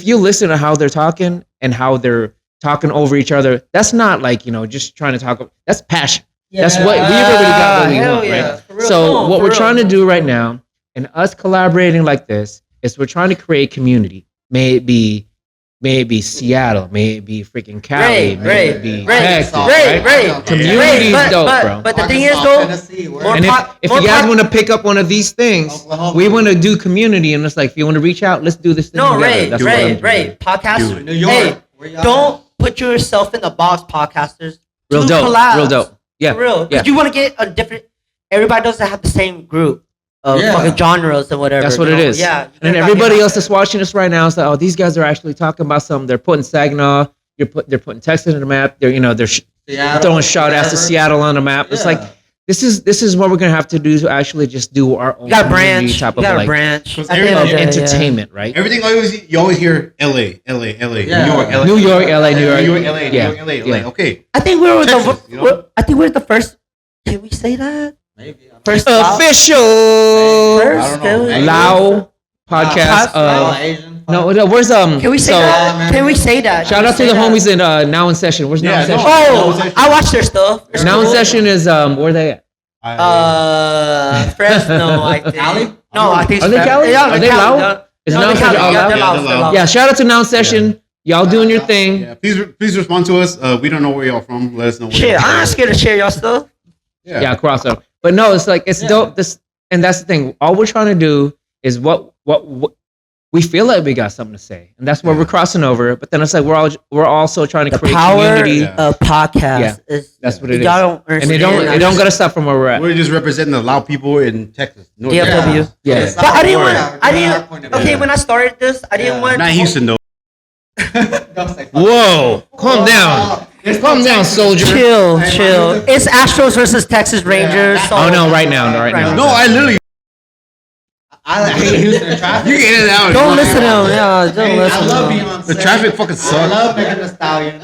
you listen to how they're talking and how they're talking over each other. That's not like just trying to talk. That's passion. That's what we've already got. What we hell want, yeah. right? For real. So No, what for we're real. trying to do right now, and us collaborating like this, is we're trying to create community. May it be Seattle, may it be freaking Cali, may it be Texas, right? Community is but, dope, but, bro. But the thing is Arkansas, though, Tennessee, where- more And po- if more you guys po- want to pick up one of these things, Oklahoma. we want to do community, and it's like if you want to reach out, let's do this thing no, together. Ray, That's what I'm Ray, doing. Ray, podcasters. New York. Hey, Where y'all don't put yourself in the box, podcasters. Real Do dope, collabs. real dope. Yeah, For real. 'Cause yeah. you want to get a different. Everybody doesn't have the same group of Yeah. fucking genres and whatever. That's what you it know? is. Yeah. And everybody else that's watching us right now is like, oh, these guys are actually talking about something. They're putting Saginaw. They're putting Texas on the map. They're Seattle, throwing shout outs to whatever. Seattle on the map. It's like this is what we're gonna have to do to actually just do our own You got a community branch. type You of got a like branch. Because At the end of of the day, yeah. entertainment, right? Everything you always hear LA, Yeah. New York, LA, New York, LA, New York. New York, LA, Yeah. New York, LA. Yeah. Like, okay, I think we were Texas, the. you know? I think we're the first. Can we say that? Maybe. I don't First know. Official First, I don't know. Philly. Lao podcast. Oh, Asian. No, where's Can we say that? Can we say that? Shout Can we out to say the that? homies in Now in Session. Where's Now Yeah, in Session? Oh, I watched their stuff. It's Now in cool. Session is where they at? Fresno, I think. Cali? No, I think. Are they Cali? Yeah, Are they're they Cali. Lao? Is No, Now in they're Session Cali. all Yeah, Lao? they're Lao, Yeah, they're Lao. Yeah, shout out to Now in Session. Y'all doing your thing. yeah. Please respond to us. We don't know where y'all from. Let us know. Where Shit, y'all I'm not from. scared to share y'all stuff. Yeah, crossover. But no, it's like it's dope. And that's the thing. All we're trying to do is what we feel like we got something to say, and that's where we're crossing over. But then it's like we're also trying to The create power community. of podcast Yeah. is That's what it is. y'all don't And understand. it don't gotta stop from where we're at. We're just representing the loud people in Texas. North DFW. Texas. Yeah. It's But I didn't not want. our I point didn't. of view. Okay, when I started this, I didn't Yeah. want. Not Houston though. Don't say fuck. Whoa, calm down, calm down, soldier. Chill, Hey, chill. man. It's Astros versus Texas Rangers. So Oh no, right now, right now. No, I literally. I hate Houston traffic. You can edit it out. Don't listen to him. Yeah, don't Hey, listen I love to being him. on The set. traffic fucking I sucks. love Megan Thee Stallion.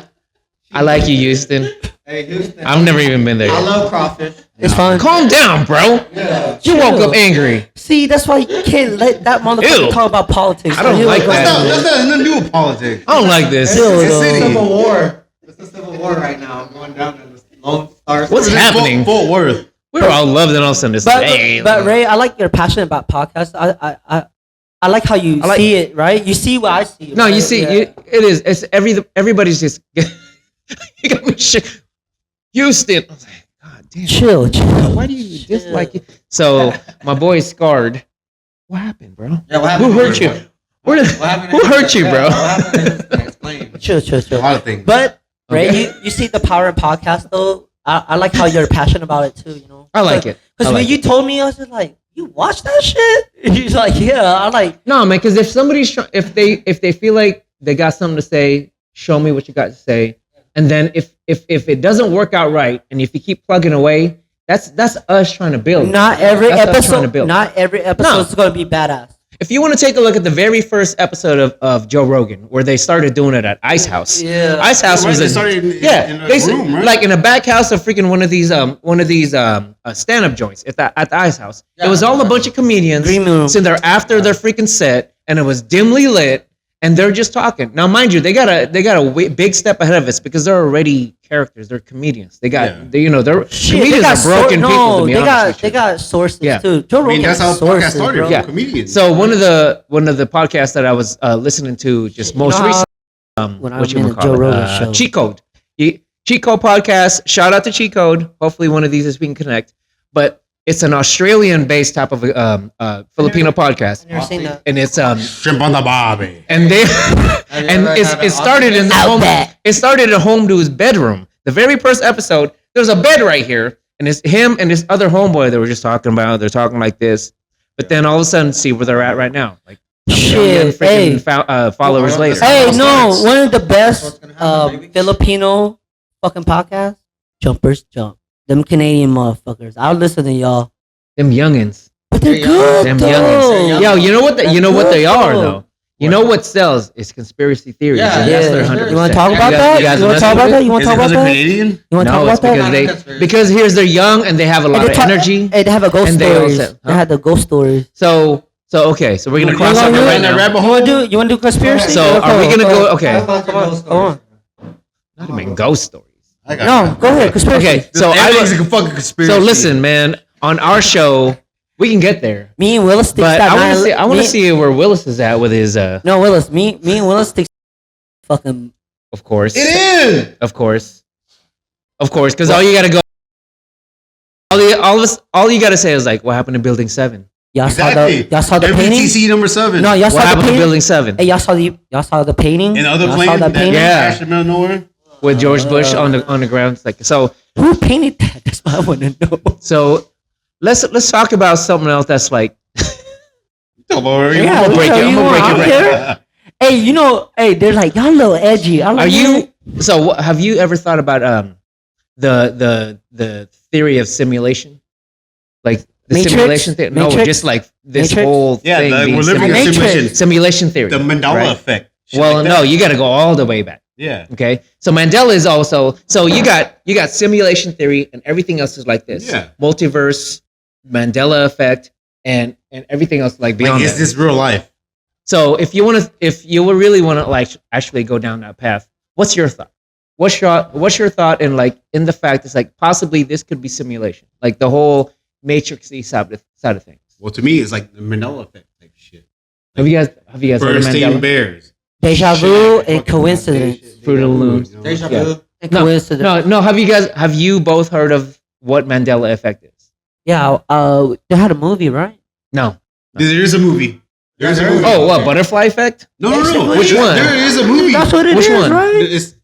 I like you, Houston. Hey, Houston. I've never even been there I yet. love crawfish. It's fine. Calm down, bro. Yeah. You woke up angry. See, that's why you can't let that motherfucker Ew. talk about politics. I don't He like was that. going- That's nothing to do with politics. I don't like this. Chill, It's though. a civil war. It's a civil war right now. I'm going down in the Lone Star. What's State. happening? Fort Worth. We were all loved, and all of a sudden it's But, hey, but Ray, I like you're passionate about podcasts. I like how you like- see it, right? You see what I see. no, right? you see, Yeah. it is. It's everybody's just. You got me shit. Houston. I was like, God damn. Chill, chill. Why do you dislike it? So my boy is scarred. What happened, bro? Yeah, what Who happened? hurt you? Where did, What happened? who hurt you, bro? What happened? Explain. Chill, chill, A chill. lot of things. But Ray, Okay. you see the power of podcast though. I like how you're passionate about it too. You know. I like it. I Because when like you it. told me, I was just like, "You watch that shit?" He's like, "Yeah." I like. No, man, because if somebody's if they feel like they got something to say, show me what you got to say, and then if it doesn't work out right, and if you keep plugging away, that's us trying to build. Not every That's us trying to episode. build. Not every episode is gonna be badass. If you want to take a look at the very first episode of Joe Rogan, where they started doing it at Ice House. Yeah. Ice House Right, was they a, started in a they said- room, right? like in a back house of freaking one of these stand-up joints at the Ice House. It was all a bunch of comedians Green room. sitting there after their freaking set, and it was dimly lit, and they're just talking. Now, mind you, they got a big step ahead of us because they're already characters. They're comedians. They got Yeah. they're Shit, comedians are broken people. No, To be they honest got with you. they got sources Yeah. too. Joe I Rogan mean, that's how has podcast sources, started. bro. From Yeah. comedians. So one of the podcasts that I was listening to just most know how- recently, when I'm what you in gonna a call Joe it? Rogan show. Cheat Code. Cheat Code Podcast. Shout out to Cheat Code. Hopefully one of these is we can connect. But it's an Australian-based type of Filipino podcast, I've never seen that. and it's Shrimp on the barbie. and they and it started in the home. It started at home dude's bedroom. The very first episode, there's a bed right here, and it's him and this other homeboy that we're just talking about. They're talking like this, but then all of a sudden, see where they're at right now. Like Shit, hey. Followers later. Hey, no, one of the best Filipino fucking podcasts, Jumpers Jump. Them Canadian motherfuckers. I'll listen to y'all. Them youngins. But they're good, Them though. youngins. Yo, you know what? You know what they are though. though. You know what sells? It's conspiracy theories. Yeah, and that's yeah. their 100%. You want to talk about that? You guys You want to talk about that? You want Is to it talk about because they're that? Canadian? You want to talk No, about it's that? because here's they're young and they have a lot And of they talk- energy. Hey, they have a ghost And they all stories. said- They had the ghost stories. So okay, so we're gonna You cross wanna over do right it? now. Rabbit You want to do? You want to do conspiracy? So are we gonna go? Okay, Come on. not even ghost stories. I got No, go ahead. Conspiracy. Okay, so Everything's a fucking conspiracy. So listen, man. On our show, we can get there, Me and Willis think but that. I want to see where Willis is at with his. No, Willis. Me and Willis think fucking. Of course, It is. Of course, because all you gotta go. All you gotta say is like, what happened to Building 7? Y'all Exactly. saw the painting. MTC number 7. No, y'all saw What the happened to painting. Building 7 Hey, y'all saw the painting. And other Y'all planes saw that that painting. Yeah. crashed in the middle of nowhere. with George Bush on the ground? It's like so. Who painted that? That's what I want to know. So let's talk about something else that's like. Don't worry. Yeah, I'm gonna break it. you I'm gonna want- break it I'm right here. Hey, you know, hey, they're like y'all a little edgy. I'm Are like, you? So have you ever thought about the theory of simulation, like the Matrix? simulation theory? No, Matrix? just like this Matrix? whole Yeah, thing. like, being we're living in a Matrix. simulation. simulation theory. The Mandela right? effect. Shit Well, like no, that. you got to go all the way back. Yeah. Okay, so Mandela is also so you got simulation theory and everything else is like this. Yeah. Multiverse, Mandela effect, and everything else like beyond Like, is that. this real life? So if you really want to like actually go down that path, what's your thought? What's your thought in like in the fact it's like possibly this could be simulation, like the whole matrixy side of things. Well, to me, it's like the Mandela effect type shit. Have you guys heard of Bernstein Mandela? Bears. Deja vu Shit, and fucking coincidence. Fruit of the Loom. you know? Deja Yeah. vu. And No, coincidence. no. Have you both heard of what Mandela effect is? Yeah. They had a movie, right? No. There is a movie. There's a movie. Oh, what butterfly effect? No. Which one? There is a movie. That's what it is, Which one? right? It's,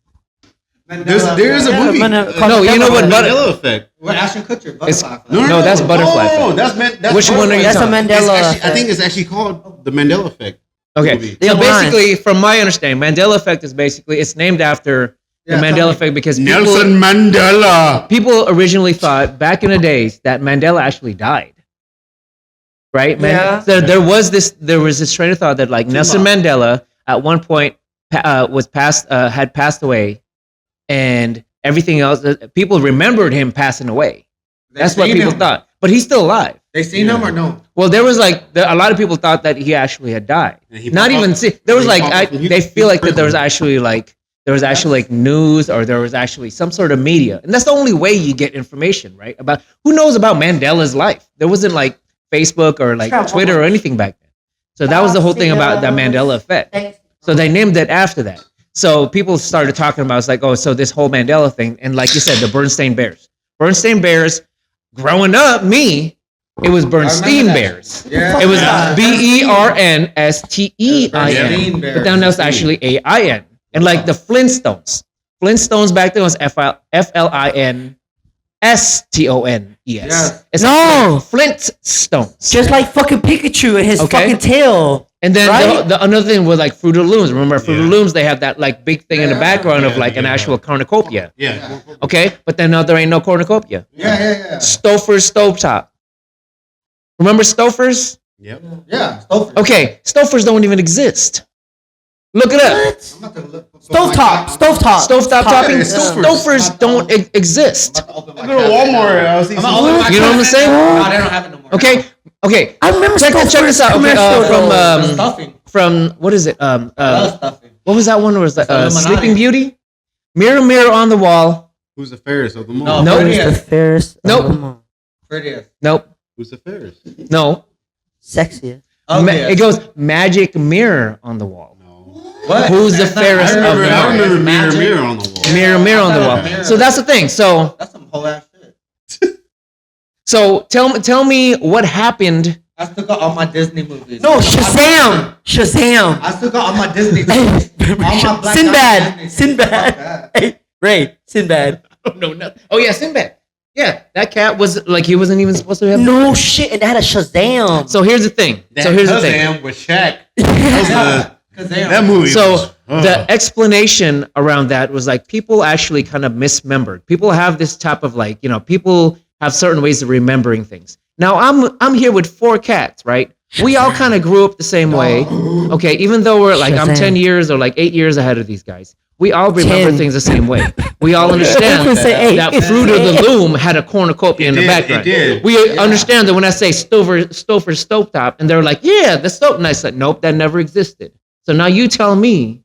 there is a Yeah, movie. No, you know what? Mandela effect. What Ashton Kutcher? It's- Butterfly. No, that's butterfly Oh, effect. that's Which one are you That's a talking? It's Mandela actually, I effect. think it's actually called the Mandela effect. Okay, movie. so Yeah, why? basically, from my understanding, Mandela effect is basically it's named after the Yeah, Mandela tell me. effect because Nelson Mandela. people originally thought back in the days that Mandela actually died. Right? Yeah. So there was this train of thought that like Nelson Mandela at one point had passed away, and everything else people remembered him passing away. That's what people thought, but he's still alive. They seen him or no? Well, there was like a lot of people thought that he actually had died. And he Not popped even up- see. There was he like popped up and they he feel was like that there was prison. actually like news or there was actually some sort of media, and that's the only way you get information, right? About who knows about Mandela's life. There wasn't like Facebook or like Twitter or anything back then. So that was the whole thing about that Mandela effect. So they named it after that. So people started talking about it's like, oh, so this whole Mandela thing, and like you said, the Bernstein Bears. Bernstein Bears. Growing up, it was Bernstein that. Bears. Yeah. It was Yeah. BERNSTEIN. Bernstein Bears. But then that was actually AIN. And like the Flintstones. Flintstones back then was FLINSTONES. Yes. It's No. Flintstones. Just like fucking Pikachu and his Okay. fucking tail. And then Right? the another thing was like Fruit of the Looms. Remember Fruit of the Yeah. Looms? They have that like big thing in the background of Yeah, like an yeah. actual cornucopia. Yeah. Okay? But then now there ain't no cornucopia. Yeah. Stouffer's Stovetop. Remember Stouffer's? Yep. Yeah. Stouffer. Okay, Stouffer's don't even exist. Look it up. I'm about to look. Stovetop. Stovetop. Stovetop topping. it's Stouffer's. Stouffer's don't exist. Go to Walmart. I'll see some. You know what I'm saying? No, they don't have it no more. Okay. I remember Check this out. Okay, The stuffing. from what is it? I love stuffing. What was that one? Was that Illuminati. Sleeping Beauty? Mirror, mirror on the wall. Who's the fairest of them No. all? Nope. Prettiest. the fairest. Nope. Prettiest. Nope. Who's the fairest? No. Sexiest. It goes magic mirror on the wall. No. What? Who's the That's not- fairest of them I all? remember mirror, Magic. mirror on the wall. Mirror on the wall. Mirror. So that's the thing. So That's some whole ass shit. tell me what happened. I still got all my Disney movies. No, Shazam! Shazam! I still got all my Disney. Hey, all my Black Sinbad! Disney. Sinbad! Hey, Ray, Sinbad. No, nothing. Oh yeah, Sinbad. Yeah, that cat was like he wasn't even supposed to have. No shit, and they had a Shazam. So here's the thing. So here's the thing. Shazam with Shaq. That movie. So was- the explanation around that was like people actually kind of misremembered. People have this type of like, people have certain ways of remembering things. Now I'm here with 4 cats, right? We all kind of grew up the same way. Okay, even though we're like I'm Shazam. 10 years or like 8 years ahead of these guys. We all remember 10. things the same way. We all understand You can say 8. that Fruit of the Loom had a cornucopia in the background. It did. We understand that when I say Stover stovetop, and they're like, yeah, the stove. And I said, nope, that never existed. So now you tell me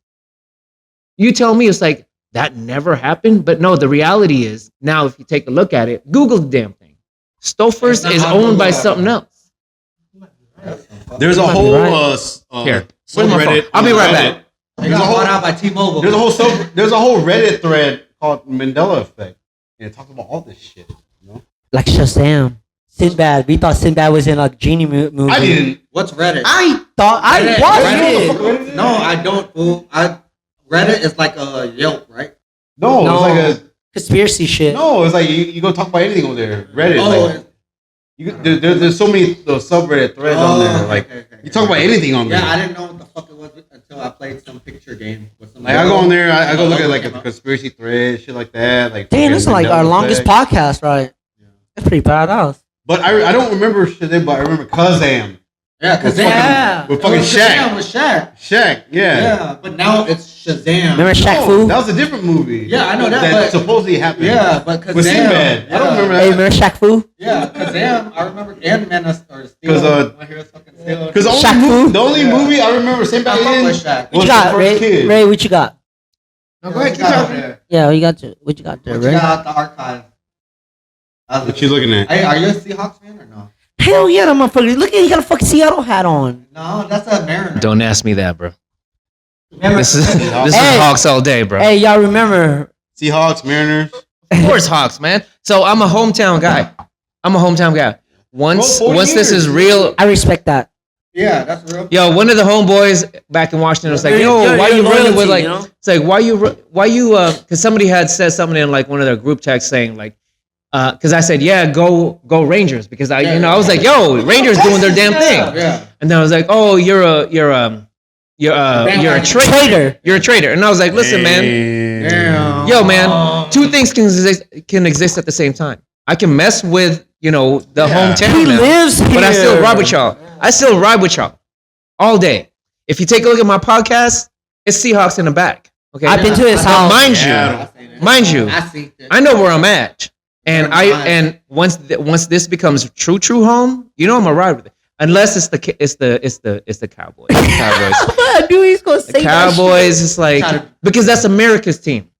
it's like, that never happened? But no, the reality is, now if you take a look at it, Google the damn thing. Stouffer's is owned by something else. There's a might be whole right. Here, where's my phone? subreddit. I'll be right Reddit. back. They got bought out by T-Mobile. There's a whole Reddit thread called Mandela Effect, and it talks about all this shit. Like Shazam. Sinbad. We thought Sinbad was in a genie movie. I didn't. What's Reddit? I thought I Reddit- watched Reddit- it. No, I don't. Fool. Reddit is like a Yelp, right? No, No. it's like Conspiracy shit. it's like you go talk about anything over there. Reddit. Oh, Like, there's so many subreddit threads on there. Like you talk about anything on there. Yeah, I didn't know what the fuck it was until I played some picture game with some. Like I go on there, I go look at like a conspiracy thread, shit like that. Like Damn, this is like our Mandela longest Effect. podcast, right? That's pretty badass. But I don't remember Shazam, but I remember Kazam. Yeah, because Yeah. With fucking Shaq. With Shaq. Shaq, yeah. Yeah, but now it's Shazam. Remember Shaq No, Fu? that was a different movie. Yeah, I know that, That but- supposedly happened. Yeah, but Kazam. With Sinbad. I don't remember Hey, that. remember Shaq Fu? Yeah, Kazam. I remember Ant-Man or Steel. 'Cause, My hero's fucking Steel. Because Shaq Fu? the only Yeah. movie I remember Sinbad I fuck in with Shaq. What was you the got, first Ray? kid. Ray, what you got? No, go ahead, keep talking. Yeah, what you got? What you got there, What you Ray? got out the archive? What you looking at? Hey, are you a Seahawks fan or no? Hell yeah, that motherfucker. Look at you got a fucking Seattle hat on. No, that's a Mariner. Don't ask me that, bro. Remember? This is Hey. Hawks all day, bro. Hey, y'all remember? Seahawks, Mariners. Of course, Hawks, man. So I'm a hometown guy. Once Bro, 40 this is years. real, I respect that. Yeah, that's real. yo, one of the homeboys back in Washington was like, Your- yo, why your you running loyalty, with like, you know? it's like, why you, because somebody had said something in like one of their group texts saying like, because I said, yeah, go Rangers, because I was like, yo, Rangers doing their damn thing. Yeah. And then I was like, oh, you're a traitor. You're a traitor. And I was like, listen, man, Damn. yo, man, two things can exist at the same time. I can mess with, the hometown, He man, lives here. but I still ride with y'all. I still ride with y'all all day. If you take a look at my podcast, it's Seahawks in the back. Okay, I've been to his But house. mind you, I see it. I know where I'm at, and once this becomes true home, I'm gonna ride with it. Unless it's the Cowboys. Cowboys. I knew he was gonna say The Cowboys is like because that's America's team,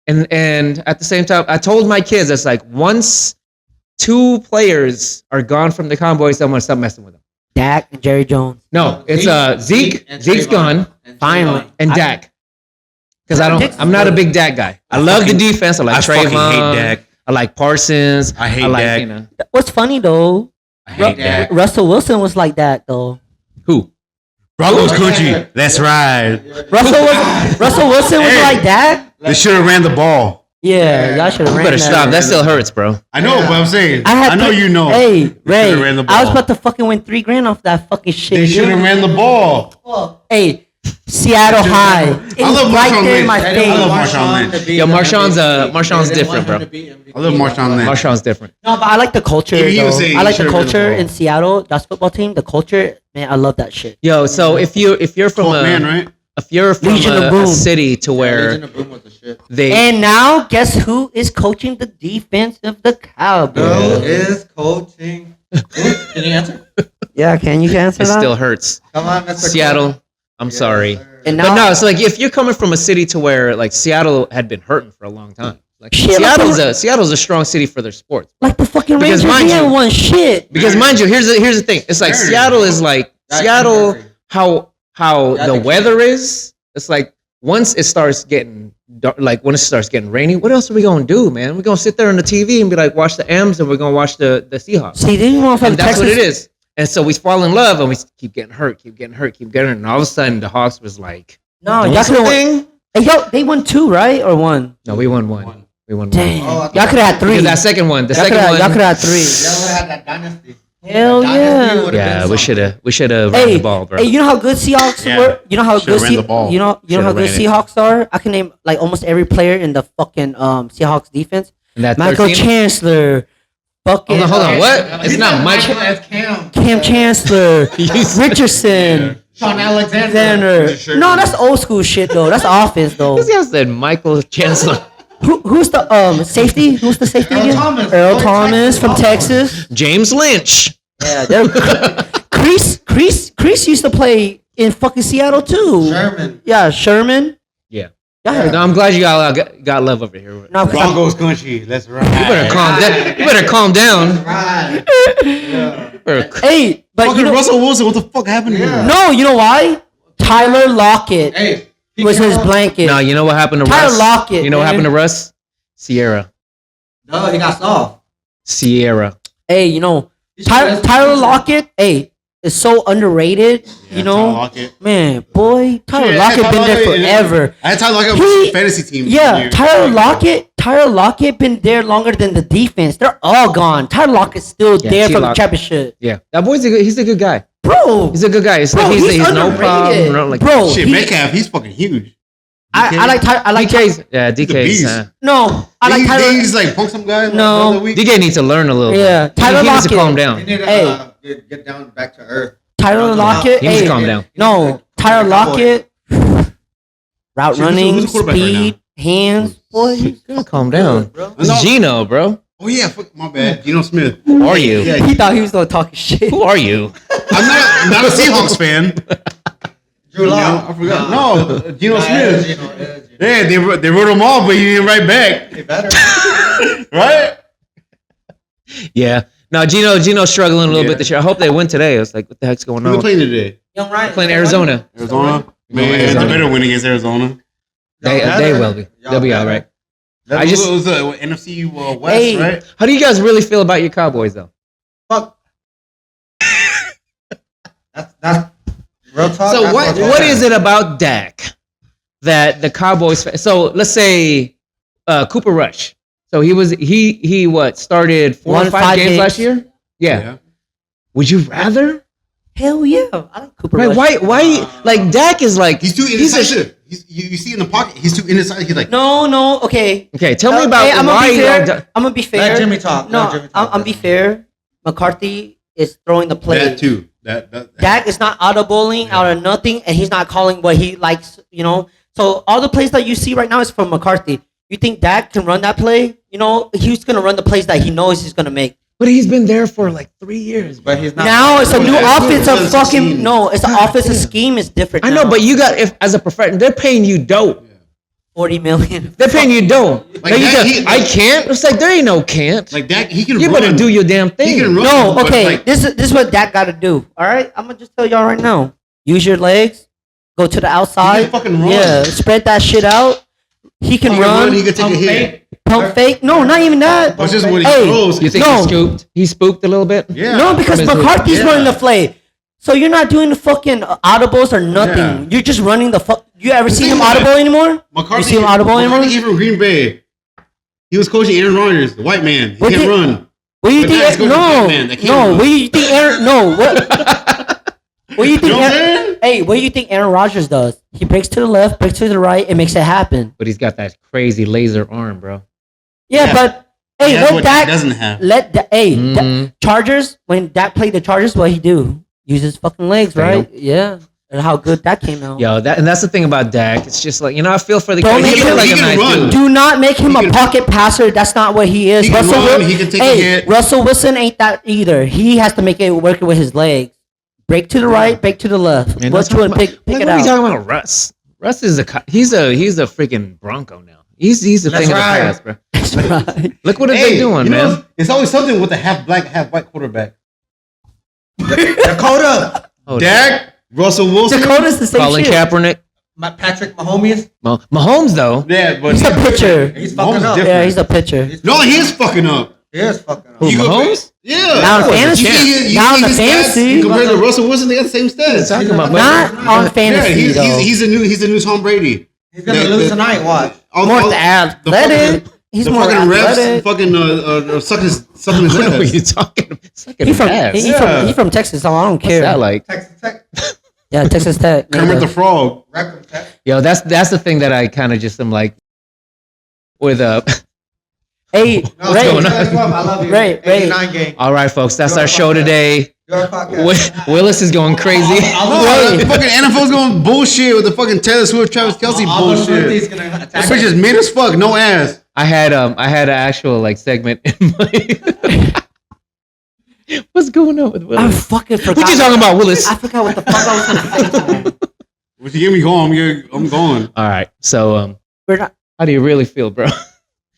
and at the same time, I told my kids it's like once 2 players are gone from the Cowboys, I'm gonna stop messing with them. Dak and Jerry Jones. No, it's Zeke. and Zeke's Trayvon. gone, And Finally. Trayvon. and Dak. Because Dick's I'm not a good. big Dak guy. I love the defense. I like fucking Trayvon. hate Dak. I like Parsons. I hate like, Dak. What's funny though? I hate that. Russell Wilson was like that though. Who? Broncos country. Let's ride. Russell Wilson was Hey. like that. They should have ran the ball. Yeah, y'all should have You ran better that. stop. That still hurts, bro. I know, but I'm saying. I I know to- you know. Hey, They Ray, should've ran the I was ball. about to fucking win $3,000 off that fucking shit. They should have ran the ball. Hey, Seattle High. It I was love right Marshawn there in my Lynch. face. I love Marshawn Lynch. Yo, Marshawn's different, bro. I love Marshawn Lynch. Marshawn's different. No, but I like the culture. He was though. saying I like he the should've ran the culture ball. in Seattle. That's football team. The culture, man, I love that shit. Yo, so if you're from Colt man, right? if you're from Legion of a Boom. city to where Legion of Boom was the shit. they And now, guess who is coaching the defense of the Cowboys? Who is coaching? Can you answer? Yeah, can you answer it that? still hurts. Come on, Mr. Seattle, I'm Yes, sorry. sir. And But now, no, it's like if you're coming from a city to where like Seattle had been hurting for a long time. Like Shit, like Seattle's a strong city for their sports. like the fucking Because Rangers, mind they you- ain't won shit. Because mind you, here's the thing. It's like Mariners, Seattle bro. is like Jack Seattle Murray. how Yeah, the they weather is It's like once it starts getting dark, like when it starts getting rainy, what else are we gonna do, man? We're gonna sit there on the TV and be like, watch the M's, and we're gonna watch the Seahawks. See, these motherfuckers. And that's what it is. And so we fall in love, and we keep getting hurt, and all of a sudden the Hawks was like, No, doing y'all could have something. won. Hey, yo, they won 2, right, or 1? No, we won one. We won Damn, one. y'all could have had 3. Because that second one, Y'all could have had 3. Y'all would have had that dynasty. Hell That dynasty yeah. would've Yeah, been we something. should have Hey, run the ball, bro. hey, you know how good Seahawks Yeah. were? You know how Should've good ran the ball. You know how Should've good ran it. Seahawks are? I can name like almost every player in the fucking Seahawks defense. And that Michael 13 Chancellor, fucking Hold on. What? It's not Mike. That's Cam. Cam Chancellor, Richardson, Sean Alexander. Xander. No, that's old school shit though. That's offense though. This guy said Michael Chancellor. Who's the safety? Who's the safety Earl again? Thomas. Earl Thomas from Texas. James Lynch. Yeah, they're Crease used to play in fucking Seattle too. Sherman. Yeah, Sherman. Yeah. Yeah. No, I'm glad you got love over here. You No, 'cause I'm- Broncos country. Let's ride. better calm down. You better calm down. Right. You better- hey, but Fucking you know, Russell Wilson. What the fuck happened here? no, you know why? Tyler Lockett Hey. he was came his up- blanket. No, you know what happened to Tyler Russ? Lockett, You know what man. happened to Russ? Sierra. No, he got soft. Sierra. Hey, you know, He should've- Tyler Lockett, hey, is so underrated. Yeah, you know, Tyler Lockett. man, boy, Tyler Yeah, Lockett Tyler been there Lockett, forever. I had Tyler Lockett on He- my fantasy team. Yeah, years. Tyler Lockett been there longer than the defense. They're all gone. Tyler Lockett's still Yeah, there from the T-Lock. championship, Yeah. That boy's he's a good guy. bro. He's a good guy. It's Bro, like he's no underrated. problem. No, like, Bro, Shit, he- Metcalf, he's fucking huge. I like Ty- I like DK's. Yeah, He's a DK's. beast. no, I like Tyler. He's like punk some guy. No. the other week. DK needs to learn a little Yeah, bit. Tyler he needs to Lockett. calm He down. need to Hey. get down back to earth. Tyler Lockett. He needs to Hey, calm down. no, Tyler Lockett. Route Shit, running, who's the quarterback right speed, hands, boy. You gotta calm down. Bro. It's Gino, bro. Oh yeah, fuck my bad. Geno Smith. Who are you? Yeah, He thought he was gonna talk shit. Who are you? I'm not a Seahawks fan. Drew You know, Lock. I forgot. No, Geno Smith. Geno, it is Geno. Yeah, they wrote him off, but he didn't write back. He better. Right? Yeah. No, Gino's struggling a little Yeah. bit this year. I hope they win today. I was like, what the heck's going Who's on? playing today? Young Ryan Playing Arizona. Arizona. Man, Arizona. they better win against Arizona. They will be. They'll be all right. That I just- was NFC West, Hey. right? How do you guys really feel about your Cowboys, though? Fuck. That's real talk. So that's what is it about Dak that the Cowboys? So let's say Cooper Rush. So he what started 4 Won or 5 5 games games. last year? Yeah. Would you rather? Hell yeah, I like Cooper Right? Rush. Why? Like Dak is like He's too he's a indecisive. You see in the pocket, he's too indecisive. He's like, No, okay. Okay, tell me about Hey, I'm why gonna be you fair. don't. I'm gonna be fair. Let Jimmy talk. No, Let Jimmy talk. I'm be fair. McCarthy is throwing the play. that too. That Dak is not audibling out of nothing, and he's not calling what he likes. You know, so all the plays that you see right now is from McCarthy. You think Dak can run that play? You know, he's gonna run the plays that he knows he's gonna make. But he's been there for like 3 years. But he's not. Now it's a new Yeah, offensive it's fucking scheme. no. It's an God offensive damn. scheme is different. I know, now. but you got if as a professional, they're paying you dope. 40 million. They're paying you dope. Like Now you that, just, he- I can't. It's like there ain't no can't. like that. He can. You run. better do your damn He thing. can run. No, but, okay. like, This is what Dak got to do. All right, I'm gonna just tell y'all right now. Use your legs. Go to the outside. He can fucking run. Yeah, spread that shit out. He can he can run. He can take a hit. Pump fake. No, not even that. But just when he Hey, throws, You think No. he scooped? He spooked a little bit. yeah. No, because From his- McCarthy's yeah. running the play. So you're not doing the fucking audibles or nothing. Yeah. You're just running the fuck. You ever seen him thing about audible it- anymore? McCarthy, You see him audible anymore? McCarthy came from Green Bay. He was coaching Aaron Rodgers, the white man. He What can't did- run. What do you But think? that's good for No, Batman. They can't no. run. What do you think? Aaron? No. What? What do you think? You know what I'm Aaron, saying? hey, what do you think Aaron Rodgers does? He breaks to the left, breaks to the right, and makes it happen. But he's got that crazy laser arm, bro. Yeah, Yeah. but hey, That's let what Dak he doesn't have. let Dak, hey Mhm. Chargers when Dak played the Chargers, what he do? Use his fucking legs, Fail. right? Yeah, and how good that came out. Yo, that's the thing about Dak. It's just like I feel for the Don't guy. make He him- looked like he a can nice run. dude. Do not make him He a can- pocket passer. That's not what he is. He can run, Wil- he can take a hey, hit. Russell Wilson ain't that either. He has to make it working with his legs. Break to the right, break to the left. Man, Which don't one? talk Pick about- it what are out. we talking about? Russ. Russ is he's a freaking Bronco now. He's a That's thing of the right. past, bro. That's right. Look what Hey, they doing, you know, man. it's always something with a half black, half white quarterback. Dakota. Oh, Dak, Russell Wilson. Dakota's the same Colin shit. Kaepernick. Patrick Mahomes. Mahomes though. Yeah, but He's a pitcher. He's Mahomes fucking is up. different. Yeah, he's a pitcher. No, he is fucking up. He is fucking up. Who, You go- Mahomes? Yeah. Not on fantasy. Not on the his stats fantasy. compared to Russell Wilson, they got the same stats. Talking about Not on Yeah, fantasy though. he's the new Tom Brady. He's gonna lose tonight. Watch. More athletic. He's more fucking refs athletic. fucking sucking his What are you ass. talking about? Sucking He's from, ass. he's from Texas, so I don't What's care. that like? Texas Tech. Yeah, Texas Tech. Kermit the Frog. Rackham Tech. Yo, that's the thing that I kind of just am like with Hey, No, Ray. going on? I love you. Ray. 89 game. all right, folks, that's our show today. Your podcast. Willis is going crazy. No, the fucking NFL's going bullshit with the fucking Taylor Swift, Travis Kelsey He's bullshit. gonna That attack. bitch is mean as fuck, no ass. I had an actual like segment in my. What's going on with I Willis? fucking forgot. What you talking about, Willis? I forgot what the fuck I was gonna say. If you get me going, I'm going. All right, so We're not. how do you really feel, bro?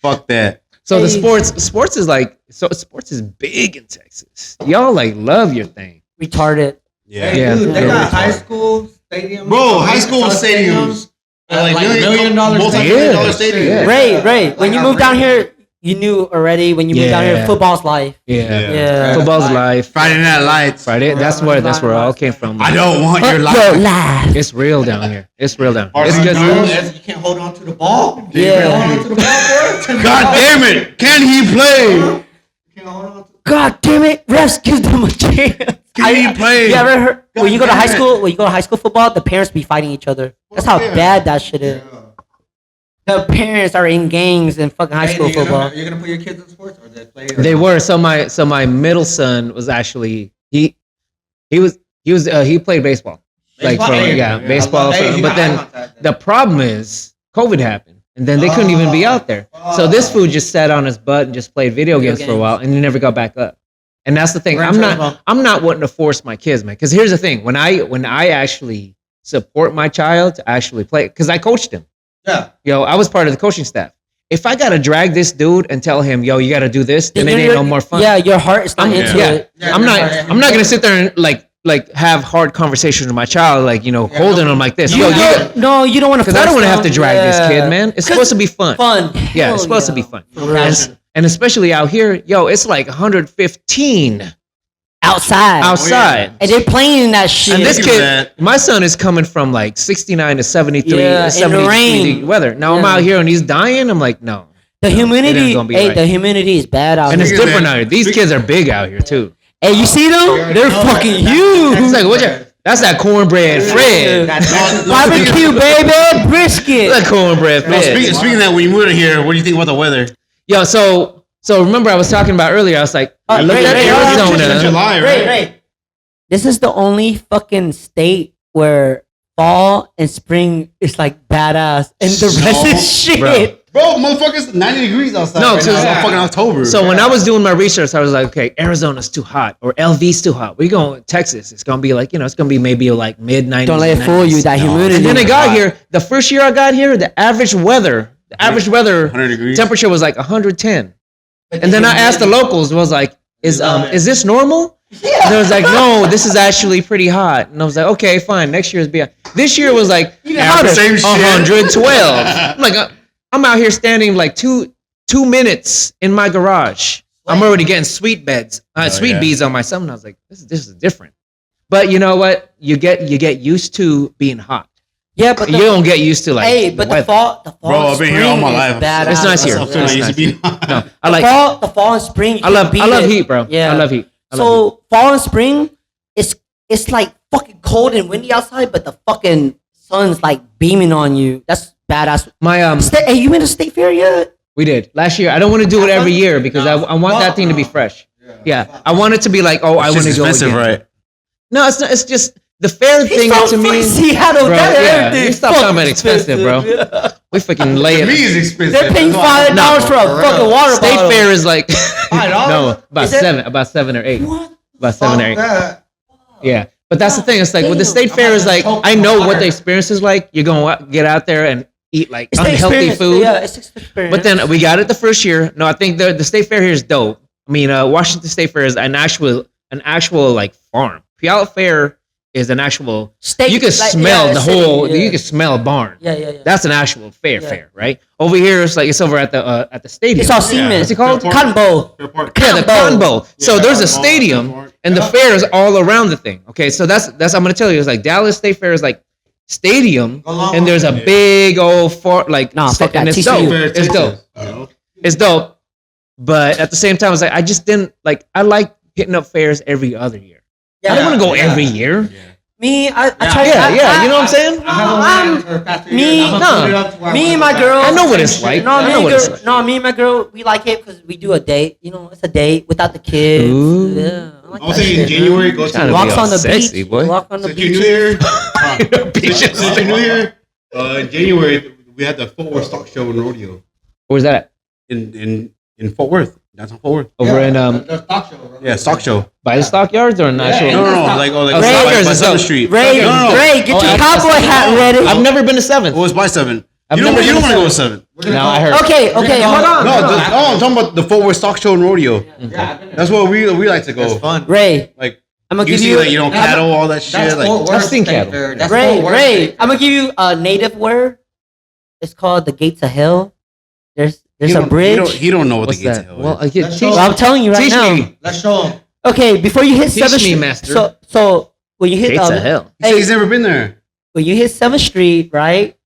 Fuck that. So the Hey. sports is like sports is big in Texas. Y'all like love your thing. Retarded. Yeah. Hey, Yeah. dude, they Yeah. got high school stadiums. Bro, high school stadiums. Like $1 million multi-million-dollar Yeah. stadiums. Yeah. Ray, when you moved down here, you knew already. When you moved down here, Yeah. football's life. Yeah, Yeah. football's life. Friday Night Lights. Friday. That's where it all came from. I don't want your Your life. life. It's real down here. It's real down here. It's Are good. you You can't hold on to the ball. Yeah. You can't hold on to the ball, bro. God damn it! Can he play? You can't hold on to God damn it! Refs give them a chance. Can he play? You ever heard when you go to damn high it. school? When you go to high school football, the parents be fighting each other. That's how Yeah. bad that shit is. The parents are in gangs in fucking high school football. You're gonna put your kids in sports, or they play? They were. So my middle son was actually he played baseball. Like Baseball? Hey, baseball. Hey, you But got then eye contact. the problem is COVID happened, and then they couldn't even be out there. So this fool just sat on his butt and just played video games for a while, and he never got back up. And that's the thing. Gran Turismo. I'm not wanting to force my kids, man. Because here's the thing: when I actually support my child to actually play, because I coached him. Yeah. Yo, I was part of the coaching staff. If I gotta drag this dude and tell him, yo, you gotta do this, then it ain't no more fun. Yeah, your heart is not into it. Yeah, I'm that's not gonna sit there and like have hard conversations with my child, like holding him like this. Yo, No, you don't want to. because I don't want to have to drag this kid, man. It's supposed to be fun. Fun. Yeah, Hell it's supposed to be yeah. fun. For real. And especially out here, yo, it's like 115 outside. And they're playing that shit. And this Look at kid, that. my son is coming from like 69 to 73, Yeah, in the 73 rain. weather. Now I'm Yeah. out here and he's dying. I'm like, no. the it humidity, ain't gonna be right. the humidity is bad out And here. it's Look at different that. out here. These kids are big out here too. Hey, you see them? They're fucking It's huge. like, that's that cornbread Fred. Barbecue, baby, brisket. That cornbread No, Fred. speaking of that, when you moved in here, what do you think about the weather? Yo, so remember I was talking about earlier. I was like, I looked at It's in Arizona. July, right? Right. This is the only fucking state where fall and spring is like badass, and the rest is shit. Bro. Bro, motherfuckers, 90 degrees outside. No, right so- now. It's fucking October. So when I was doing my research, I was like, okay, Arizona's too hot, or LV's too hot. We're going to Texas. It's gonna be like, it's gonna be maybe like mid 90s. Don't let it fool you. That humidity. And then I is got hot. here. The first year I got here, the average weather 100 degrees. temperature was like 110. And then I asked the locals, was like, is this normal? And they was like, no, this is actually pretty hot. And I was like, okay, fine. Next year's be. This year was like hotter, same shit. 112. I'm like, I'm out here standing like two minutes in my garage. I'm already getting sweet bees on my stomach. And I was like, this is different. But you know what? You get used to being hot. Yeah, but You don't get used to like hey, but the weather. fall, Bro, I've been here all my life. Badass. It's nice here. I'm feeling used to be. No, I like. The fall and spring. You I love can beat it. heat, bro. Yeah, I love heat. So fall and spring, it's like fucking cold and windy outside, but the fucking sun's like beaming on you. That's badass. My Hey, you been to State Fair yet? we did last year. I don't want to do it every year because I want that thing to be fresh. Yeah, I want it to be like, oh, I want to go expensive, again. right? No, it's not. It's just the fair thing He's to from me. Seattle. Bro, That yeah, everything you is stop talking fucking about expensive, bro. Yeah. We freaking lay To me, it. it's expensive. They're paying $5 for a fucking water State bottle. fair is like $5? no, about Is it? about 7 or 8, What? about 7 or 8. That. Yeah, but that's the thing. It's like with the state fair is like I know what the experience is like. You're gonna get out there and eat like It's the unhealthy experience. food. Yeah, it's the experience. But then we got it the first year. No, I think the state fair here is dope. I mean, Washington State Fair is an actual like farm. Puyallup Fair is an actual. Steak, You can like, smell yeah, the steak, whole. yeah. You can smell a barn. Yeah. That's an actual fair, Yeah. right? Over here, it's over at the stadium. It's all cement. What's it called? Cotton Bowl. Yeah, the Cotton Cotton Bowl. Bowl. So Yeah, there's a Cotton Bowl, stadium, Cotton Bowl. and the fair is all around the thing. Okay, so that's I'm gonna tell you. It's like Dallas State Fair is like stadium, and there's a big old fort like. Nah, fuck and that. it's TCU. dope. It's dope. It's dope. But at the same time, it's like I just didn't like. I like hitting up fairs every other year. I don't want to go every year. Me, I try. Yeah, you know what I'm saying? I have a man for the past 3 me- years. I'm gonna put it up to where I Me wanna and go my back. girl. I know what it's like. No, I me know and what it's girl, like. no, me and my girl, we like it because we do a date. You know, it's a date without the kids. Ooh. Yeah, I like I was that saying in shit, January, man. go Trying to to Walks be all on the sexy, beach. boy. Walk on the Since your beach. New Year, Beaches. since your New Year, in January we had the Fort Worth Stock Show and Rodeo Where's that at? in Fort Worth, downtown Fort Worth. Over in the stock show. Bro. Yeah, stock show. by the stockyards or an actual? No, like Oh, by Stockyards is 7th dope. Street. Ray, No. Ray, get Oh, your at- cowboy hat ready. I've never been to 7th. It was by 7. I've You don't never want been to to go to 7. No, I heard. Okay, hold on. No, I'm talking about the Fort Worth Stock Show and Rodeo. Yeah, I've been there. That's where we like to It's go. fun. Ray, Like I'm gonna you give see, you. like cattle, all that shit. That's Like Fort Worth I've seen State cattle. Fair. That's Ray, Fort Worth Ray, State I'm gonna give you a native word. It's called the Gates of Hell. There's a bridge. He don't know what What's the gates that? of hell Well, is. I get Let's teach, go. Well, I'm telling you right teach now. me. Let's show them. Okay, before you hit Teach 7th me, Street, master. so when you hit Gates of hell. He said he's never been there. when you hit 7th Street, right?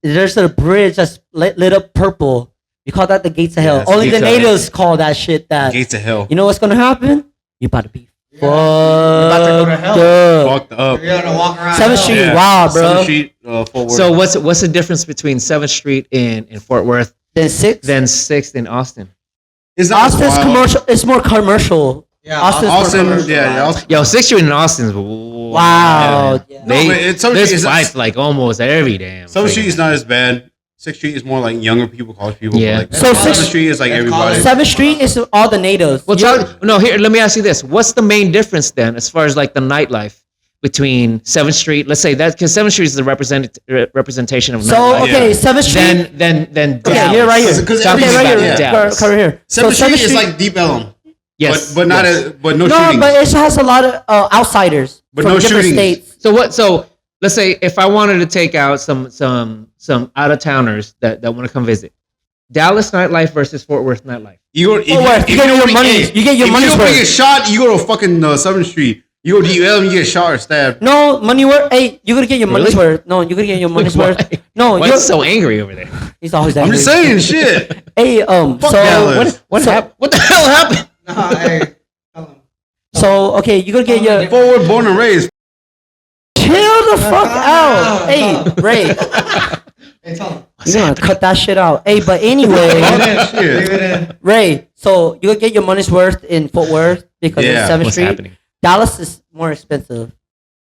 There's a bridge that's lit up purple. You call that the Gates of Hell. Yes, Only Gates the of Hell. natives call that shit that. Gates of hell. You know what's gonna happen? You about to be You're about to go to hell. Fucked up. You're gonna walk around. 7th hell. Street, wow, bro. 7th Street, Fort Worth. So what's the difference between 7th Street in Fort Worth Then 6th. than 6th in Austin? it's not Austin's wild. commercial. It's more commercial. Yeah, Austin's more Austin, commercial. yeah, Austin. Yo, 6th Street in Austin's Wow. Yeah. Yeah. They, No, but it's- 7th there's Street is- fights like almost every damn. 7th friggin' Street is not as bad. 6th Street is more like younger people, college people. Yeah. But like, So 7th 6th Street is like That's everybody. college. 7th Street is all the natives. Well, no. Here, let me ask you this: what's the main difference then, as far as like the nightlife between 7th Street? Let's say that because 7th Street is the representation of So nightlife. okay, Yeah. 7th Street. Then Okay, Dallas. you're right here. Because Talking Okay, right about here. Dallas. Cover here. 7th Street is like Deep Ellum. Yes, But not yes. as, but no, No, shootings. but it has a lot of outsiders But from no different shootings. states. So what? So let's say if I wanted to take out some out of towners that want to come visit, Dallas nightlife versus Fort Worth nightlife. You go. Fort Worth, you get your money- you get your money's If you don't worth. get shot, you go to fucking 7th Street. You go to Deep Ellum, you get shot or stabbed. No, money worth. Hey, you gotta get your money's Really? worth. No, you gotta get your money's Why? worth. No, Why you're is so angry over there? He's always I'm angry. just saying, shit. Hey, Fuck so Dallas. What So- happened? What the hell happened? Nah, hey, tell them. so okay, you gotta get your. Fort Worth, born and raised. Chill the fuck out. Hey, Ray, Hey, tell them. you gonna cut that shit out. Hey, but anyway, Shit. Leave it in. Ray. So you gotta get your money's worth in Fort Worth because Yeah, it's 7th What's Street. happening? Dallas is more expensive.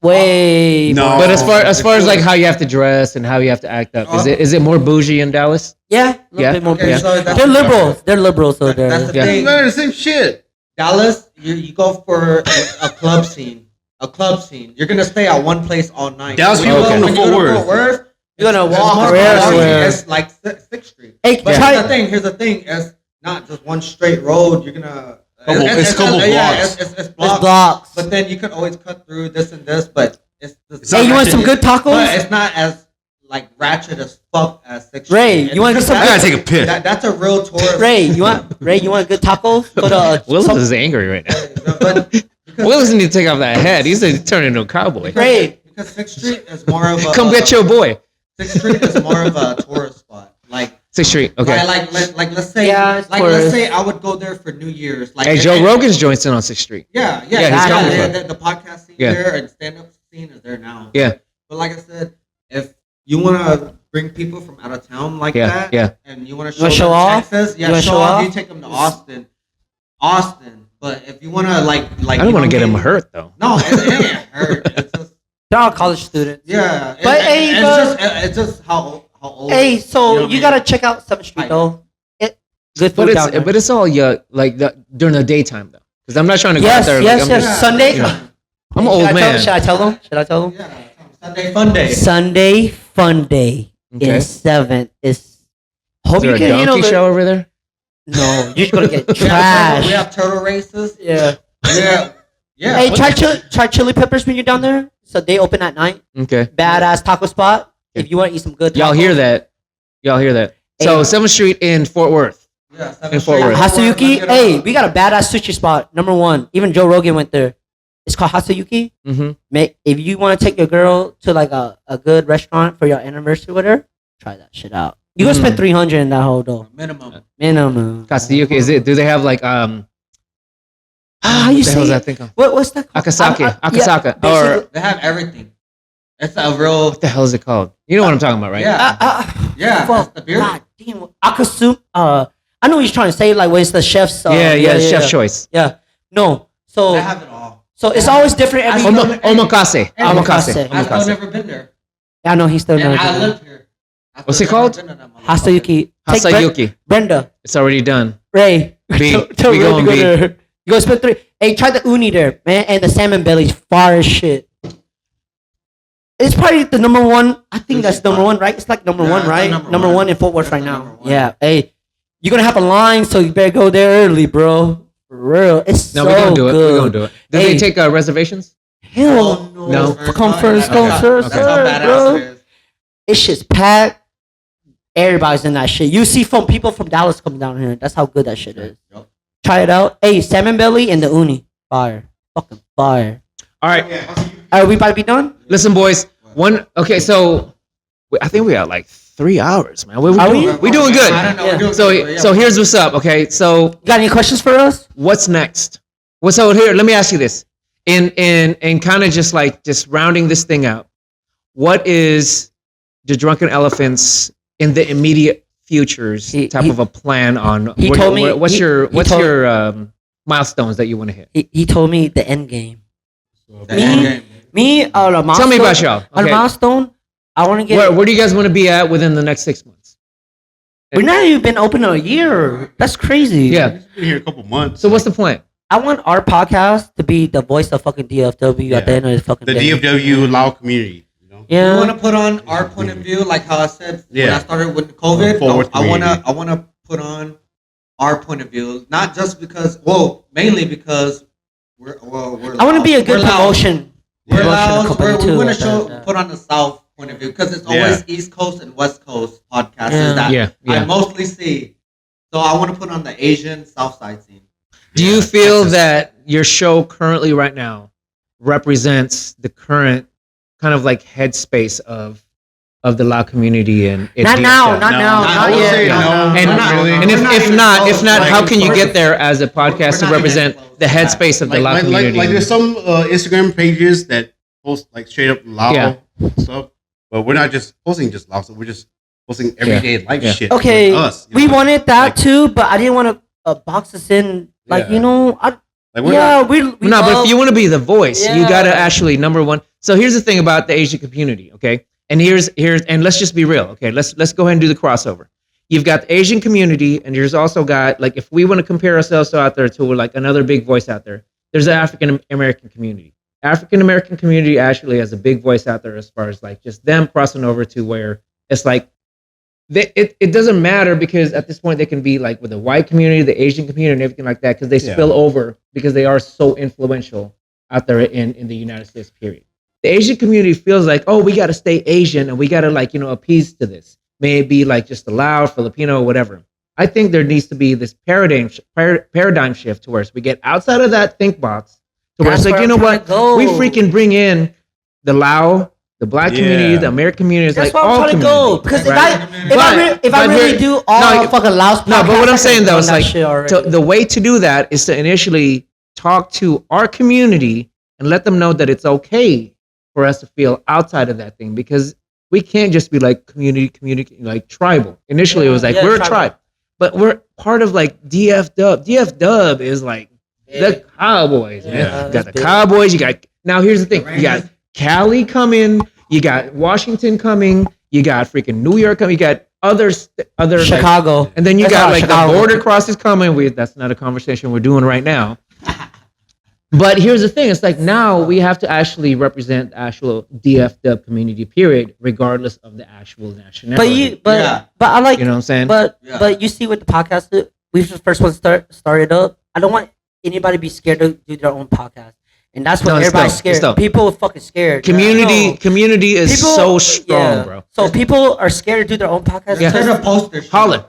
Way. No. more. But as far as like how you have to dress and how you have to act up, is it more bougie in Dallas? Yeah, a little Yeah. bit more. Okay, Yeah. so that's They're liberals. They're liberals. So That's they're. the Yeah. thing. Man, the same shit. Dallas, you go for a club scene. A club scene. You're gonna stay at one place all night. Dallas, When you you go go- to when you Fort go Worth. Worth, You're gonna it's walk more around party. everywhere. It's like 6th Street. Hey, But try. here's the thing. It's not just one straight road. You're gonna. It's couple Yeah, blocks. it's It's blocks. blocks. But then you could always cut through this and this. But it's Hey, you want some good But tacos? it's not as like ratchet as fuck as 6th Ray, Street. you wanna get some I gotta take a piss. That's a real tourist. Ray, you want good tacos? Go to Willis is angry right now. But Willis need to take off that head. He's turning into a cowboy. Ray. Because 6th Street is more of a. Come get your boy. 6th Street is more of a tourist spot. Like 6th Street. Okay. Like let's say Yeah, it's let's tourist. say I would go there for New Year's. Like Hey, it- Joe it- Rogan's joints in on 6th Street. Yeah, Yeah, he's coming from. the podcast scene Yeah. there and stand up scene is there now. Yeah. But like I said, if you want to bring people from out of town like Yeah, that, yeah. and you want to You wanna show show them off? Texas, You yeah, wanna show show off. off? You take them to Austin. But if you want to like, I don't you want to know, get him maybe- hurt though. No, it ain't hurt. It's just They're all college students. yeah. But hey, it's just how old. Hey, so know what I you mean? gotta check out 7th Street Right. though. Good But food down there. it's all like during the daytime though. Because I'm not trying to go out Yes, there. yes, like, yes. I'm, Sunday. you know, I'm an old man. Should I tell them? Should I tell them? Yeah, Sunday fun day. Sunday fun day Okay. in 7th is. Hope Is there you a can handle donkey it. show over there? No, you're just gonna get We have trash. turtle races. Yeah. Yeah, Yeah. Hey, try chili peppers when you're down there. So they open at night. Okay. Badass taco spot. If you want to eat some good tacos. Y'all hear that? So Hey. 7th Street in Fort Worth. Yeah. In Fort Worth. Hasayuki. Hey, we got a badass sushi spot. Number 1. Even Joe Rogan went there. It's called Hasayuki. Mm-hmm. If you want to take your girl to like a good restaurant for your anniversary with her, try that shit out. You gonna spend $300 in that whole though. Minimum. Kasayuki, is it? Do they have like how you what the say hell is it? that thing called? What's that called? Akasaka. Or They have everything. It's a real. what the hell is it called? You know what I'm talking about, right? Yeah. Fuck, That's the beer. God damn. Akasu. I know what you're trying to say. Like when it's the chef's. Chef's choice. Yeah. No. So. They have it all. So it's always different every. Omakase. Omakase. I've still never been there. I know he's still And not. I lived here. What's it called? Hasayuki. Take Hasayuki. Brenda. It's already done. Ray. B. Tell We Ray to going go B. there. You go spend 3. Hey, try the uni there, man, and the salmon belly's fire as shit. It's probably the number 1. I think that's number 1, right? It's like number 1, it's right? number Number one. 1 in Fort Worth That's right the now. number 1. Yeah. Hey, you're gonna have a line, so you better go there early, bro. For real. It's No, so we're gonna do it. good. We're gonna do it. Do Hey. they take reservations? Hell no. No. Come first, go first, That's how badass bro. it is. It's just packed. Everybody's in that shit. You see people from Dallas coming down here. That's how good that shit is. Yup. Try it out. Hey, salmon belly and the uni. Fire. Fucking fire. All right. Are we about to be done? Listen, boys. Okay, so I think we got like 3 hours, man. We Are doing, we doing good. I don't know. Yeah. We're doing So good, but yeah. so here's what's up. Okay, so You got any questions for us? what's next? So here, let me ask you this. In kind of just rounding this thing out. What is the Drunken Elephants in the immediate futures type of a plan on? He told me- what's he- your he told- milestones that you want to hit? He told me the end game. The end game. Me, on a milestone. Tell me about y'all. On a Okay. milestone, I want to get. Where do you guys want to be at within the next 6 months? We're not even been open a year. That's crazy. Yeah. He's been here a couple months. So what's the plan? I want our podcast to be the voice of fucking DFW at the end of the fucking the day. DFW Lao community? You know? Yeah. We want to put on our point of view, like how I said when Yeah. I started with COVID. Forward I want community. to put on our point of view, not just because, mainly because we're I want to be a good we're loud. promotion. We're promotion loud. company We too, want to at show that. put on the South point of view because it's Yeah. always East Coast and West Coast podcasts Yeah. that Yeah, I yeah. mostly see. So I want to put on the Asian South Side scene. Do you feel that your show currently right now represents the current kind of like headspace of the Lao community and Not now, not No, now, I not would yet. say not no. now. And, Not really. and We're not if even not, close. how can you We're- get there as a podcast we're to not represent even close the to that. headspace of the Lao Like community? there's some Instagram pages that post like straight up Lao Yeah. stuff, but we're not just posting just Lao stuff. We're just posting everyday life Yeah. shit. Okay, with us. You we know? wanted that Like- too, but I didn't want to box us in. Like Yeah. you know, I, Like we're yeah, not, we No, but love- if you want to be the voice, you Yeah. got to actually number one. So here's the thing about the Asian community, okay? And here's and let's just be real, okay? Let's go ahead and do the crossover. You've got the Asian community, and there's also got like if we want to compare ourselves out there to like another big voice out there, there's the African American community. African American community actually has a big voice out there as far as like just them crossing over to where it's like it doesn't matter because at this point they can be like with the white community, the Asian community, and everything like that because they Yeah. spill over because they are so influential out there in the United States. Period. The Asian community feels like, oh, we got to stay Asian and we got to like appease to this. May it be like just the Lao, Filipino, whatever. I think there needs to be this paradigm shift to where we get outside of that think box to where it's That's like, where you know I'm what, trying to go. we freaking bring in the Lao, the black community, Yeah. the American community. It's That's like where I'm all trying to go. communities, Because right? if I But really here- do all no, fucking Laos No, but what podcasts, I'm saying though I've is done that like shit already. the way to do that is to initially talk to our community and let them know that it's okay for us to feel outside of that thing because we can't just be like community like tribal. Initially, it was like Yeah, we're a tribal. tribe, but we're part of like DF Dub. DF Dub is like the Cowboys. Man. Yeah, You got that's the big. Cowboys. You got now. Here's the thing: you got Cali coming. You got Washington coming. You got freaking New York coming. You got other like, Chicago. and then you That's got not like Chicago. the border crosses coming. That's not a conversation we're doing right now. But here's the thing: it's like now we have to actually represent the actual DFW community, period, regardless of the actual nationality. Yeah. But I like, You know what I'm saying? Yeah. but you see what the podcast is? We was the first one started up. I don't want anybody to be scared to do their own podcast. And that's what No, it's everybody's dope. scared. It's dope. People are fucking scared. Community, No. community is People- so strong, yeah. bro. So people are scared to do their own podcast. Yeah. There's because- a poster. shit. Holler.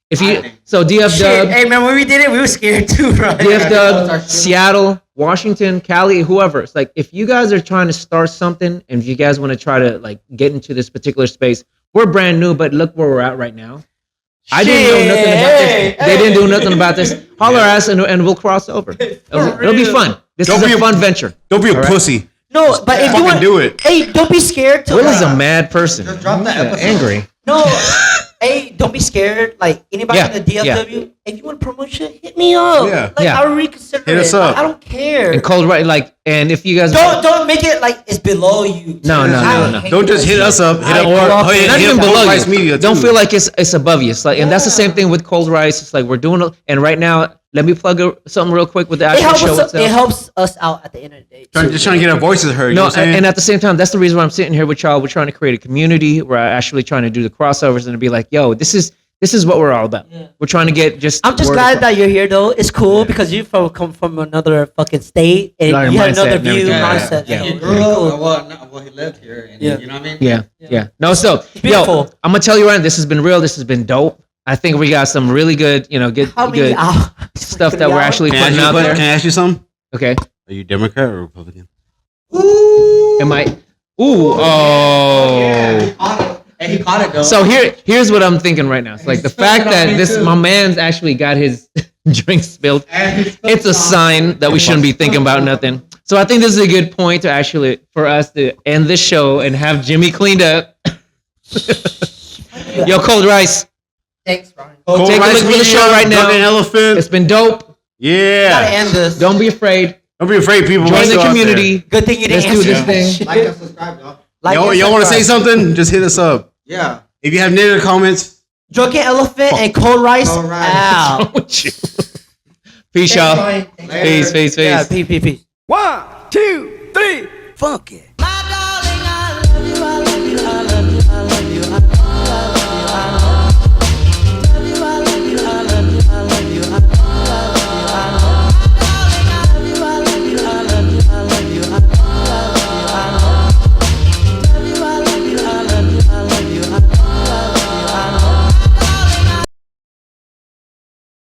If I you think. so DF Shit, Dub, hey man, when we did it, we were scared too, right? DF Yeah, Dub, those are- Seattle, Washington, Cali, whoever. It's like if you guys are trying to start something and if you guys want to try to like get into this particular space, we're brand new, but look where we're at right now. I didn't know nothing about this. They didn't do nothing about this. Holler at us and we'll cross over. It'll be fun. This Don't is be a a- fun venture. Don't be a All right. pussy. No, but if you Fucking want, do it. hey, don't be scared to. Will is a mad person. Just drop the He's, episode. angry. No, hey, don't be scared. Like anybody Yeah, in the DFW, if you want to promote shit, hit me up. Yeah. Like Yeah. I'll reconsider Hit it. us up. I don't care. And cold right like and if you guys Don't make it like it's below you. No, no, no, no. Don't just hit us up. Hit I up grew up or in- not hit even up below Cold you. Rice Media. Don't too. feel like it's above you. It's like, and that's the same thing with Cold Rice. It's like we're doing, and right now, let me plug something real quick with the It actual helps, show us, itself. it helps us out at the end of the day. Just trying to get our voices heard. You know No, what I'm saying? and at the same time, that's the reason why I'm sitting here with y'all. We're trying to create a community. We're actually trying to do the crossovers and to be like, yo, this is what we're all about. Yeah. We're trying to get just. I'm just word glad across. that you're here though. It's cool because you come from another fucking state and Our you have mindset another and view, everything. mindset. Yeah. He Yeah. grew up. Well, he lived here. And, Yeah. You know what I mean? Yeah. No, so yo, beautiful. I'm gonna tell you right now, this has been real. This has been dope. I think we got some really good, good, How many good hours? stuff that we're actually Can I putting ask out you- there. Can I ask you something? Okay. Are you Democrat or Republican? Am I? Ooh. Oh. He caught it. And he caught it though. So here's what I'm thinking right now. It's like the fact that my man's actually got his drink spilled. And he spilled It's a it on- sign that we shouldn't be thinking about nothing. So I think this is a good point to actually for us to end this show and have Jimmy cleaned up. Yo, Cold Rice. Thanks, Ryan. Cold Take a Rice look at the Media, show right now. Drunken Elephant. It's been dope. Gotta Yeah. end this. Don't be afraid. Don't be afraid, people. Join We're the still out there. community. Good thing you didn't Let's do answer this that thing. Like shit. and subscribe, y'all. Like Y'all want to say subscribe. something? Just hit us up. Yeah. If you have negative comments, Drunken Elephant and Cold Rice Cold Rice. out. Peace, y'all. Thanks, Ryan. Later. Peace. Yeah, peace. 1, 2, 3, funky.